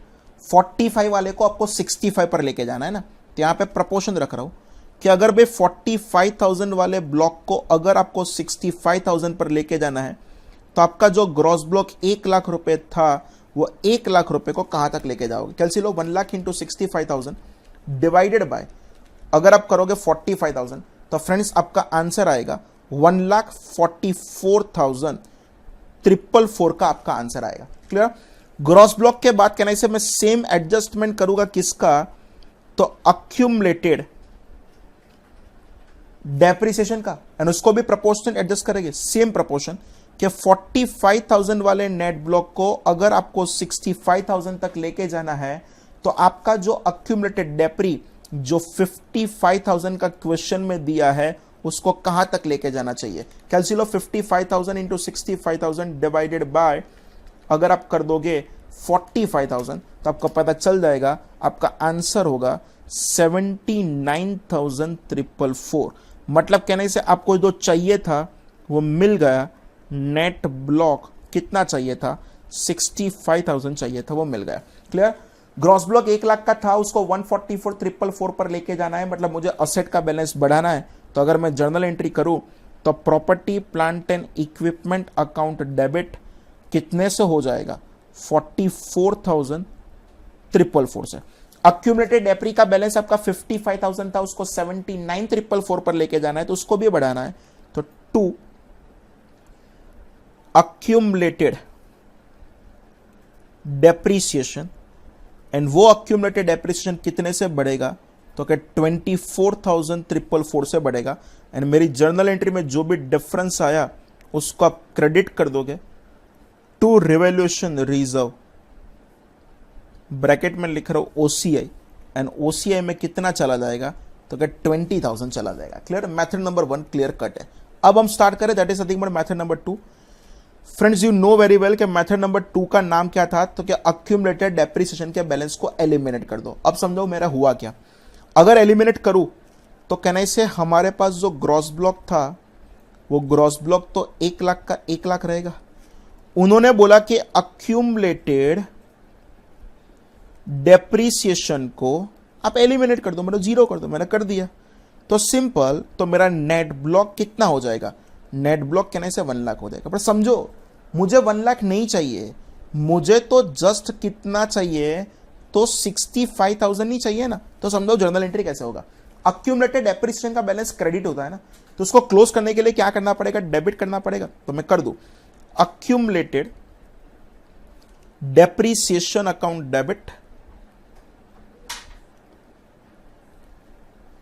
Speaker 1: 45 वाले को आपको 65 पर लेके जाना है ना, तो यहां पे प्रपोर्शन रख रहा हूं कि अगर भाई 45,000 वाले ब्लॉक को अगर आपको 65,000 पर लेके जाना है तो आपका जो ग्रॉस ब्लॉक 1 लाख रुपए था वो 1 लाख रुपए को कहां तक लेके जाओगे? कैलसी लो 1 लाख इंटू 65,000 डिवाइडेड बाय अगर आप करोगे 45,000 तो फ्रेंड्स आपका आंसर आएगा 1,44,444 का आपका आंसर आएगा। क्लियर? ग्रॉस ब्लॉक के बाद कहना इसे मैं सेम एडजस्टमेंट करूंगा किसका? तो अक्यूमुलेटेड डेप्रिसिएशन का, एंड उसको भी प्रोपोर्शनल एडजस्ट करेंगे सेम प्रोपोर्शन कि 45,000 वाले नेट ब्लॉक को अगर आपको 65,000 तक लेके जाना है तो आपका जो अक्यूमुलेटेड डेप्री जो 55,000 का क्वेश्चन में दिया है उसको कहां तक लेके जाना चाहिए? कैलकुलेट 55,000 इंटू 65,000 डिवाइडेड बाय अगर आप कर दोगे 45,000 तो आपको पता चल जाएगा आपका आंसर होगा 79,444। मतलब कहने से आपको जो चाहिए था वो मिल गया। नेट ब्लॉक कितना चाहिए था? 65,000 चाहिए था, वो मिल गया। क्लियर? ग्रॉस ब्लॉक 1 लाख का था, उसको 144,444 पर लेके जाना है, मतलब मुझे असेट का बैलेंस बढ़ाना है। तो अगर मैं जर्नल एंट्री करूं तो property plant and equipment account debit कितने से हो जाएगा? 44,444 से। अक्यूमुलेटेड डेप्री का बैलेंस आपका 55,000 था, उसको 79,444 पर लेके जाना है, तो उसको भी बढ़ाना है। तो 2 अक्यूमुलेटेड डेप्रीसिएशन, एंड वो अक्यूमुलेटेड डेप्रीसिएशन कितने से बढ़ेगा? तो क्या 24,444 से बढ़ेगा। एंड मेरी जर्नल एंट्री में जो भी डिफरेंस आया उसको आप क्रेडिट कर दोगे टू रिवैल्यूएशन रिजर्व, ब्रैकेट में लिख रहा हूं OCI, एंड OCI में कितना चला जाएगा? तो क्या 20,000 चला जाएगा। Clear? Method number 1 clear cut है। अब हम स्टार्ट करें that is nothing but method number 2। Friends you know very well कि मेथड नंबर 2 का नाम क्या था? तो क्या अक्यूमुलेटेड डेप्रिसिएशन के बैलेंस को एलिमिनेट कर दो। अब समझो मेरा हुआ क्या। अगर एलिमिनेट करूं तो कहने से हमारे पास जो ग्रॉस ब्लॉक था वो ग्रॉस ब्लॉक तो 1 लाख का 1 लाख रहेगा। उन्होंने बोला कि अक्यूमुलेटेड डेप्रिसिएशन को आप एलिमिनेट कर दो, मतलब जीरो कर दो। मैंने कर दिया तो सिंपल, तो मेरा नेट ब्लॉक कितना हो जाएगा? नेट ब्लॉक कहने से 1 लाख हो जाएगा। पर समझो मुझे 1 लाख नहीं चाहिए, मुझे तो जस्ट कितना चाहिए? तो 65,000 ही चाहिए ना। तो समझो जर्नल एंट्री कैसे होगा? अक्यूमुलेटेड डेप्रिसिएशन का बैलेंस क्रेडिट होता है ना, तो उसको क्लोज करने के लिए क्या करना पड़ेगा? डेबिट करना पड़ेगा। तो मैं कर दूं अक्यूमुलेटेड डेप्रिसिएशन अकाउंट डेबिट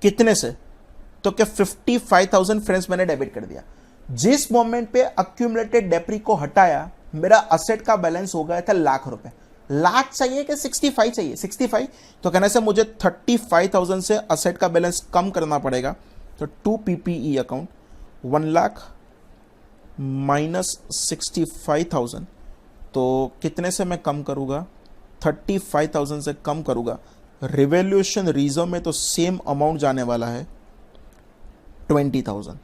Speaker 1: कितने से? तो क्या 55,000 फ्रेंड्स मैंने डेबिट कर दिया। जिस मोमेंट पे अक्यूमुलेटेड डेप्री को हटाया मेरा असेट का बैलेंस हो गया था लाख रुपए। लाख चाहिए कि 65 चाहिए? 65। तो कहने से मुझे 35,000 से असेट का बैलेंस कम करना पड़ेगा। तो 2 PPE अकाउंट 1 लाख माइनस 65,000, तो कितने से मैं कम करूंगा? 35,000 से कम करूंगा। रिवैल्यूएशन रिजर्व में तो सेम अमाउंट जाने वाला है 20,000।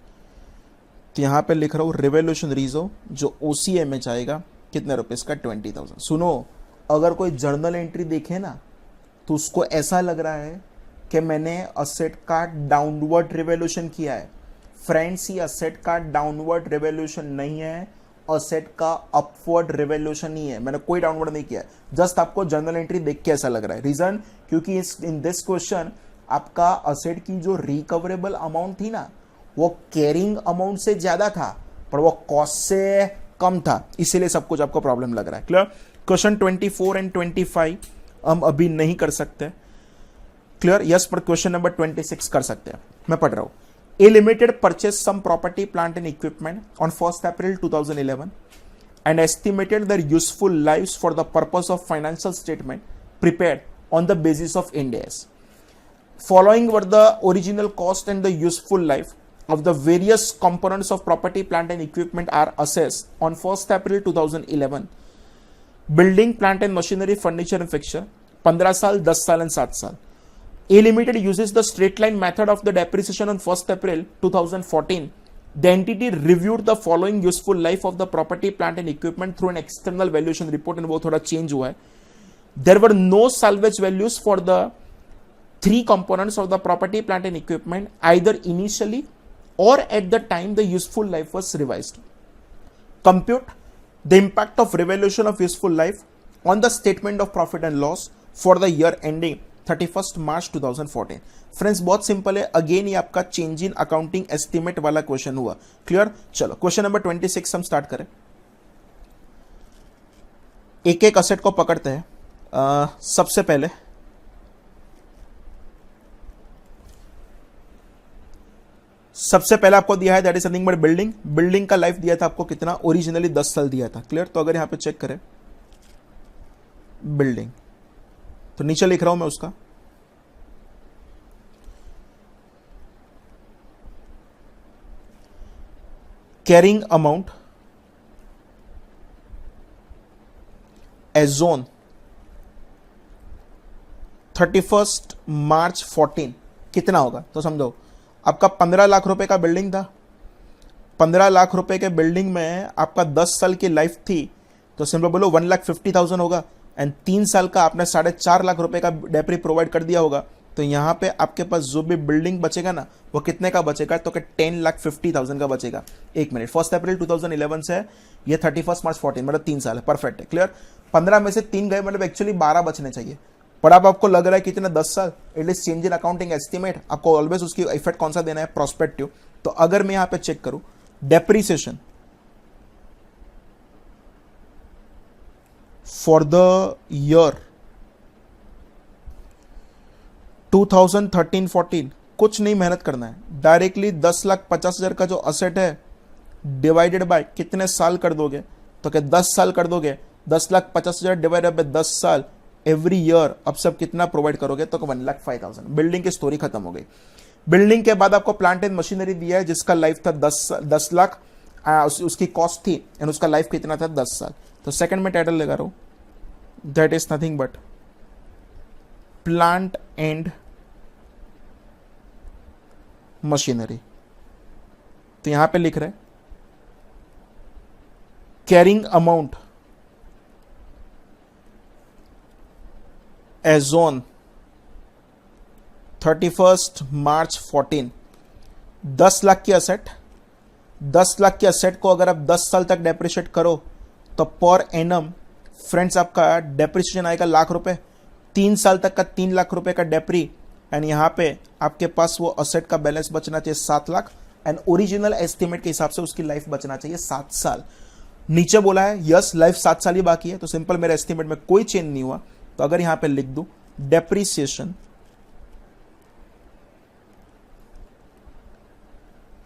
Speaker 1: तो यहाँ पे लिख रहा हूँ रिवोल्यूशन रिजर्व जो OCA में जाएगा कितने रुपीस का, 20,000। सुनो, अगर कोई जर्नल एंट्री देखे ना तो उसको ऐसा लग रहा है कि मैंने असेट का डाउनवर्ड रिवोल्यूशन किया है। फ्रेंड्स, ये असेट का डाउनवर्ड रिवोल्यूशन नहीं है, असेट का अपवर्ड रिवोल्यूशन ही है। मैंने कोई डाउनवर्ड नहीं किया है, जस्ट आपको जर्नल एंट्री देख के ऐसा लग रहा है। रीजन, क्योंकि इन दिस क्वेश्चन आपका असेट की जो रिकवरेबल अमाउंट थी ना वो कैरिंग अमाउंट से ज्यादा था पर वो कॉस्ट से कम था, इसीलिए सब कुछ आपको प्रॉब्लम लग रहा है। क्लियर? क्वेश्चन 24 एंड 25 हम अभी नहीं कर सकते। क्लियर? यस, पर क्वेश्चन नंबर 26 कर सकते हैं। मैं पढ़ रहा हूं। A Limited purchased some property, plant and equipment on 1st April 2011 and estimated their useful lives for the purpose of financial statement prepared on the basis of Ind AS. Following were the original cost and the useful life of the various components of property, plant and equipment are assessed on 1st April 2011. Building, plant and machinery, furniture and fixture 15 साल, 10 साल and 7 साल. A Limited uses the straight line method of the depreciation on 1st April 2014. The entity reviewed the following useful life of the property, plant and equipment through an external valuation report and वो थोड़ा change हुआ है. There were no salvage values for the three components of the property, plant and equipment either initially or at the time the useful life was revised. Compute the impact of revaluation of useful life on the statement of profit and loss for the year ending 31st March 2014. Friends, बहुत simple है। Again ये आपका change in accounting estimate वाला question हुआ। Clear? चलो question number 26 हम start करें। एक एक असेट को पकड़ते हैं। सबसे पहले आपको दिया है that is nothing but building. Building का लाइफ दिया था आपको कितना, ओरिजिनली 10 साल दिया था। क्लियर? तो अगर यहां पे चेक करें बिल्डिंग, तो नीचे लिख रहा हूं मैं उसका carrying amount as on 31st March 14 कितना होगा। तो समझो आपका 15 लाख रुपए का बिल्डिंग था। 15 लाख रुपए के बिल्डिंग में आपका 10 साल की लाइफ थी, तो सिंपल बोलो 1,50,000 होगा। एंड 3 साल का आपने 4.5 लाख रुपए का डेप्री प्रोवाइड कर दिया होगा। तो यहां पे आपके पास जो भी बिल्डिंग बचेगा ना वो कितने का बचेगा, तो 10,50,000 का बचेगा। एक मिनट, 1 अप्रैल 2011 से ये 31 मार्च 14 मतलब 3 साल है। परफेक्ट है। क्लियर? 15 में से 3 गए मतलब एक्चुअली 12 बचने चाहिए। पर अब आपको लग रहा है कितने, 10 साल। It is change in accounting estimate. आपको ऑलवेज उसकी इफेक्ट कौन सा देना है, प्रोस्पेक्टिव। तो अगर मैं यहां पे चेक करूं डेप्रीसिएशन फॉर द ईयर 2013-14 कुछ नहीं मेहनत करना है, डायरेक्टली 10,50,000 का जो असेट है डिवाइडेड बाय कितने साल कर दोगे, तो क्या 10 साल कर दोगे। 10,50,000 डिवाइडेड बाय 10 साल एवरी ईयर। अब सब कितना प्रोवाइड करोगे, तो 1,05,000। बिल्डिंग की स्टोरी खत्म हो गई। बिल्डिंग के बाद आपको प्लांट एंड मशीनरी दिया है जिसका लाइफ था 10 लाख, उसकी कॉस्ट थी एंड उसका लाइफ कितना था, 10 साल। तो सेकंड में टाइटल लगा रहा हूं that is nothing but plant and machinery. तो यहां पे लिख रहे carrying amount as on 31st March 14। 10 lakh की असेट, 10 लाख की असेट को अगर आप 10 साल तक डेप्रिशिएट करो तो पर एनम फ्रेंड्स आपका डेप्रिसिएशन आएगा लाख रुपए। 3 साल तक का 3 लाख रुपए का डेप्री एंड यहां पे आपके पास वो असेट का बैलेंस बचना चाहिए 7 लाख एंड ओरिजिनल एस्टिमेट के हिसाब से उसकी लाइफ बचना चाहिए 7 साल। नीचे बोला है यस लाइफ 7 साल ही बाकी है, तो सिंपल मेरे एस्टिमेट में कोई चेंज नहीं हुआ। तो अगर यहां पे लिख दूं डेप्रीसिएशन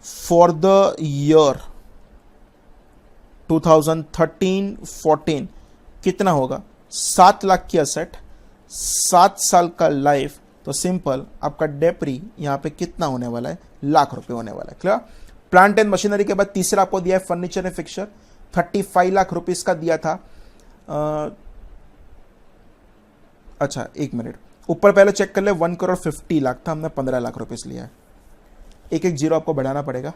Speaker 1: फॉर द ईयर 2013-14 कितना होगा, 7 लाख की असेट, 7 साल का लाइफ। तो सिंपल आपका डेप्री यहां पे कितना होने वाला है, लाख रुपए होने वाला है। क्लियर? प्लांट एंड मशीनरी के बाद तीसरा आपको दिया है furniture and fixture, 35 lakh rupees का दिया था। अच्छा एक मिनट, ऊपर पहले चेक कर ले, 1,50,00,000 था, हमने 15 लाख रुपीस लिया है। एक एक जीरो आपको बढ़ाना पड़ेगा।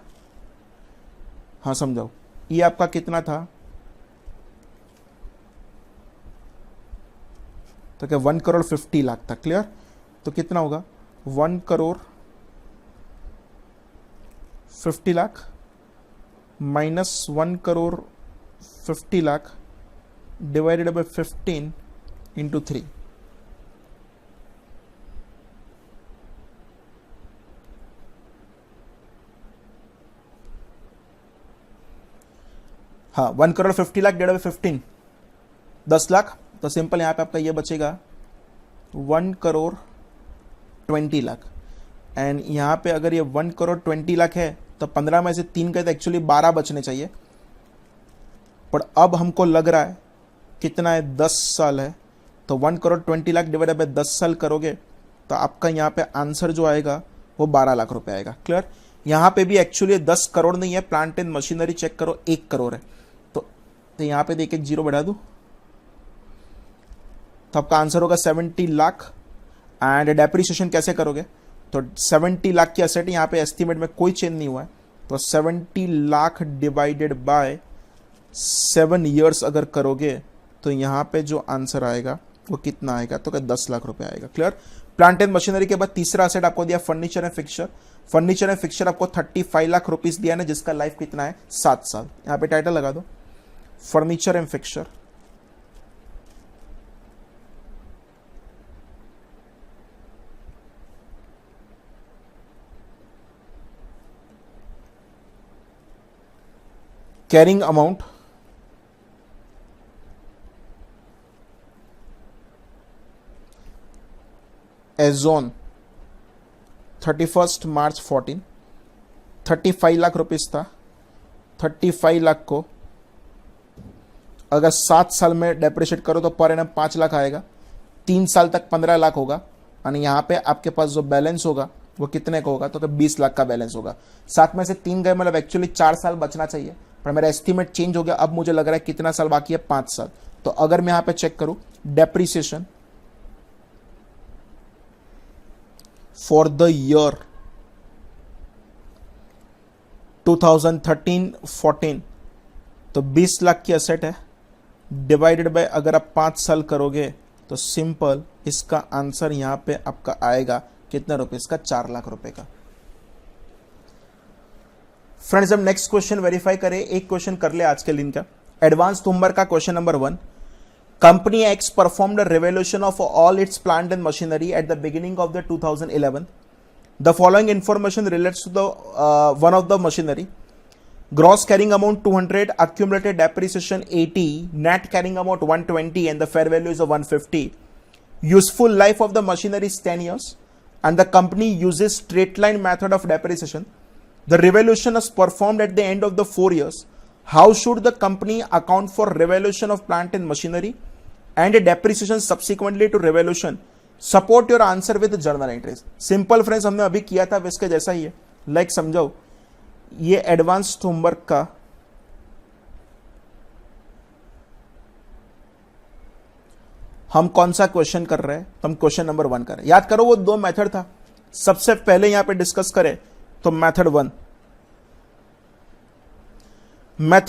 Speaker 1: हाँ समझाओ, ये आपका कितना था, तो क्या 1 करोड़ 50 लाख था, क्लियर। तो कितना होगा 1 crore 50 lakh minus 1 crore 50 lakh divided by 15 into 3। हाँ 1 करोड़ 50 लाख डिवाइडेड बाय 15 10 लाख। तो सिंपल यहां पे आपका ये बचेगा 1 करोड़ 20 लाख। एंड यहां पे अगर ये 1 करोड़ 20 लाख है तो 15 में से 3 का तो एक्चुअली 12 बचने चाहिए, पर अब हमको लग रहा है कितना है 10 साल है, तो 1 करोड़ 20 लाख डिवाइडेड बाय 10 साल करोगे तो आपका यहाँ पे आंसर जो आएगा वो 12 लाख रुपए आएगा, क्लियर। यहाँ पे भी एक्चुअली 10 करोड़ नहीं है, प्लांट एंड मशीनरी चेक करो 1 करोड़ है, तो यहाँ पे एक एक जीरो बढ़ा दूँ तो आपका आंसर होगा 70 लाख। एंड डेप्रिसिएशन कैसे करोगे, तो 70 लाख की असेट यहाँ पे एस्टिमेट में कोई चेंज नहीं हुआ है, तो 70 लाख डिवाइडेड बाय 7 ईयर्स अगर करोगे तो यहाँ पे जो आंसर आएगा वो कितना आएगा, तो 10 लाख रुपए आएगा, क्लियर। प्लांट एंड मशीनरी के बाद तीसरा असेट आपको दिया furniture and fixture. Furniture and fixture आपको 35 लाख रुपीस दिया ना, जिसका लाइफ कितना है 7 साल। यहाँ पे टाइटल लगा दो furniture and fixture. Carrying amount as on 31 March 14 35 lakh rupees था। 35 लाख को अगर 7 साल में डेप्रिशिएट करो तो पर एनम 5 लाख आएगा, 3 साल तक 15 लाख होगा, और यहाँ पे आपके पास जो बैलेंस होगा वो कितने का होगा, तो 20 लाख का बैलेंस होगा। 7 में से 3 गए, मतलब एक्चुअली 4 साल बचना चाहिए, पर मेरा एस्टिमेट चेंज हो गया। अब मुझे लग रहा है कितना साल बाकी है, 5 साल। तो अगर मैं यहाँ पे चेक करूं डेप्रिसिएशन फॉर द ईयर 2013-14 तो 20 लाख की असेट है, डिवाइडेड बाय अगर आप 5 साल करोगे तो सिंपल इसका आंसर यहां पे आपका आएगा कितने रुपए, इसका 4 लाख रुपए का। फ्रेंड्स हम नेक्स्ट क्वेश्चन वेरीफाई करें, एक क्वेश्चन कर ले आज के दिन का। एडवांस होमवर्क का question number 1, company X performed a revolution of all its plant and machinery at the beginning of the 2011। The following information relates to the one of the machinery. Gross carrying amount 200, accumulated depreciation 80, net carrying amount 120 and the fair value is 150. Useful life of the machinery is 10 years and the company uses straight line method of depreciation. The revaluation is performed at the end of the 4 years. How should the company account for revaluation of plant and machinery and depreciation subsequently to revaluation? Support your answer with journal entries. Simple friends, हमने अभी किया था इसके जैसा ही है। Like समझाओ, ये advanced homework का हम कौन सा क्वेश्चन कर रहे हैं, तो हम क्वेश्चन नंबर 1 कर रहे हैं। याद करो वो 2 मेथड था, सबसे पहले यहां पे डिस्कस करें तो मेथड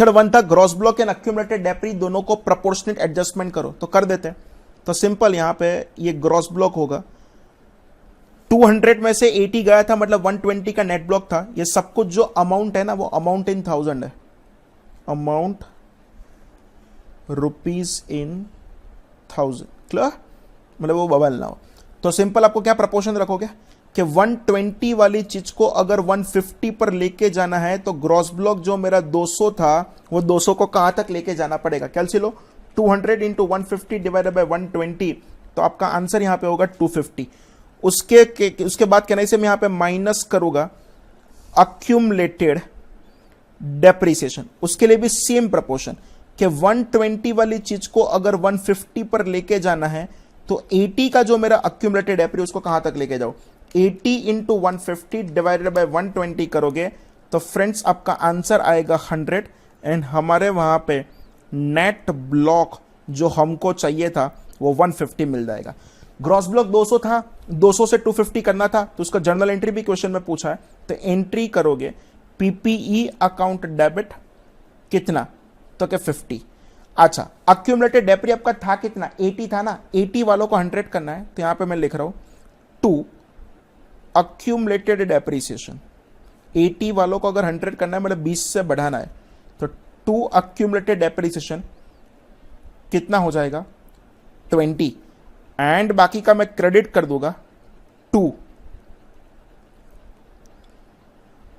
Speaker 1: 1 था ग्रॉस ब्लॉक एंड अक्यूमुलेटेड डेप्री, दोनों को प्रोपोर्शनेट एडजस्टमेंट करो, तो कर देते हैं। तो सिंपल यहां पे ये ग्रॉस ब्लॉक होगा, 200 में से 80 गया था, मतलब 120 का नेट ब्लॉक था। ये सब कुछ जो अमाउंट है ना वो अमाउंट इन 1000 है, अमाउंट रुपीज इन 1000, क्लियर, मतलब वो बबल ना हो। तो सिंपल आपको क्या प्रपोर्शन रखोगे कि 120 वाली चीज को अगर 150 पर लेके जाना है तो ग्रॉस ब्लॉक जो मेरा 200 था वो 200 को कहां तक लेके जाना पड़ेगा, कैलसी लो 200 इंटू 150 डिवाइडेड बाय 120, तो आपका आंसर यहां पे होगा 250। उसके बाद कहने से मैं यहां पे माइनस करूंगा अक्यूमुलेटेड डेप्रिसिएशन, उसके लिए भी सेम प्रपोर्शन कि 120 वाली चीज को अगर 150 पर लेके जाना है तो 80 का जो मेरा अक्यूमुलेटेड डेप्री उसको कहां तक लेके जाओ, 80 इंटू 150 डिवाइडेड बाय 120 करोगे तो फ्रेंड्स आपका आंसर आएगा 100। एंड हमारे वहां पे नेट ब्लॉक जो हमको चाहिए था वो 150 मिल जाएगा। ग्रॉस ब्लॉक 200 था, 200 से 250 करना था, तो उसका जर्नल एंट्री भी क्वेश्चन में पूछा है, तो एंट्री करोगे पीपीई अकाउंट डेबिट कितना, तो क्या 50। अच्छा, अक्यूमुलेटेड डेप्री आपका था कितना, 80 था ना, 80 वालों को 100 करना है, तो यहां पे मैं लिख रहा हूं 2 अक्यूमुलेटेड डेप्रीसिएशन। 80 वालों को अगर 100 करना है मतलब 20 से बढ़ाना है, तो 2 अक्यूमुलेटेड डेप्रीसिएशन कितना हो जाएगा 20, एंड बाकी का मैं क्रेडिट कर दूंगा 2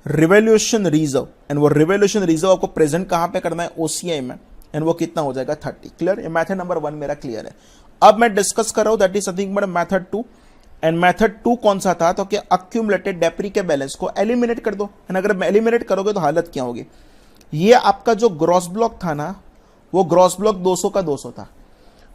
Speaker 1: रिवैल्यूएशन रिजर्व, एंड वो रिवैल्यूएशन रिजर्व आपको प्रेजेंट कहां पे करना है, ओसीआई में, एंड वो कितना हो जाएगा 30। क्लियर, ये मेथड नंबर 1 मेरा क्लियर है। अब मैं डिस्कस कर रहा हूं that is nothing but method 2, and method 2 कौन सा था, तो कि अक्यूमुलेटेड डेप्री के बैलेंस को एलिमिनेट कर दो, एंड अगर एलिमिनेट करोगे तो हालत क्या होगी, ये आपका जो ग्रॉस ब्लॉक था ना, वो ग्रॉस ब्लॉक 200 का 200 था,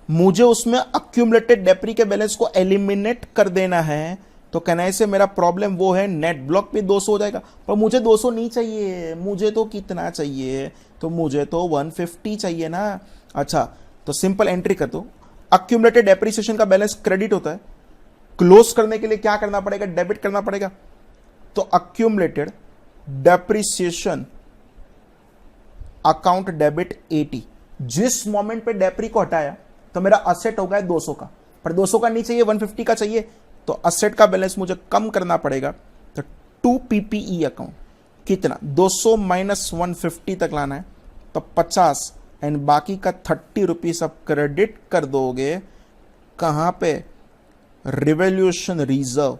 Speaker 1: मुझे उसमें अक्यूमुलेटेड डेप्री के बैलेंस को एलिमिनेट कर देना है, तो कहने से मेरा प्रॉब्लम वो है नेट ब्लॉक पे 200 हो जाएगा, पर मुझे 200 नहीं चाहिए, मुझे तो कितना चाहिए, तो मुझे तो 150 चाहिए ना। अच्छा, तो सिंपल एंट्री कर दो, अक्यूमुलेटेड डेप्रीसिएशन का बैलेंस क्रेडिट होता है, क्लोज करने के लिए क्या करना पड़ेगा, डेबिट करना पड़ेगा, तो अक्यूमुलेटेड डेप्रीसिएशन अकाउंट डेबिट 80। जिस मोमेंट पे डेप्री को हटाया तो मेरा असेट हो गया 200 का, पर 200 का नहीं चाहिए, 150 का चाहिए, तो असेट का बैलेंस मुझे कम करना पड़ेगा, तो 2 पीपीई अकाउंट कितना 200 माइनस 150 तक लाना है, तो 50, एंड बाकी का 30 रुपीज आप क्रेडिट कर दोगे कहां पे, रिवैल्यूएशन रिजर्व,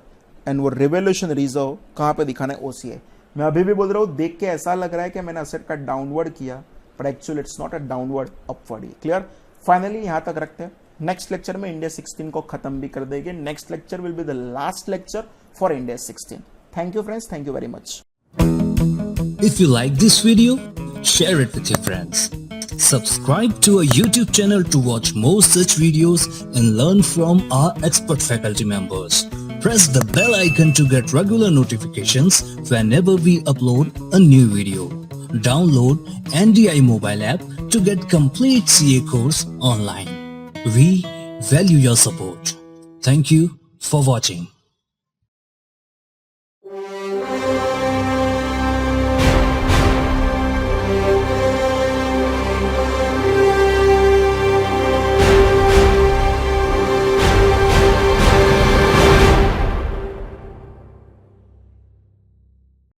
Speaker 1: एंड वो रिवैल्यूएशन रिजर्व कहां पे दिखाना है, ओसीआई। मैं अभी भी बोल रहा हूं, देख के ऐसा लग रहा है कि मैंने असेट का डाउनवर्ड किया, but actually it's not a downward, upward. Clear, finally यहां तक रखते हैं, नेक्स्ट लेक्चर में इंडिया 16 को खत्म भी कर देंगे। Next lecture will be the last lecture for India 16। Thank you friends, thank you very much.
Speaker 2: If you like this video, share it with your friends. Subscribe to our YouTube channel to watch more such videos and learn from our expert faculty members. Press the bell icon to get regular notifications whenever we upload a new video. Download NDI mobile app to get complete CA course online. We value your support. Thank you for watching.